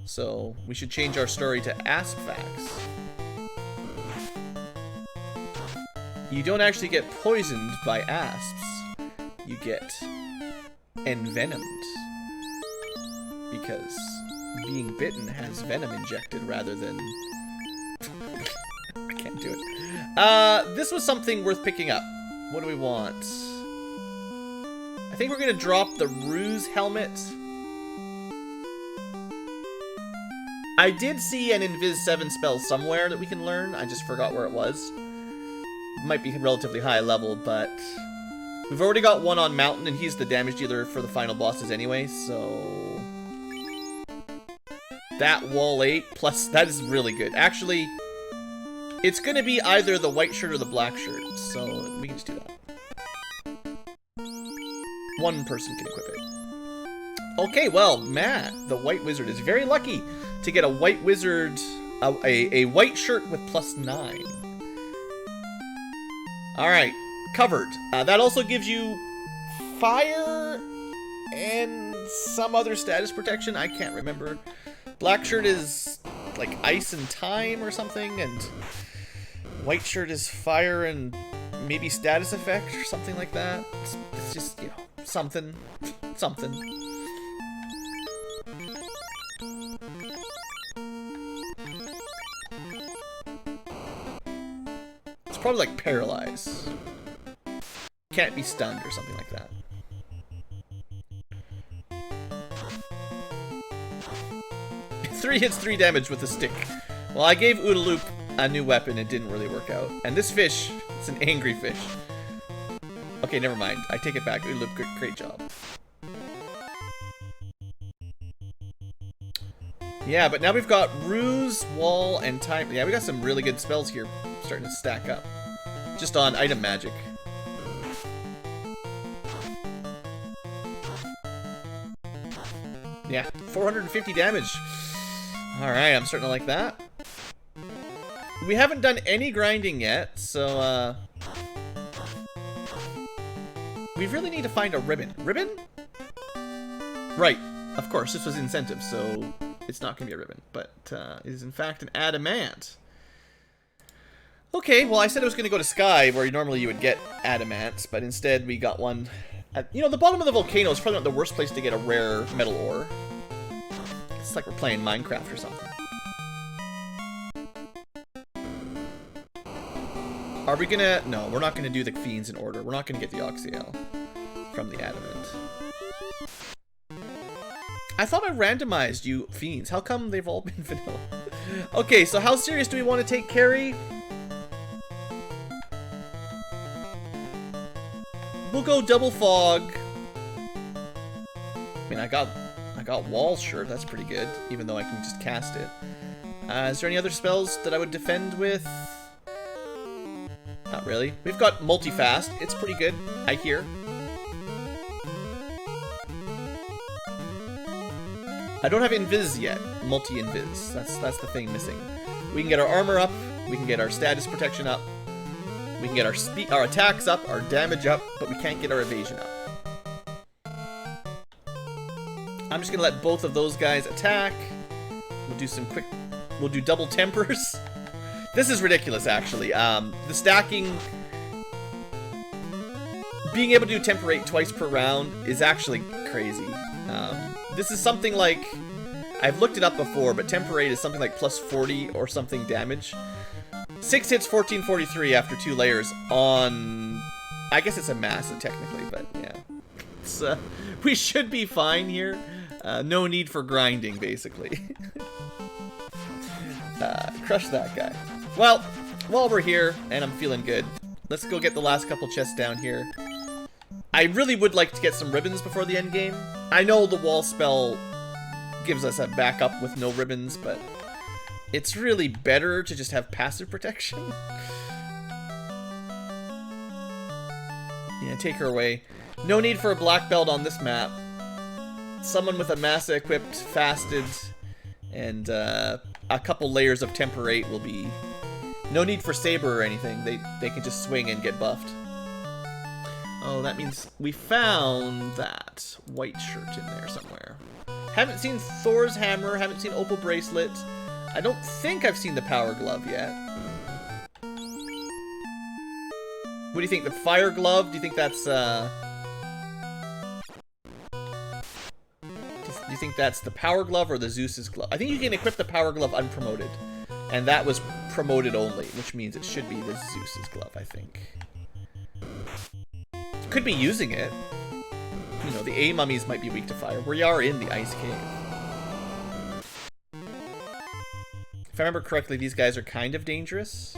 [SPEAKER 1] So, we should change our story to Aspfax. You don't actually get poisoned by asps. You get envenomed. Because being bitten has venom injected rather than... I can't do it. This was something worth picking up. What do we want? I think we're gonna drop the Ruse Helmet. I did see an Invis 7 spell somewhere that we can learn. I just forgot where it was. Might be relatively high level, but we've already got one on Mountain, and he's the damage dealer for the final bosses anyway, so... That wall 8, plus that is really good. Actually, it's gonna be either the white shirt or the black shirt, so we can just do that. One person can equip it. Okay, well, Matt, the white wizard, is very lucky to get a white wizard, a white shirt with +9. Alright, covered. That also gives you fire and some other status protection. I can't remember. Black shirt is like ice and time or something, and white shirt is fire and maybe status effect or something like that. It's just, you know, something. It's probably like paralyze. Can't be stunned or something like that. Three hits, 3 damage with the stick. Well, I gave Oodaloop a new weapon. It didn't really work out. And this fish, it's an angry fish. Okay, never mind. I take it back. Oodaloop, great job. Yeah, but now we've got Ruse, Wall, and Time. Yeah, we got some really good spells here starting to stack up. Just on item magic. Yeah, 450 damage. Alright, I'm starting to like that. We haven't done any grinding yet, so, we really need to find a ribbon. Ribbon? Right, of course, this was incentive, so it's not going to be a ribbon, but it is in fact an adamant. Okay, well, I said I was going to go to Sky, where normally you would get adamants, but instead we got one at, you know, the bottom of the volcano is probably not the worst place to get a rare metal ore. It's like we're playing Minecraft or something. Are we gonna... No, we're not gonna do the fiends in order. We're not gonna get the Oxyel from the adamant. I thought I randomized you fiends. How come they've all been vanilla? Okay, so how serious do we want to take Carrie? We'll go double fog. I mean, I got wall shirt. That's pretty good, even though I can just cast it. Is there any other spells that I would defend with? Not really. We've got multi-fast. It's pretty good, I hear. I don't have invis yet. Multi-invis. That's the thing missing. We can get our armor up. We can get our status protection up. We can get our attacks up, our damage up, but we can't get our evasion up. I'm just gonna let both of those guys attack. We'll do some quick... We'll do double tempers. This is ridiculous, actually. The stacking... Being able to do temperate twice per round is actually crazy. This is something like... I've looked it up before, but temperate is something like plus 40 or something damage. 6 hits, 1443 after 2 layers on... I guess it's a massive, technically, but yeah. It's, we should be fine here. No need for grinding, basically. Crush that guy. Well, while we're here, and I'm feeling good, let's go get the last couple chests down here. I really would like to get some ribbons before the end game. I know the wall spell gives us a backup with no ribbons, but it's really better to just have passive protection. Yeah, take her away. No need for a black belt on this map. Someone with a massa equipped, fasted, and a couple layers of temperate will be... No need for saber or anything. They can just swing and get buffed. Oh, that means we found that white shirt in there somewhere. Haven't seen Thor's hammer, haven't seen Opal bracelet. I don't think I've seen the power glove yet. What do you think? The fire glove? Do you think that's do you think that's the power glove or the Zeus's glove? I think you can equip the power glove unpromoted. And that was promoted only, which means it should be the Zeus's glove, I think. Could be using it. You know, the A mummies might be weak to fire. We are in the ice cave. If I remember correctly, these guys are kind of dangerous.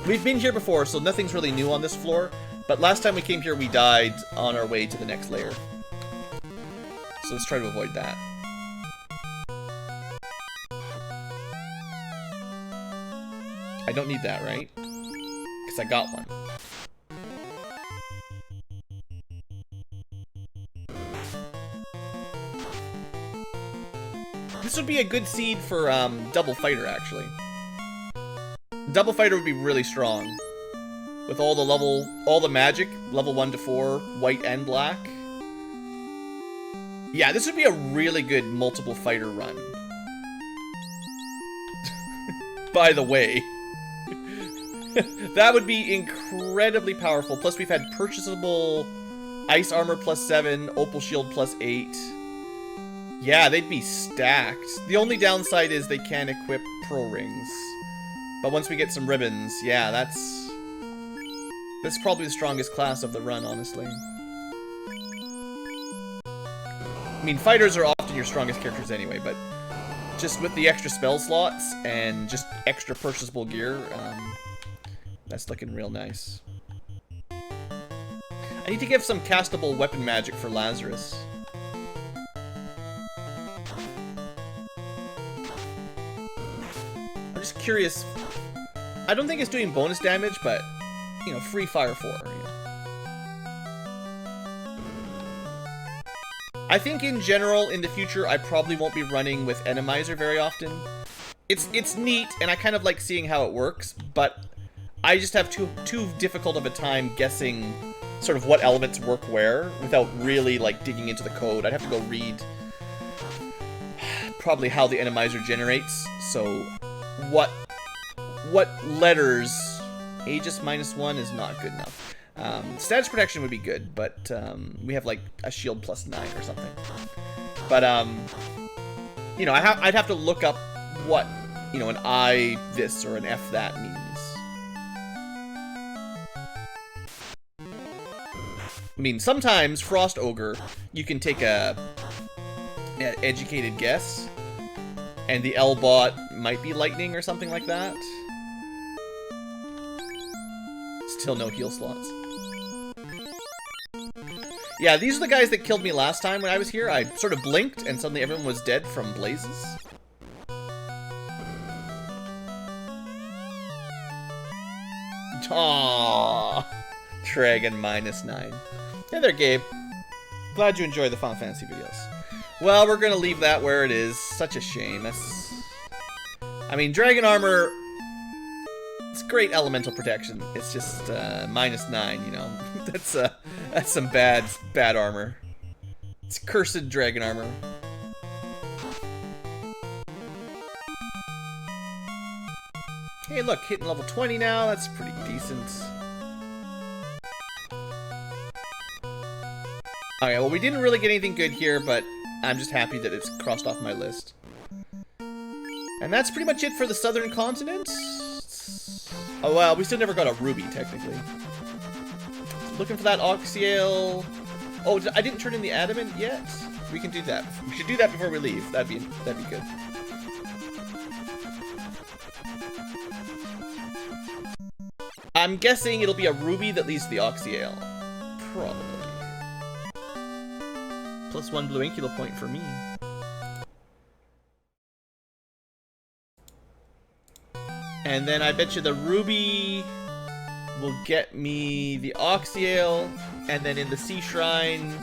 [SPEAKER 1] We've been here before, so nothing's really new on this floor. But last time we came here, we died on our way to the next layer. So let's try to avoid that. I don't need that, right? Because I got one. This would be a good seed for double fighter, actually. Double fighter would be really strong. With all the magic, level 1 to 4, white and black. Yeah, this would be a really good multiple fighter run. By the way. That would be incredibly powerful. Plus we've had purchasable ice armor +7, opal shield +8. Yeah, they'd be stacked. The only downside is they can't equip pro rings. But once we get some ribbons, yeah, that's probably the strongest class of the run, honestly. I mean, fighters are often your strongest characters anyway, but just with the extra spell slots and just extra purchasable gear, that's looking real nice. I need to give some castable weapon magic for Lazarus. I'm just curious. I don't think it's doing bonus damage, but, you know, free fire 4. You know. I think in general, in the future, I probably won't be running with Randomizer very often. It's neat, and I kind of like seeing how it works, but I just have too difficult of a time guessing sort of what elements work where without really like digging into the code. I'd have to go read probably how the Randomizer generates. So what letters? Aegis -1 is not good enough. Status protection would be good, but we have like a shield +9 or something. But you know, I'd have to look up what, you know, an I this or an F that means. I mean, sometimes Frost Ogre, you can take an educated guess, and the L-bot might be lightning or something like that. Still no heal slots. Yeah, these are the guys that killed me last time when I was here. I sort of blinked, and suddenly everyone was dead from blazes. Aww. Dragon -9. Hey there, Gabe. Glad you enjoy the Final Fantasy videos. Well, we're gonna leave that where it is. Such a shame. I mean, Dragon Armor... It's great elemental protection. It's just -9, you know. That's some bad armor. It's cursed Dragon Armor. Hey, look, hitting level 20 now. That's pretty decent. Okay, well, we didn't really get anything good here, but I'm just happy that it's crossed off my list. And that's pretty much it for the southern continent. Oh, well, we still never got a ruby, technically. Looking for that Oxyale. Oh, I didn't turn in the adamant yet? We can do that. We should do that before we leave. That'd be good. I'm guessing it'll be a ruby that leads to the Oxyale. Probably. +1 blue Inkula point for me. And then I bet you the ruby will get me the Oxyale, and then in the Sea Shrine,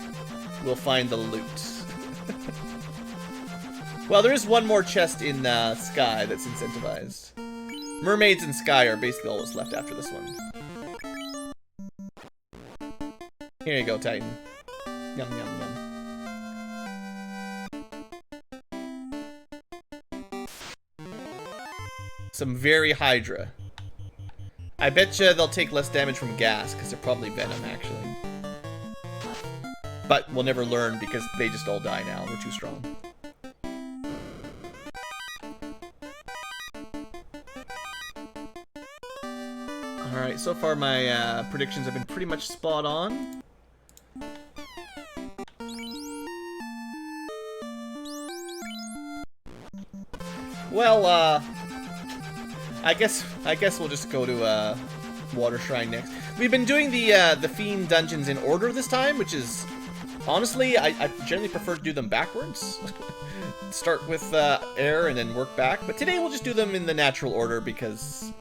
[SPEAKER 1] we'll find the loot. Well, there is one more chest in Sky that's incentivized. Mermaids and Sky are basically all that's left after this one. Here you go, Titan. Yum, yum, yum. Some very Hydra. I bet you they'll take less damage from gas, because they're probably Venom, actually. But we'll never learn, because they just all die now. We're too strong. Alright, so far my predictions have been pretty much spot on. Well, I guess we'll just go to Water Shrine next. We've been doing the Fiend dungeons in order this time, which is honestly I generally prefer to do them backwards. Start with air and then work back. But today we'll just do them in the natural order because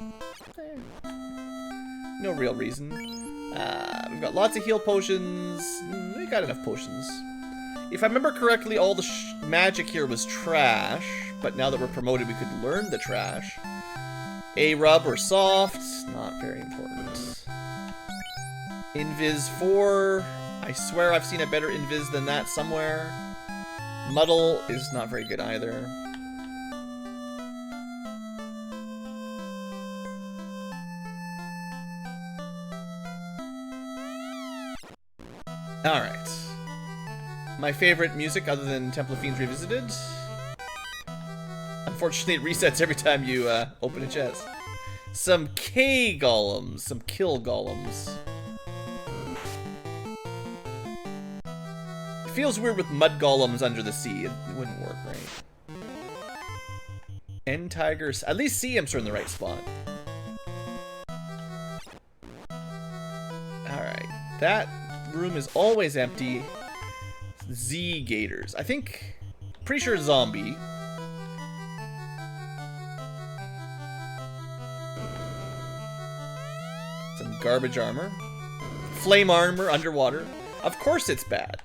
[SPEAKER 1] no real reason. We've got lots of heal potions. We got enough potions. If I remember correctly, all the magic here was trash, but now that we're promoted, we could learn the trash. A-Rub or Soft, not very important. Invis 4, I swear I've seen a better Invis than that somewhere. Muddle is not very good either. Alright. My favorite music other than Temple of Fiends Revisited. Unfortunately, it resets every time you open a chest. Some K golems, some kill golems. It feels weird with mud golems under the sea. It wouldn't work, right? End tigers. At least sea imps are in the right spot. Alright. That room is always empty. Z gators. I think, pretty sure zombie. Some garbage armor. Flame armor underwater. Of course it's bad.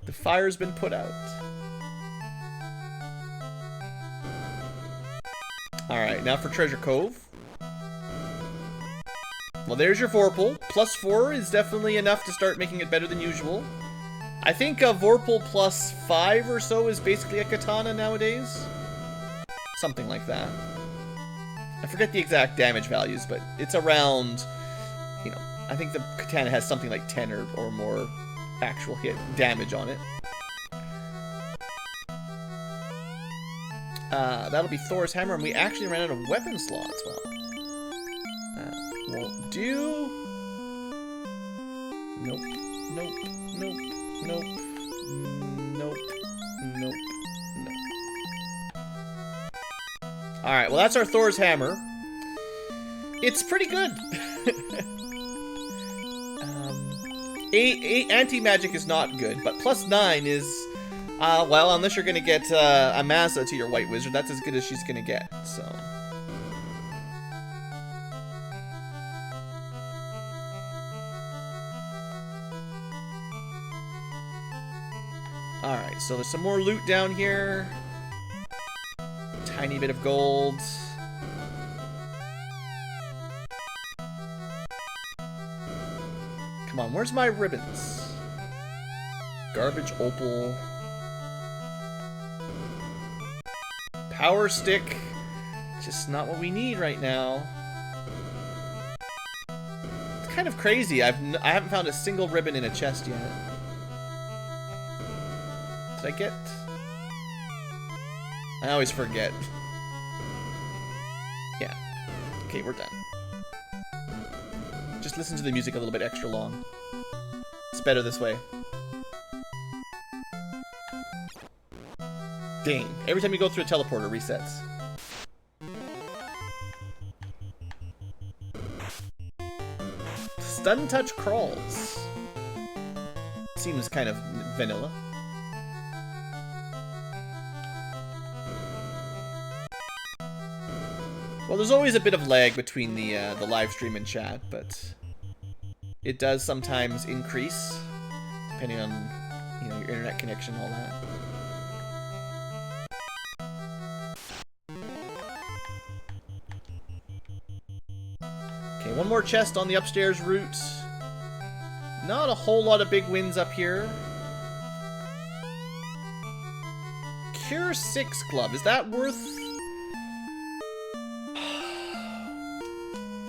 [SPEAKER 1] The fire's been put out. Alright, now for Treasure Cove. Well, there's your Vorpal. Plus 4 is definitely enough to start making it better than usual. I think a Vorpal plus 5 or so is basically a katana nowadays. Something like that. I forget the exact damage values, but it's around, you know, I think the katana has something like 10 or more actual hit damage on it. That'll be Thor's hammer, and we actually ran out of weapon slots. Well, won't do. Nope. Nope. Nope. Nope. Nope. Nope. Nope. Alright, well that's our Thor's hammer. It's pretty good. Anti-magic is not good, but plus 9 is, well, unless you're gonna get a Mazza to your White Wizard, that's as good as she's gonna get, so. Alright, so there's some more loot down here. Tiny bit of gold. Come on, where's my ribbons? Garbage opal. Power stick. Just not what we need right now. It's kind of crazy. I haven't found a single ribbon in a chest yet. Did I get? I always forget. Yeah. Okay, we're done. Just listen to the music a little bit extra long. It's better this way. Dang. Every time you go through a teleporter, resets. Stun touch crawls. Seems kind of vanilla. Well, there's always a bit of lag between the live stream and chat, but it does sometimes increase depending on, you know, your internet connection and all that. Okay, one more chest on the upstairs route. Not a whole lot of big wins up here. Cure 6 Club, is that worth?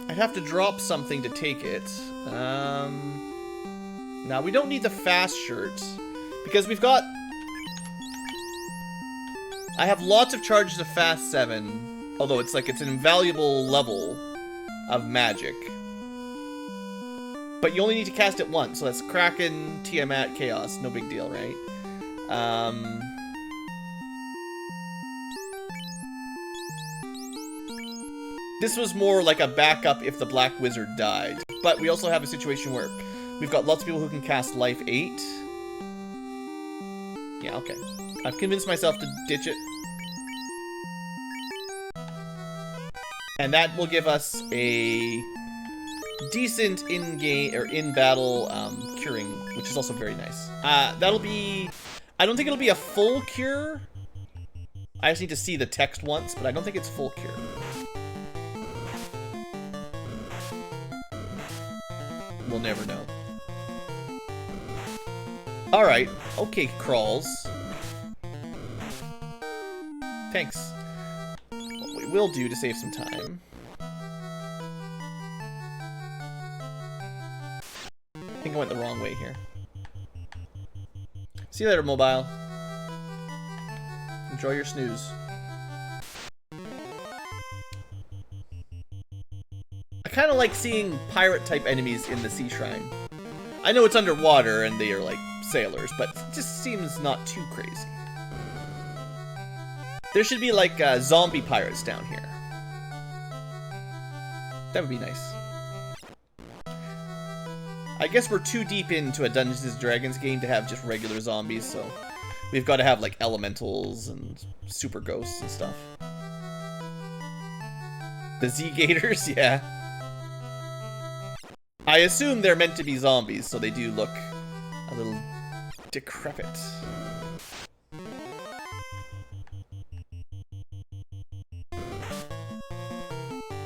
[SPEAKER 1] I'd have to drop something to take it. Now, we don't need the fast shirt, because we've got... I have lots of charges of fast 7, although it's like it's an invaluable level of magic. But you only need to cast it once, so that's Kraken, Tiamat, Chaos, no big deal, right? This was more like a backup if the Black Wizard died. But we also have a situation where we've got lots of people who can cast Life 8. Yeah, okay. I've convinced myself to ditch it. And that will give us a decent in-game or in-battle curing, which is also very nice. That'll be... I don't think it'll be a full cure. I just need to see the text once, but I don't think it's full cure. We'll never know. Alright. Okay, crawls. Thanks. What we will do to save some time... I think I went the wrong way here. See you later, mobile. Enjoy your snooze. I kind of like seeing pirate-type enemies in the Sea Shrine. I know it's underwater and they are like sailors, but it just seems not too crazy. There should be like zombie pirates down here. That would be nice. I guess we're too deep into a Dungeons & Dragons game to have just regular zombies, so we've got to have like elementals and super ghosts and stuff. The Z-Gators, yeah. I assume they're meant to be zombies, so they do look a little decrepit.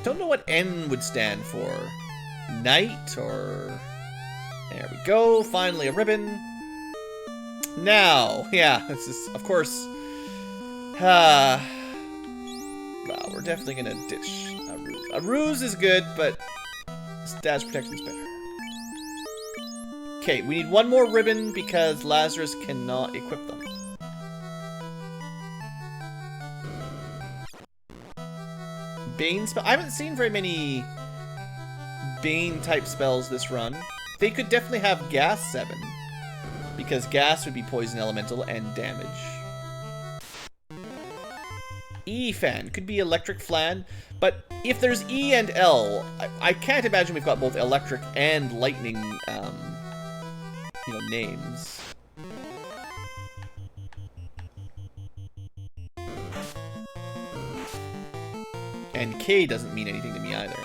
[SPEAKER 1] Don't know what N would stand for. Knight or... There we go, finally a ribbon. Now, yeah, this is, of course, well, we're definitely gonna ditch a ruse. A ruse is good, but dash protection's better. Okay, we need one more ribbon because Lazarus cannot equip them. Bane spell. I haven't seen very many Bane type spells this run. They could definitely have gas 7, because gas would be poison elemental and damage. E-fan could be electric flan, but if there's E and L, I can't imagine we've got both electric and lightning, you know, names. And K doesn't mean anything to me either.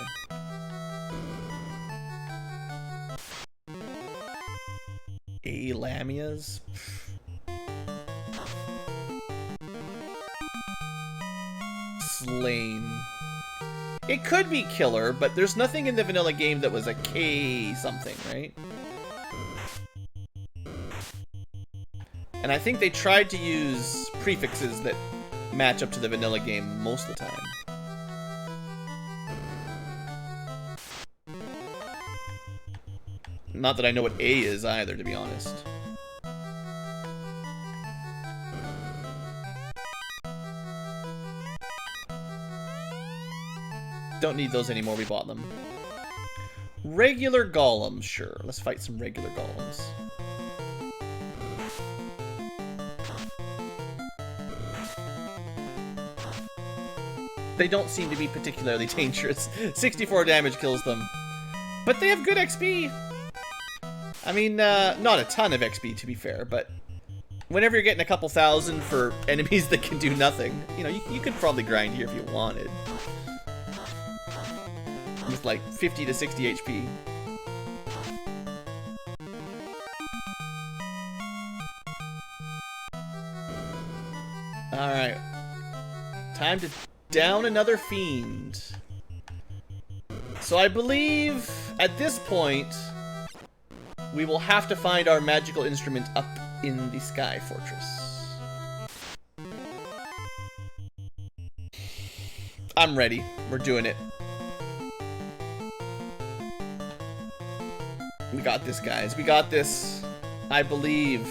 [SPEAKER 1] A Lamias? Slain. It could be killer, but there's nothing in the vanilla game that was a K something, right? And I think they tried to use prefixes that match up to the vanilla game most of the time. Not that I know what A is either, to be honest. Don't need those anymore, we bought them. Regular golems, sure. Let's fight some regular golems. They don't seem to be particularly dangerous. 64 damage kills them. But they have good XP! I mean, not a ton of XP to be fair, but whenever you're getting a couple thousand for enemies that can do nothing, you know, you could probably grind here if you wanted. With like 50 to 60 HP. Alright. Time to down another fiend. So I believe at this point we will have to find our magical instrument up in the Sky Fortress. I'm ready. We're doing it. We got this, guys. We got this. I believe.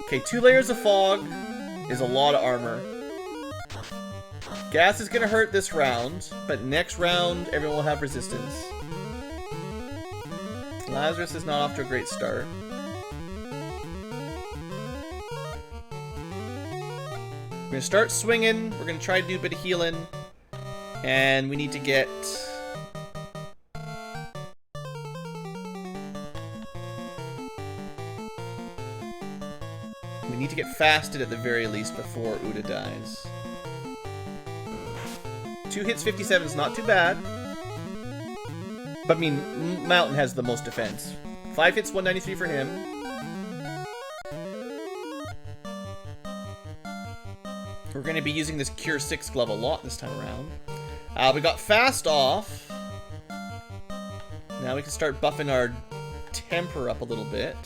[SPEAKER 1] Okay, 2 layers of fog is a lot of armor. Gas is gonna hurt this round, but next round everyone will have resistance. Lazarus is not off to a great start. We're gonna start swinging. We're gonna try to do a bit of healing, and we need to get. We need to get fasted at the very least before Uda dies. 2 hits, 57 is not too bad. But I mean, Mountain has the most defense. 5 hits, 193 for him. We're going to be using this Cure 6 glove a lot this time around. We got Fast off. Now we can start buffing our Temper up a little bit.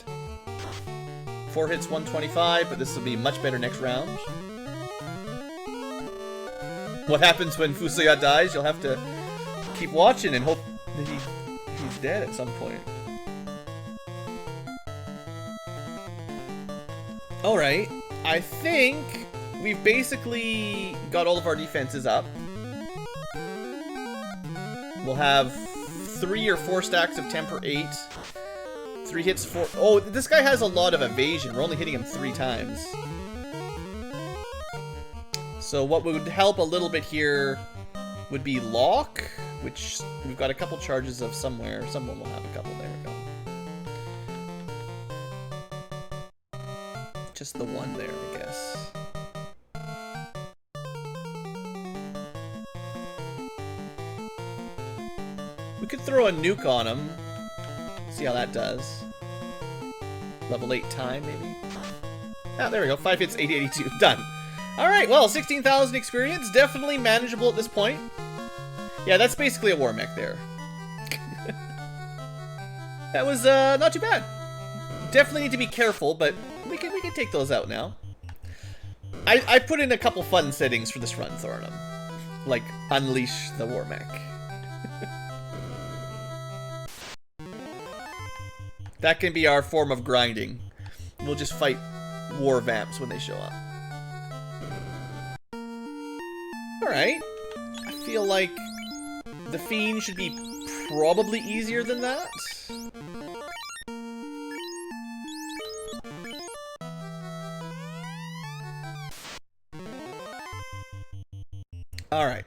[SPEAKER 1] 4 hits, 125, but this will be much better next round. What happens when Fusoya dies? You'll have to keep watching and hope that he's dead at some point. Alright, I think we've basically got all of our defenses up. We'll have 3 or 4 stacks of Temper 8. 3 hits, 4... Oh, this guy has a lot of evasion. We're only hitting him 3 times. So what would help a little bit here would be Lock, which we've got a couple charges of somewhere. Someone will have a couple. There we go. Just the one there, I guess. We could throw a nuke on him. See how that does. Level 8 time, maybe? Ah, there we go. 5 hits, 882. Done. Alright, well, 16,000 experience. Definitely manageable at this point. Yeah, that's basically a war mech there. That was not too bad. Definitely need to be careful, but we can take those out now. I put in a couple fun settings for this run, Thornum. Like, unleash the war mech. That can be our form of grinding. We'll just fight war vamps when they show up. Alright. I feel like the Fiend should be probably easier than that. Alright.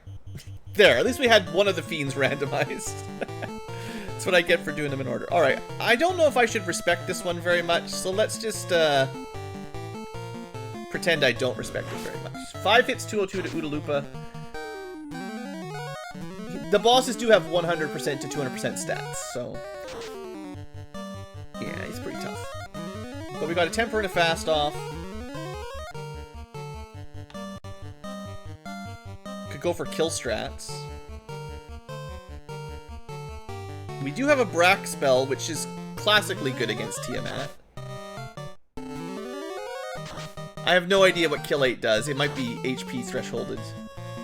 [SPEAKER 1] There, at least we had one of the Fiends randomized. That's what I get for doing them in order. Alright, I don't know if I should respect this one very much, so let's just pretend I don't respect it very much. 5 hits, 202 to Oodaloopa. The bosses do have 100% to 200% stats, so... yeah, he's pretty tough. But we got a Temper and a Fast off. Could go for kill strats. We do have a Brack spell, which is classically good against Tiamat. I have no idea what Kill 8 does. It might be HP thresholded.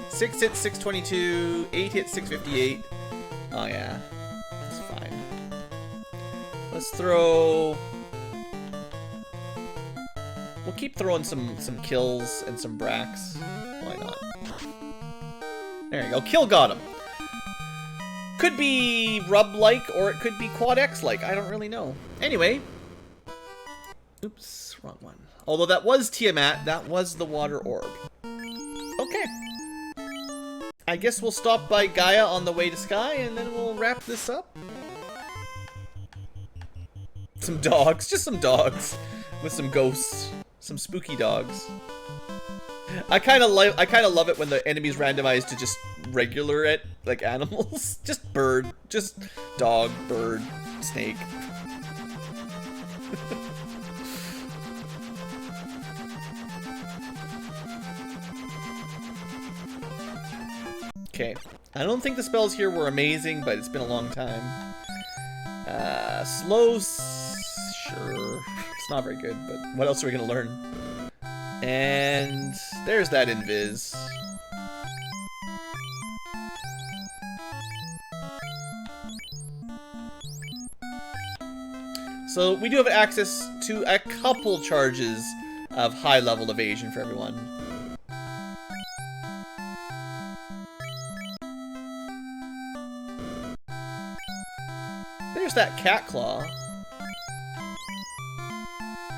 [SPEAKER 1] 6 hits, 622. 8 hits, 658. Oh yeah, that's fine. Let's throw... we'll keep throwing some kills and some bracks. Why not? There you go. Kill got him. Could be Rub-like, or it could be Quad X-like. I don't really know. Anyway. Oops, wrong one. Although that was Tiamat, that was the Water Orb. Okay. I guess we'll stop by Gaia on the way to Sky, and then we'll wrap this up. Some dogs. Just some dogs. With some ghosts. Some spooky dogs. I kind of love it when the enemies randomize to just regular like animals. Just bird, just dog, bird, snake. Okay, I don't think the spells here were amazing, but it's been a long time. Slow, sure, it's not very good, but what else are we gonna learn? And there's that invis. So we do have access to a couple charges of high-level evasion for everyone. There's that cat claw.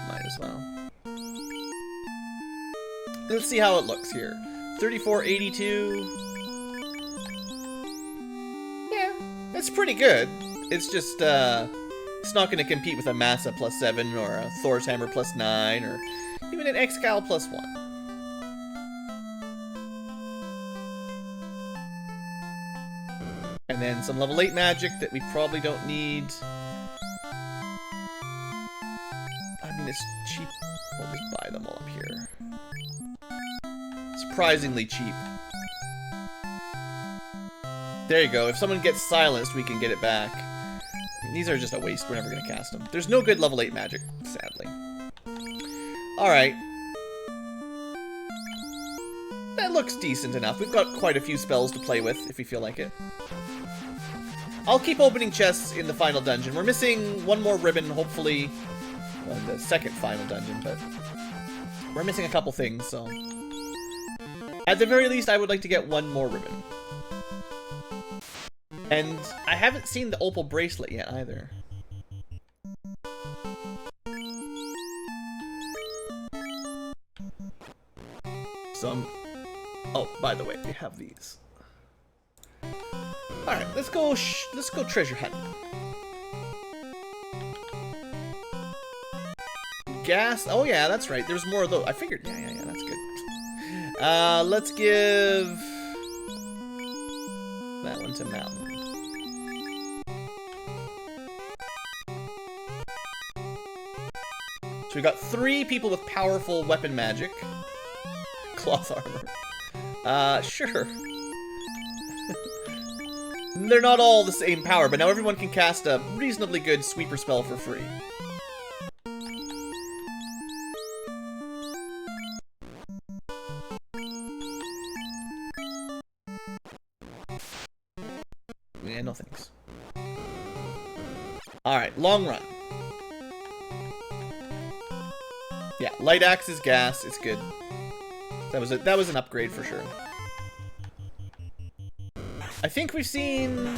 [SPEAKER 1] Might as well. Let's see how it looks here. 3482. Yeah, that's pretty good. It's just, it's not going to compete with a Massa +7 or a Thor's Hammer +9 or Even an X-Cal +1. And then some level 8 magic that we probably don't need. I mean, it's cheap. We'll just buy them all up here. Surprisingly cheap. There you go. If someone gets silenced, we can get it back. I mean, these are just a waste. We're never going to cast them. There's no good level 8 magic, sadly. Alright. That looks decent enough. We've got quite a few spells to play with, if we feel like it. I'll keep opening chests in the final dungeon. We're missing one more ribbon, hopefully. Well, in the second final dungeon, but... we're missing a couple things, so... at the very least, I would like to get one more ribbon. And I haven't seen the opal bracelet yet, either. Some... oh, by the way, we have these. All right, let's go treasure hunt. Gas. Oh yeah, that's right. There's more of those. I figured. Yeah. That's good. Let's give that one to Mountain. So we got 3 people with powerful weapon magic. Cloth armor. Sure. They're not all the same power, but now everyone can cast a reasonably good sweeper spell for free. Yeah, no thanks. Alright, long run. Yeah, light axe is gas, it's good. That was an upgrade for sure. I think we've seen...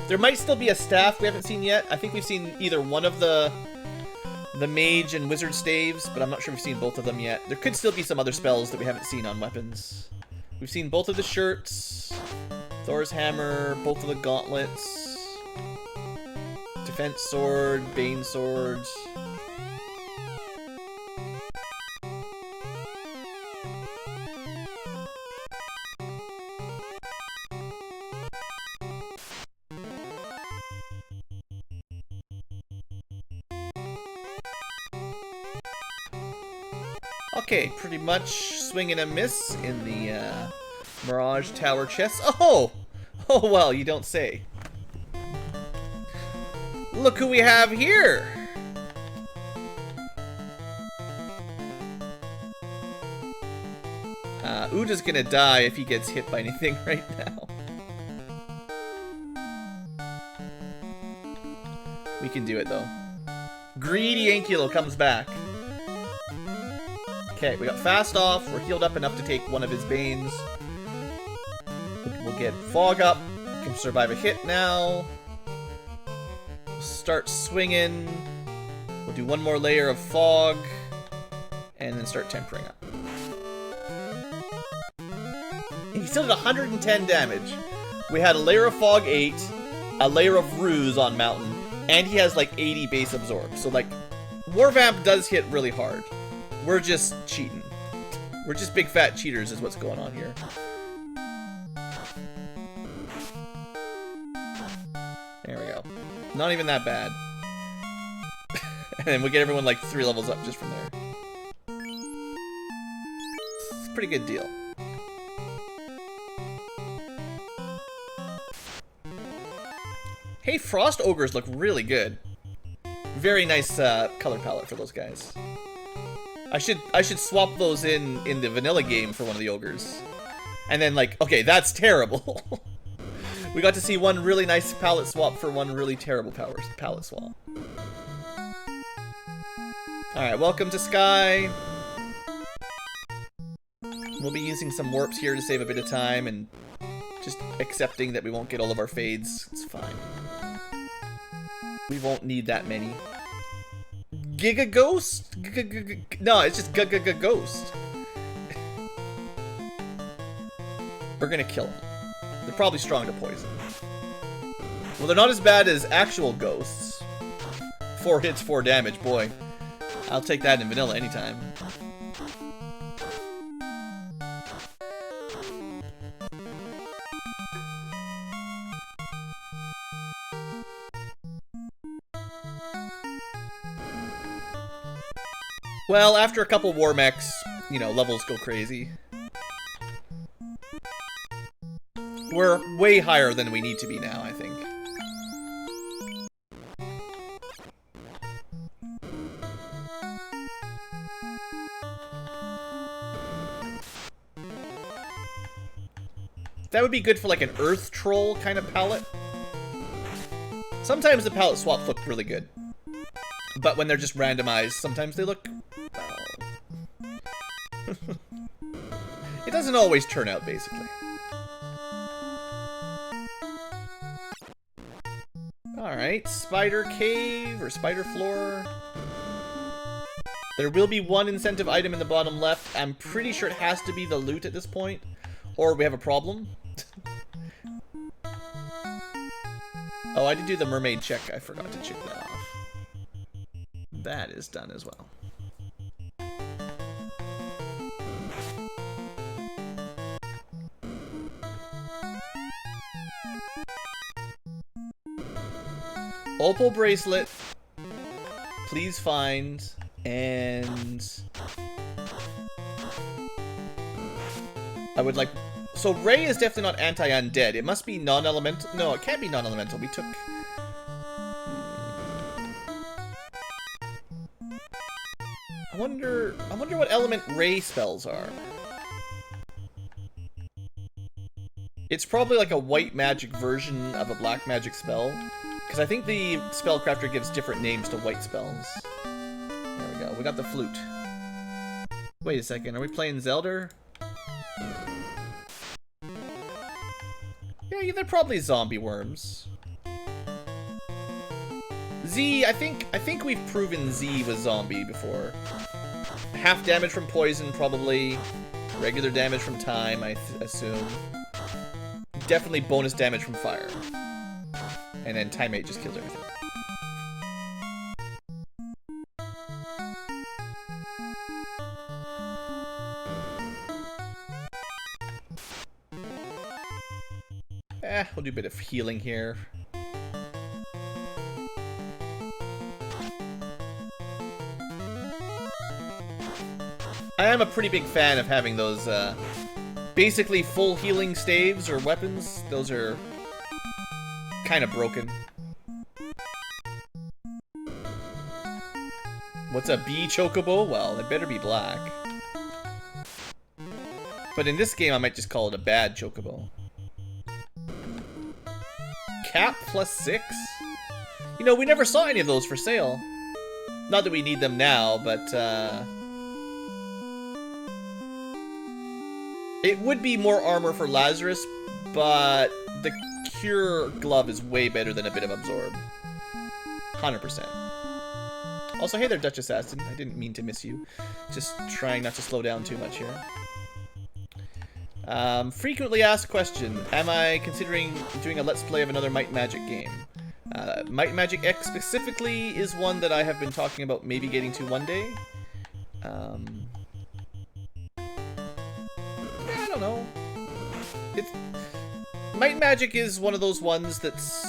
[SPEAKER 1] there might still be a staff we haven't seen yet. I think we've seen either one of the mage and wizard staves, but I'm not sure we've seen both of them yet. There could still be some other spells that we haven't seen on weapons. We've seen both of the shirts, Thor's hammer, both of the gauntlets, defense sword, bane sword. Okay, pretty much swing and a miss in the Mirage Tower chest. Oh! Oh, well, you don't say. Look who we have here! Uda's gonna die if he gets hit by anything right now. We can do it, though. Greedy Ankylo comes back. Okay, we got fast off. We're healed up enough to take one of his banes. We'll get fog up. Can survive a hit now. We'll start swinging. We'll do one more layer of fog. And then start tempering up. He still did 110 damage. We had a layer of fog 8, a layer of ruse on Mountain, and he has like 80 base absorb. So like, Warvamp does hit really hard. We're just cheating. We're just big fat cheaters is what's going on here. There we go. Not even that bad. And then we get everyone like 3 levels up just from there. It's a pretty good deal. Hey, Frost Ogres look really good. Very nice color palette for those guys. I should swap those in the vanilla game for one of the ogres. And then like, okay, that's terrible. We got to see one really nice palette swap for one really terrible palette swap. Alright, welcome to Sky. We'll be using some warps here to save a bit of time and just accepting that we won't get all of our fades. It's fine. We won't need that many. Giga Ghost? No, it's just Ghost. We're gonna kill them. They're probably strong to poison. Well, they're not as bad as actual ghosts. 4 hits, 4 damage, boy. I'll take that in vanilla anytime. Well, after a couple war mechs, you know, levels go crazy. We're way higher than we need to be now, I think. That would be good for like an Earth Troll kind of palette. Sometimes the palette swaps look really good. But when they're just randomized, sometimes they look... well... it doesn't always turn out, basically. Alright, Spider Cave or Spider Floor. There will be one incentive item in the bottom left. I'm pretty sure it has to be the loot at this point. Or we have a problem. Oh, I did do the mermaid check. I forgot to check that off. That is done as well. Opal bracelet. Please find. And... I would like... So Ray is definitely not anti-undead. It must be non-elemental. No, it can't be non-elemental. We took... I wonder what element Ray spells are. It's probably like a white magic version of a black magic spell. Because I think the spellcrafter gives different names to white spells. There we go. We got the flute. Wait a second. Are we playing Zelda? Yeah, they're probably zombie worms. Z, I think we've proven Z was zombie before. Half damage from poison, probably. Regular damage from time, I assume. Definitely bonus damage from fire. And then Time 8 just kills everything. We'll do a bit of healing here. I am a pretty big fan of having those, basically full healing staves or weapons. Those are kind of broken. What's a bee chocobo? Well, it better be black. But in this game, I might just call it a bad chocobo. Cap +6? You know, we never saw any of those for sale. Not that we need them now, but, it would be more armor for Lazarus, but the Cure glove is way better than a bit of Absorb. 100%. Also, hey there, Dutch Assassin. I didn't mean to miss you. Just trying not to slow down too much here. Frequently asked question. Am I considering doing a Let's Play of another Might Magic game? Might Magic X specifically is one that I have been talking about maybe getting to one day. I don't know. Might Magic is one of those ones that's...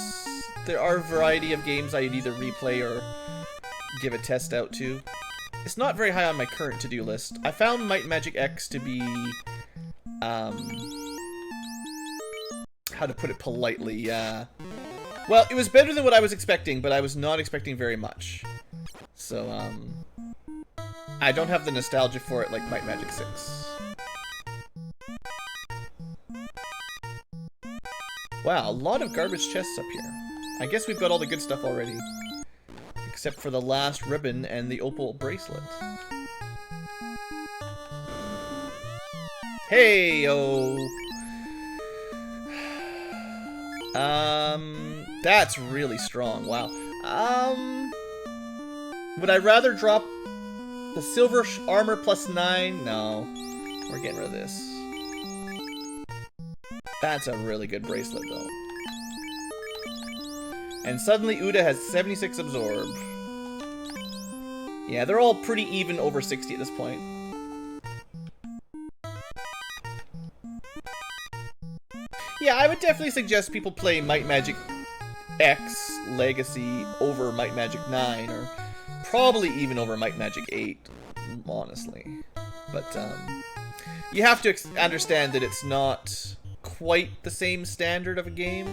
[SPEAKER 1] There are a variety of games I'd either replay or give a test out to. It's not very high on my current to-do list. I found Might Magic X to be... how to put it politely, well, it was better than what I was expecting, but I was not expecting very much. So, I don't have the nostalgia for it like Might Magic 6. Wow, a lot of garbage chests up here. I guess we've got all the good stuff already. Except for the last ribbon and the opal bracelet. Hey-o! That's really strong. Wow. Would I rather drop the silver armor +9? No. We're getting rid of this. That's a really good bracelet, though. And suddenly Uda has 76 absorb. Yeah, they're all pretty even over 60 at this point. Yeah, I would definitely suggest people play Might Magic X Legacy over Might Magic 9, or probably even over Might Magic 8. honestly. But you have to understand that it's not quite the same standard of a game.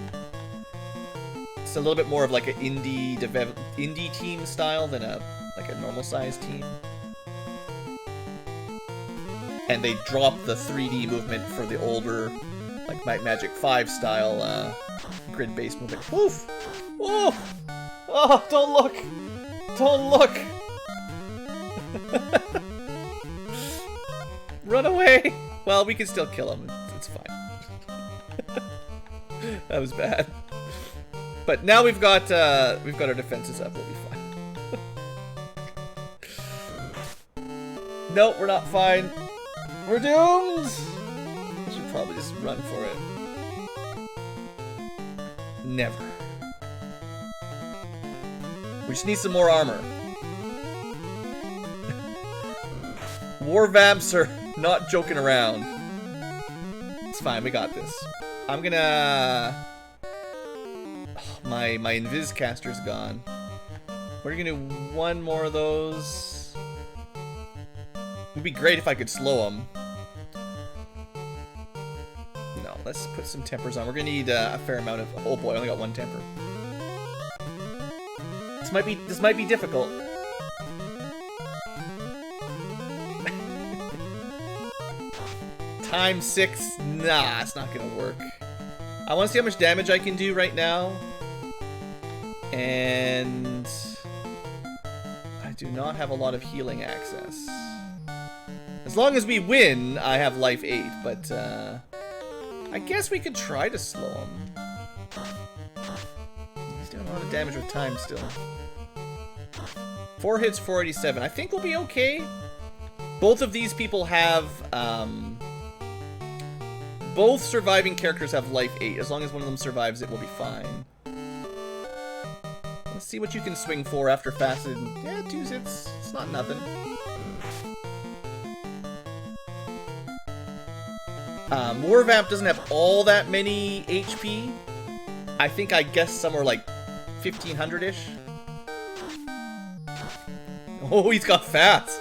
[SPEAKER 1] It's a little bit more of like an indie team style than a normal sized team. And they dropped the 3D movement for the older, like Might Magic 5 style grid-based movement. Woof! Woof! Oh, don't look! Don't look! Run away! Well, we can still kill him. It's fine. That was bad. But now we've got our defenses up. We'll be fine. Nope, we're not fine. We're doomed! I should probably just run for it. Never. We just need some more armor. War vamps are not joking around. It's fine, we got this. I'm gonna... Oh, my invis caster's gone. We're gonna do one more of those. It'd be great if I could slow them. No, let's put some tempers on. We're gonna need a fair amount of... Oh boy, I only got one temper. This might be difficult. Time 6. Nah, it's not gonna work. I want to see how much damage I can do right now. And I do not have a lot of healing access. As long as we win, I have life 8, but I guess we could try to slow him. He's doing a lot of damage with time still. 4 hits, 487. I think we'll be okay. Both of these people have, both surviving characters have life 8. As long as one of them survives, it will be fine. Let's see what you can swing for after Facet. Yeah, 2 hits. It's not nothing. War Vamp doesn't have all that many HP. I think I guessed somewhere like 1500-ish. Oh, he's got fast.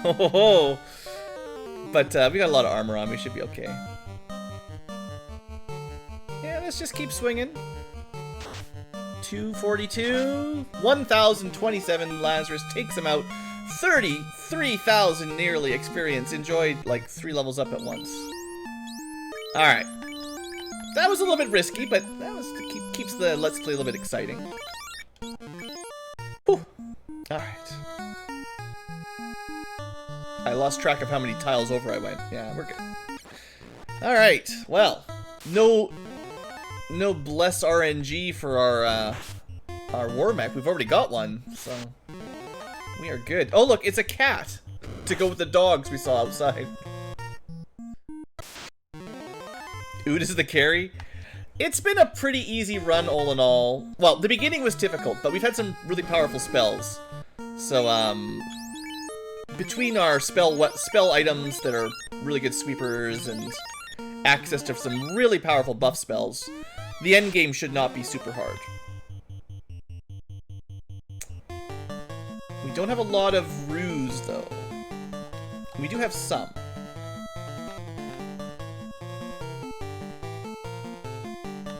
[SPEAKER 1] Oh, but we got a lot of armor on. We should be okay. Yeah, let's just keep swinging. 242. 1027 Lazarus takes him out. 33,000 nearly experience. Enjoyed like 3 levels up at once. Alright. That was a little bit risky, but that was keeps the Let's Play a little bit exciting. Whew. Alright. I lost track of how many tiles over I went. Yeah, we're good. Alright, well. No bless RNG for our war mech. We've already got one, so we are good. Oh look, it's a cat to go with the dogs we saw outside. Ooh, this is the carry. It's been a pretty easy run all in all. Well, the beginning was difficult, but we've had some really powerful spells. So, between our spell items that are really good sweepers and access to some really powerful buff spells, the end game should not be super hard. We don't have a lot of ruse, though. We do have some.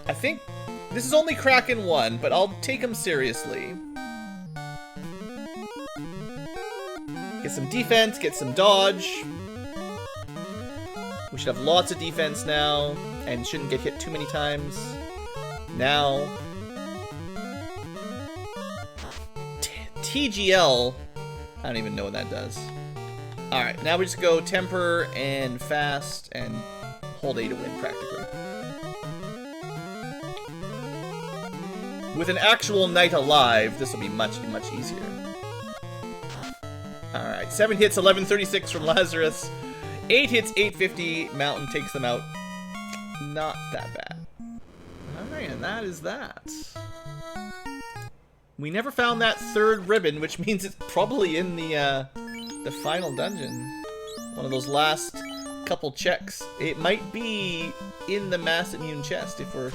[SPEAKER 1] I think this is only Kraken 1, but I'll take him seriously. Get some defense, get some dodge. We should have lots of defense now, and shouldn't get hit too many times. Now... TGL... I don't even know what that does. Alright, now we just go Temper and Fast, and hold A to win, practically. With an actual knight alive, this will be much, much easier. Alright, 7 hits, 1136 from Lazarus. 8 hits, 850. Mountain takes them out. Not that bad. Alright, and that is that. We never found that third ribbon, which means it's probably in the final dungeon. One of those last couple checks. It might be in the mass immune chest if we're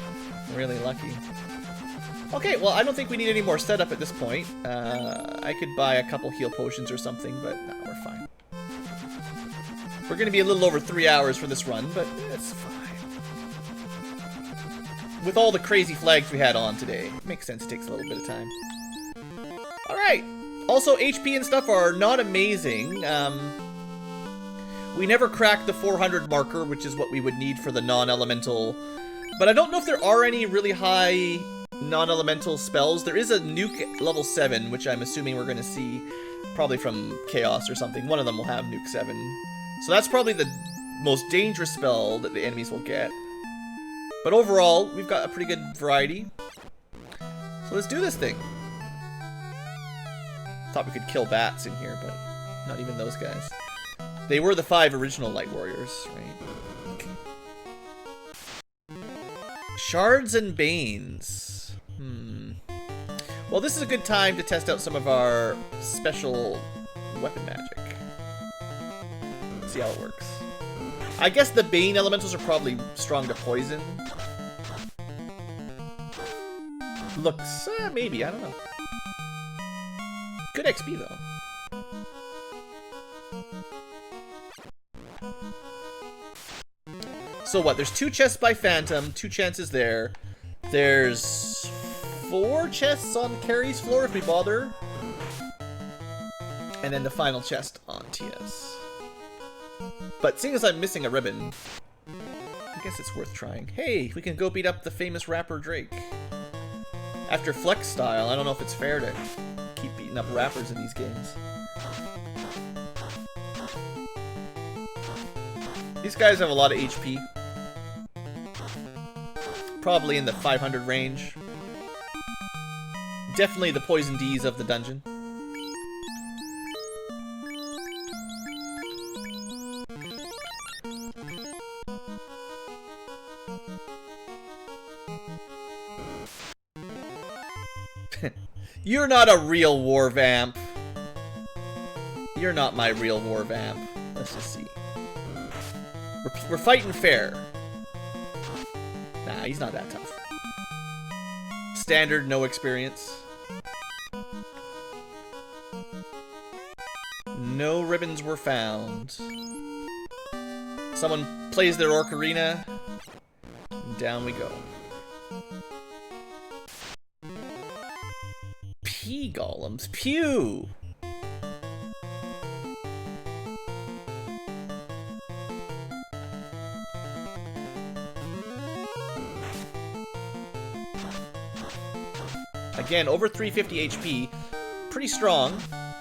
[SPEAKER 1] really lucky. Okay, well, I don't think we need any more setup at this point. I could buy a couple heal potions or something, but no, we're fine. We're going to be a little over 3 hours for this run, but it's fine. With all the crazy flags we had on today, it makes sense it takes a little bit of time. Alright. Also, HP and stuff are not amazing. We never cracked the 400 marker, which is what we would need for the non-elemental. But I don't know if there are any really high non-elemental spells. There is a nuke level 7, which I'm assuming we're going to see probably from Chaos or something. One of them will have nuke 7. So that's probably the most dangerous spell that the enemies will get. But overall, we've got a pretty good variety. So let's do this thing. Thought we could kill bats in here, but not even those guys. They were the 5 original Light Warriors, right? Okay. Shards and Banes. Well, this is a good time to test out some of our special weapon magic. See how it works. I guess the Bane elementals are probably strong to poison. Looks, maybe, I don't know. Good XP, though. So what, there's 2 chests by Phantom, 2 chances there. There's 4 chests on Carrie's floor if we bother. And then the final chest on TS. But seeing as I'm missing a ribbon, I guess it's worth trying. Hey, we can go beat up the famous rapper Drake. After Flex style, I don't know if it's fair to keep beating up rappers in these games. These guys have a lot of HP. Probably in the 500 range. Definitely the Poison D's of the dungeon. You're not a real war vamp. You're not my real war vamp. Let's just see. We're fighting fair. Nah, he's not that tough. Standard, no experience. No ribbons were found. Someone plays their ocarina. And down we go. Golems. Pew! Again, over 350 HP. Pretty strong.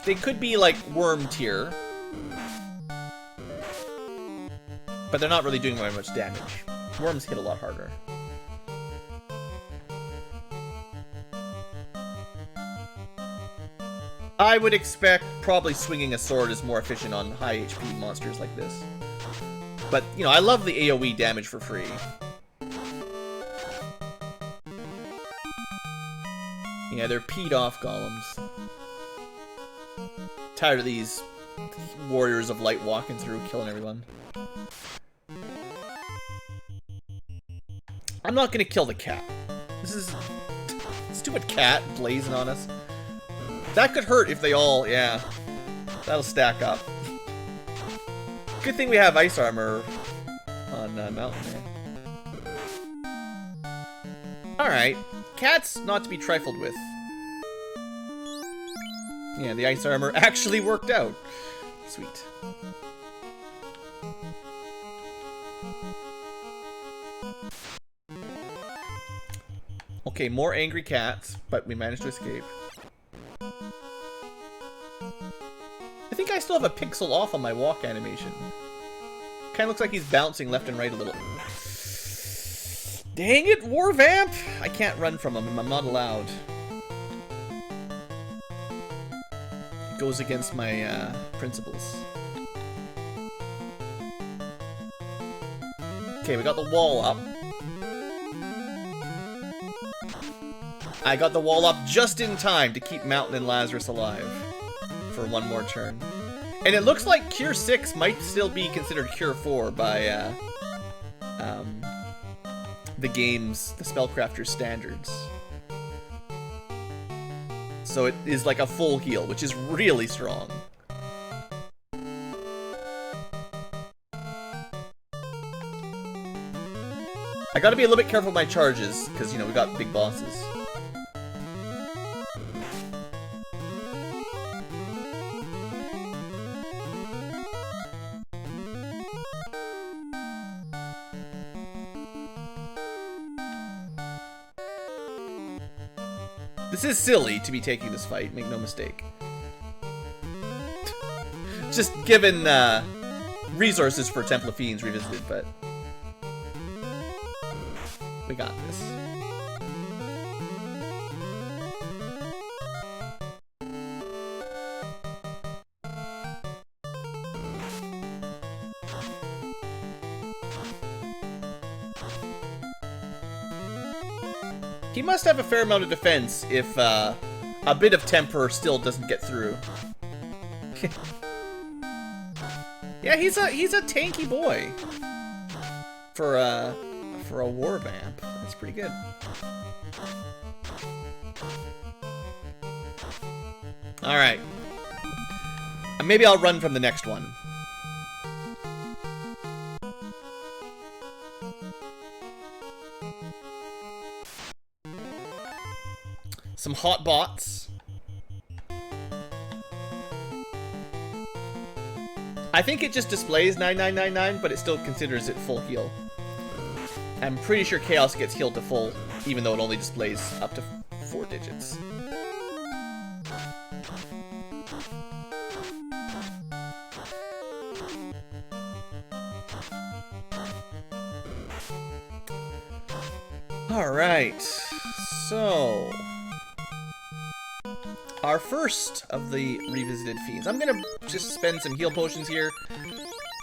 [SPEAKER 1] They could be like worm tier. But they're not really doing very much damage. Worms hit a lot harder. I would expect probably swinging a sword is more efficient on high HP monsters like this. But, you know, I love the AoE damage for free. Yeah, they're peed off golems. Tired of these warriors of light walking through, killing everyone. I'm not gonna kill the cat. This is... stupid cat blazing on us. That could hurt if they all, yeah. That'll stack up. Good thing we have ice armor on Mountain Man. Alright. Cats not to be trifled with. Yeah, the ice armor actually worked out. Sweet. Okay, more angry cats, but we managed to escape. I think I still have a pixel off on my walk animation. Kinda looks like he's bouncing left and right a little. Dang it, War Vamp! I can't run from him, I'm not allowed. It goes against my principles. Okay, we got the wall up. I got the wall up just in time to keep Mountain and Lazarus alive for one more turn. And it looks like Cure 6 might still be considered Cure 4 by the game's, the Spellcrafter's standards. So it is like a full heal, which is really strong. I gotta be a little bit careful with my charges, because, you know, we got big bosses. This is silly to be taking this fight, make no mistake. Just given resources for Temple of Fiends Revisited, but we got this. He must have a fair amount of defense if a bit of temper still doesn't get through. Yeah, he's a tanky boy for a war vamp. That's pretty good. All right, maybe I'll run from the next one. Some hot bots. I think it just displays 9999, but it still considers it full heal. I'm pretty sure Chaos gets healed to full, even though it only displays up to 4 digits. Alright, so our first of the Revisited Fiends. I'm gonna just spend some heal potions here.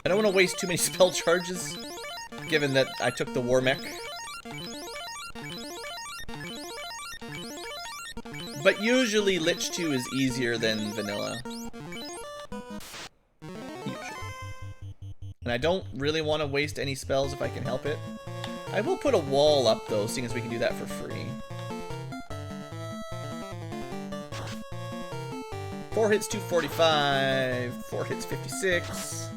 [SPEAKER 1] I don't want to waste too many spell charges, given that I took the War Mech. But usually Lich 2 is easier than vanilla. Usually. And I don't really want to waste any spells if I can help it. I will put a wall up though, seeing as we can do that for free. 4 hits 245, 4 hits 56,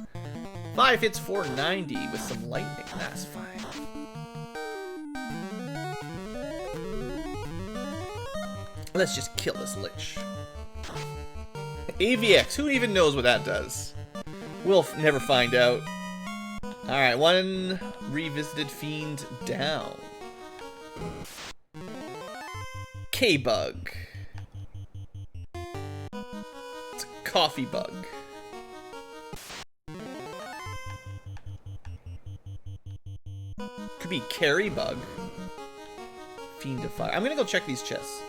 [SPEAKER 1] 5 hits 490 with some lightning. That's fine. Let's just kill this Lich. AVX, who even knows what that does? We'll never find out. Alright, one Revisited Fiend down. K-Bug. It's a coffee bug. Could be Carry Bug. Fiend of Fire. I'm gonna go check these chests.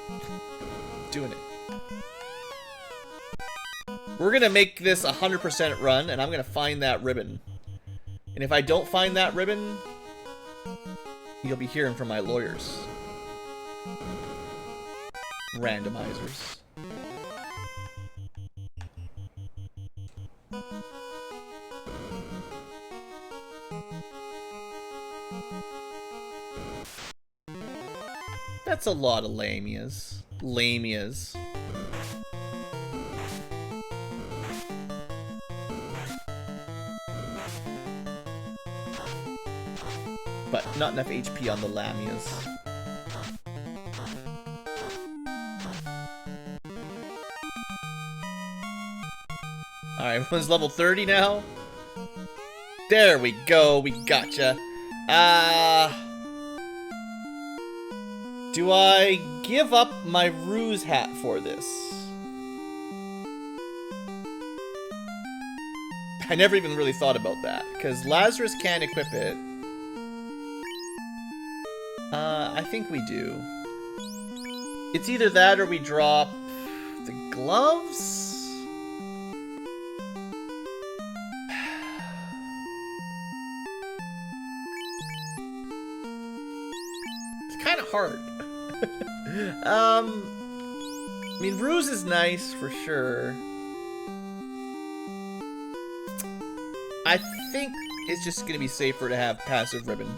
[SPEAKER 1] Doing it. We're gonna make this 100% run, and I'm gonna find that ribbon. And if I don't find that ribbon, you'll be hearing from my lawyers. Randomizers. That's a lot of lamias. Lamias. But not enough HP on the lamias. Alright, everyone's level 30 now. There we go, we gotcha. Do I give up my ruse hat for this? I never even really thought about that, because Lazarus can equip it. I think we do. It's either that or we drop the gloves? It's kind of hard. I mean, Ruse is nice for sure. I think it's just going to be safer to have passive ribbon.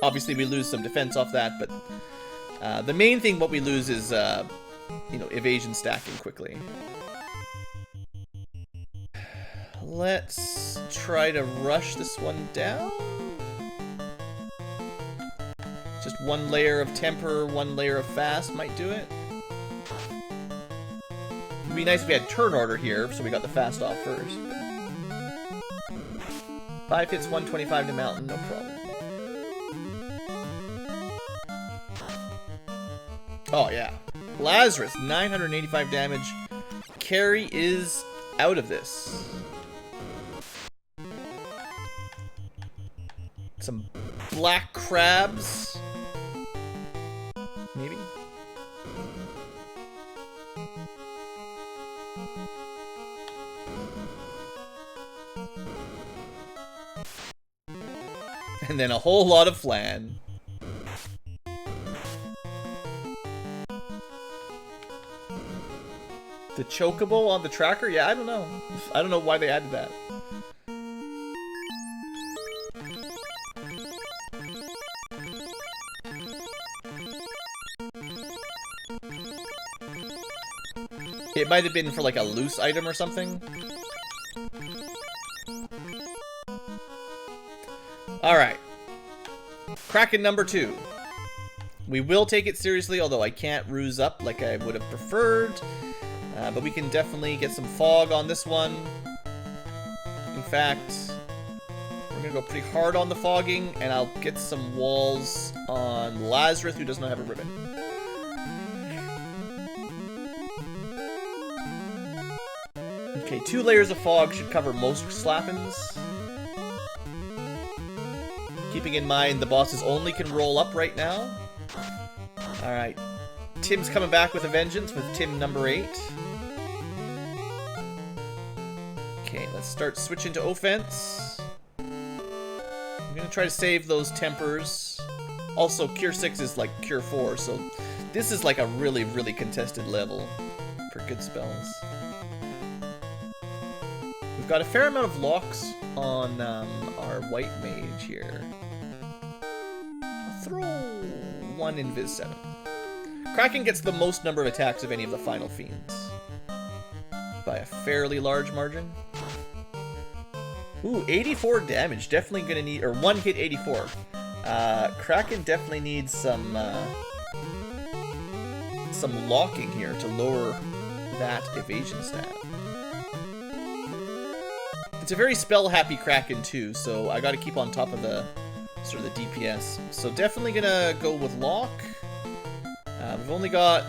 [SPEAKER 1] Obviously, we lose some defense off that, but the main thing what we lose is, you know, evasion stacking quickly. Let's try to rush this one down. Just one layer of temper, one layer of fast might do it. It'd be nice if we had turn order here, so we got the fast off first. 5 hits, 125 to mountain, no problem. Oh yeah. Lazarus, 985 damage. Carry is out of this. Some black crabs. Maybe? And then a whole lot of flan. The chocobo on the tracker? Yeah, I don't know. I don't know why they added that. It might have been for like a loose item or something. Alright. Kraken number 2. We will take it seriously, although I can't ruse up like I would have preferred. But we can definitely get some fog on this one. In fact, we're going to go pretty hard on the fogging, and I'll get some walls on Lazarus, who does not have a ribbon. Okay, 2 layers of fog should cover most slappings. Keeping in mind the bosses only can roll up right now. Alright. Tim's coming back with a vengeance with Tim number 8. Okay, let's start switching to offense. I'm gonna try to save those tempers. Also, Cure 6 is like Cure 4, so this is like a really, really contested level for good spells. We've got a fair amount of locks on our white mage here. I'll throw 1 Invis 7. Kraken gets the most number of attacks of any of the final fiends. By a fairly large margin. Ooh, 84 damage. Definitely gonna need, or 1 hit 84. Kraken definitely needs some locking here to lower that evasion stat. It's a very spell-happy Kraken too, so I gotta keep on top of the sort of the DPS. So definitely gonna go with lock. We've only got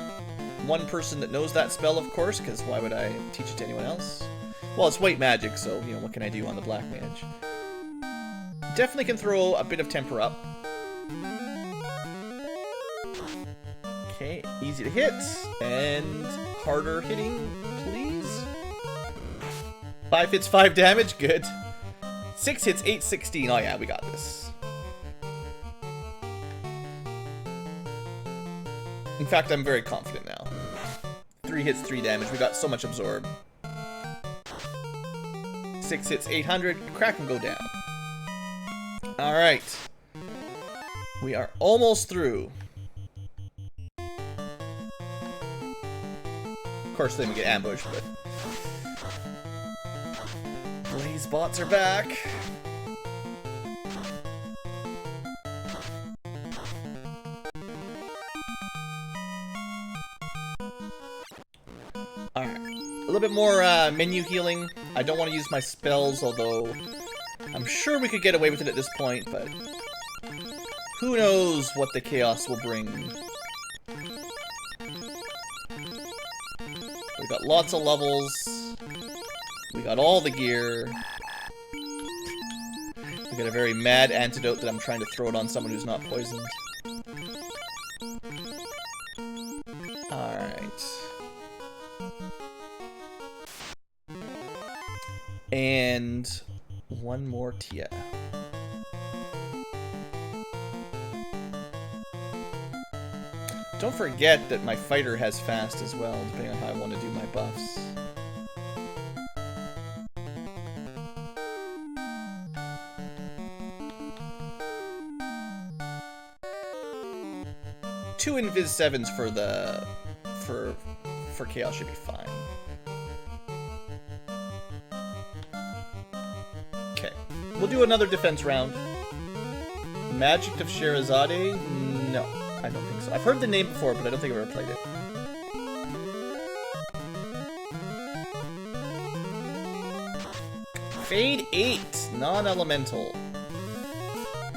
[SPEAKER 1] 1 person that knows that spell, of course, because why would I teach it to anyone else? Well, it's white magic, so, you know, what can I do on the black mage? Definitely can throw a bit of temper up. Okay, easy to hit, and harder hitting, please. 5 hits, 5 damage, good. 6 hits, 816, oh yeah, we got this. In fact, I'm very confident now. 3 hits, 3 damage. We got so much absorb. 6 hits, 800. Kraken go down. Alright. We are almost through. Of course, then we get ambushed, but... Blaze bots are back. Alright, a little bit more menu healing. I don't want to use my spells, although I'm sure we could get away with it at this point, but who knows what the chaos will bring. We got lots of levels. We got all the gear. We got a very mad antidote that I'm trying to throw it on someone who's not poisoned. Alright. And 1 more Tia. Don't forget that my fighter has fast as well, depending on how I want to do my buffs. Two Invis 7s for the for Chaos should be fine. Okay, we'll do another defense round. Magic of Sherazade? No, I don't think so. I've heard the name before, but I don't think I've ever played it. Fade 8, non-elemental.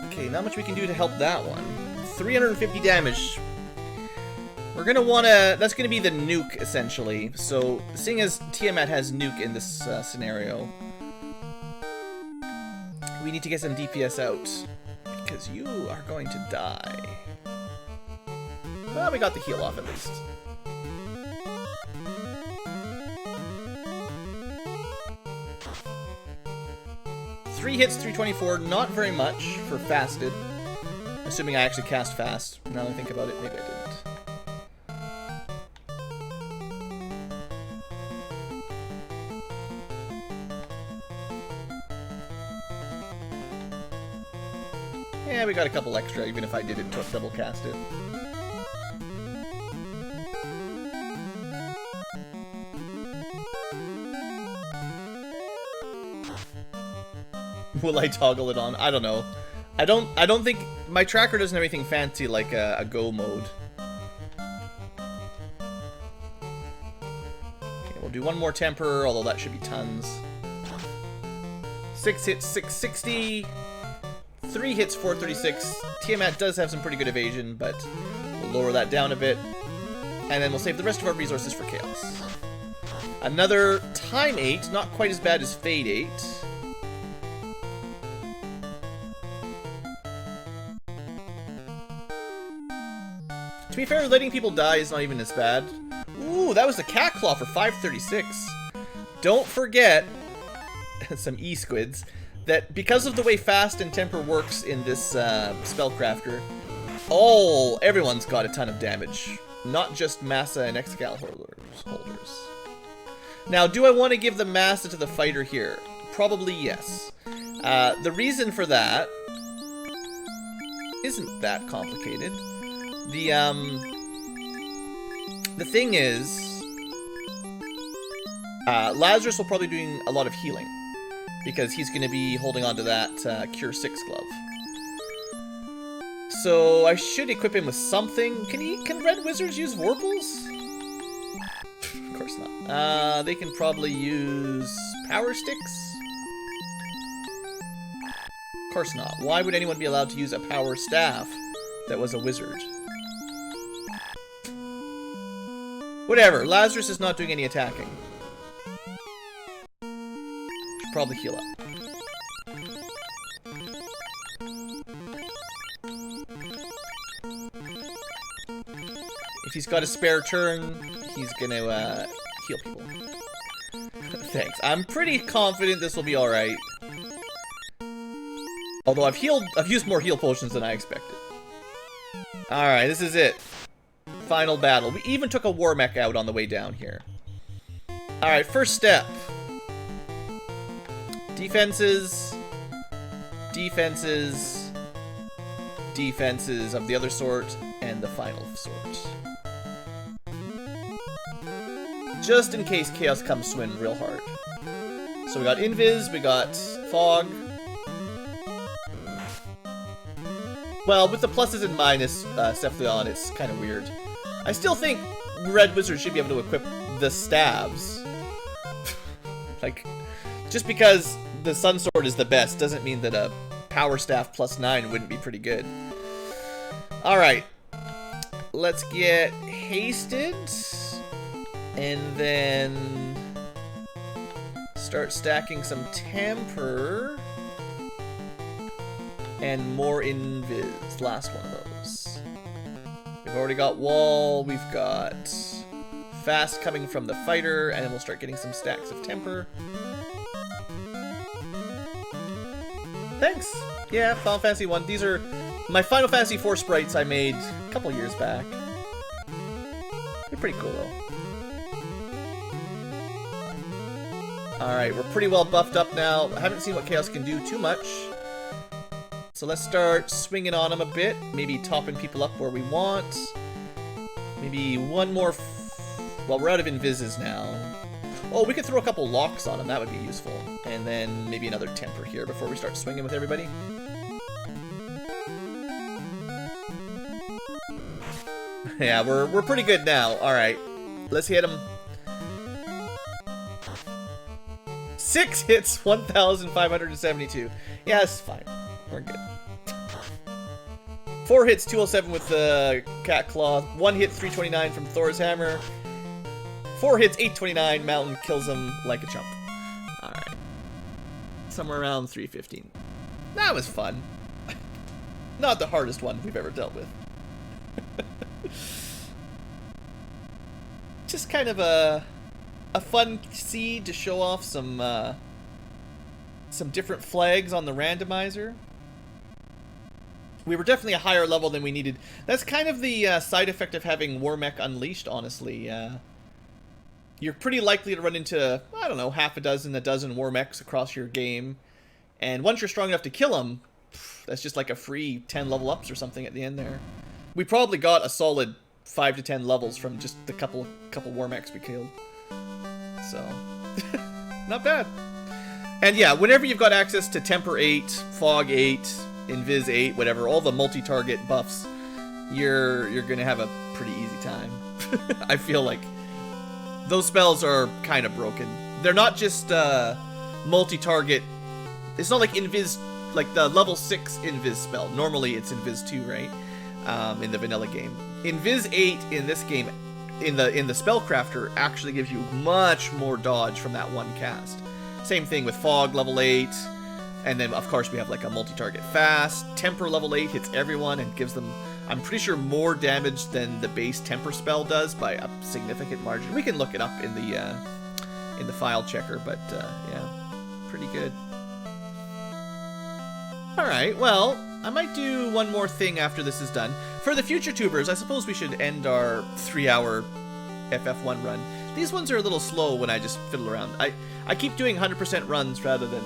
[SPEAKER 1] Okay, not much we can do to help that one. 350 damage. We're gonna wanna... That's gonna be the nuke, essentially. So, seeing as Tiamat has nuke in this scenario, we need to get some DPS out. Because you are going to die. Well, we got the heal off at least. Three hits, 324, not very much for fasted. Assuming I actually cast fast. Now that I think about it, maybe I didn't. Yeah, we got a couple extra, even if I didn't double cast it. Will I toggle it on? I don't know. I don't think my tracker doesn't have anything fancy like a go mode. Okay, we'll do one more temper, although that should be tons. 6 hits, 660. 3 hits, 436. Tiamat does have some pretty good evasion, but we'll lower that down a bit. And then we'll save the rest of our resources for Chaos. Another Time 8, not quite as bad as Fade 8. To be fair, letting people die is not even as bad. Ooh, that was the Cat Claw for 536. Don't forget, some E-squids, that because of the way fast and temper works in this spellcrafter, everyone's got a ton of damage. Not just Massa and Excal holders. Now, do I want to give the Massa to the fighter here? Probably yes. The reason for that isn't that complicated. The thing is, Lazarus will probably be doing a lot of healing, because he's going to be holding on to that Cure 6 glove. So I should equip him with something. Can red wizards use Vorpals? Of course not. They can probably use Power Sticks? Of course not. Why would anyone be allowed to use a Power Staff that was a wizard? Whatever, Lazarus is not doing any attacking. Should probably heal up. If he's got a spare turn, he's gonna heal people. Thanks. I'm pretty confident this will be alright. Although I've used more heal potions than I expected. Alright, this is it. Final battle. We even took a war mech out on the way down here. Alright, first step. Defenses. Defenses. Defenses of the other sort. And the final sort. Just in case Chaos comes swimming real hard. So we got Invis, we got Fog. Well, with the pluses and minus Cephalion, it's kind of weird. I still think Red Wizards should be able to equip the stabs. Like, just because the Sun Sword is the best doesn't mean that a Power Staff +9 wouldn't be pretty good. Alright. Let's get hasted. And then start stacking some temper. And more invis. Last one of those. We've already got wall. We've got fast coming from the fighter. And then we'll start getting some stacks of temper. Thanks. Yeah, Final Fantasy 1. These are my Final Fantasy 4 sprites I made a couple years back. They're pretty cool, though. Alright, we're pretty well buffed up now. I haven't seen what Chaos can do too much. So let's start swinging on them a bit. Maybe topping people up where we want. Maybe one more... well, we're out of invises now. Oh, we could throw a couple locks on them. That would be useful. And then maybe another temper here before we start swinging with everybody. Yeah, we're pretty good now. All right, let's hit him. 6 hits, 1,572. Yeah, it's fine. We're good. 4 hits, 207 with the cat claw. 1 hit, 329 from Thor's hammer. 4 hits, 829. Mountain kills him like a chump. All right, somewhere around 315. That was fun. Not the hardest one we've ever dealt with. Just kind of a fun seed to show off some different flags on the randomizer. We were definitely a higher level than we needed. That's kind of the side effect of having War-Mech Unleashed, honestly. You're pretty likely to run into, I don't know, half a dozen, a dozen War-Mechs across your game. And once you're strong enough to kill them, that's just like a free 10 level ups or something at the end there. We probably got a solid 5 to 10 levels from just the couple War-Mechs we killed. So, not bad. And yeah, whenever you've got access to Temper 8, Fog 8, Invis 8, whatever, all the multi-target buffs, you're gonna have a pretty easy time. I feel like those spells are kind of broken. They're not just multi-target. It's not like Invis, like the level 6 Invis spell. Normally it's Invis 2, right? In the vanilla game. Invis 8 in this game, in the Spellcrafter, actually gives you much more dodge from that one cast. Same thing with Fog level 8. And then, of course, we have like a multi-target fast. Temper level 8 hits everyone and gives them, I'm pretty sure, more damage than the base Temper spell does by a significant margin. We can look it up in the file checker, but yeah, pretty good. All right, well, I might do one more thing after this is done. For the future tubers, I suppose we should end our 3-hour FF1 run. These ones are a little slow when I just fiddle around. I keep doing 100% runs rather than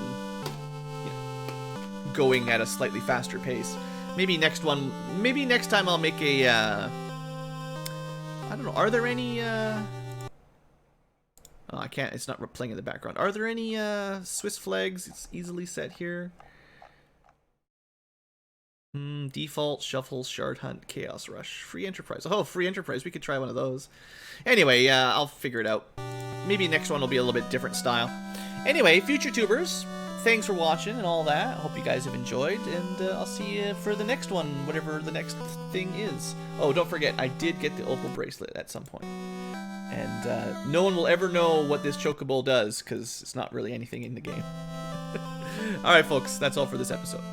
[SPEAKER 1] going at a slightly faster pace. Maybe next time I'll make a I don't know, are there any oh, I can't, it's not playing in the background. Are there any Swiss flags? It's easily set here. Default, shuffle, shard hunt, chaos rush, free enterprise. Oh, free enterprise, we could try one of those. Anyway, I'll figure it out. Maybe next one will be a little bit different style. Anyway, future tubers, thanks for watching and all that. I hope you guys have enjoyed, and I'll see you for the next one, whatever the next thing is. Oh, don't forget, I did get the opal bracelet at some point. And no one will ever know what this chocobo does, because it's not really anything in the game. Alright, folks, that's all for this episode.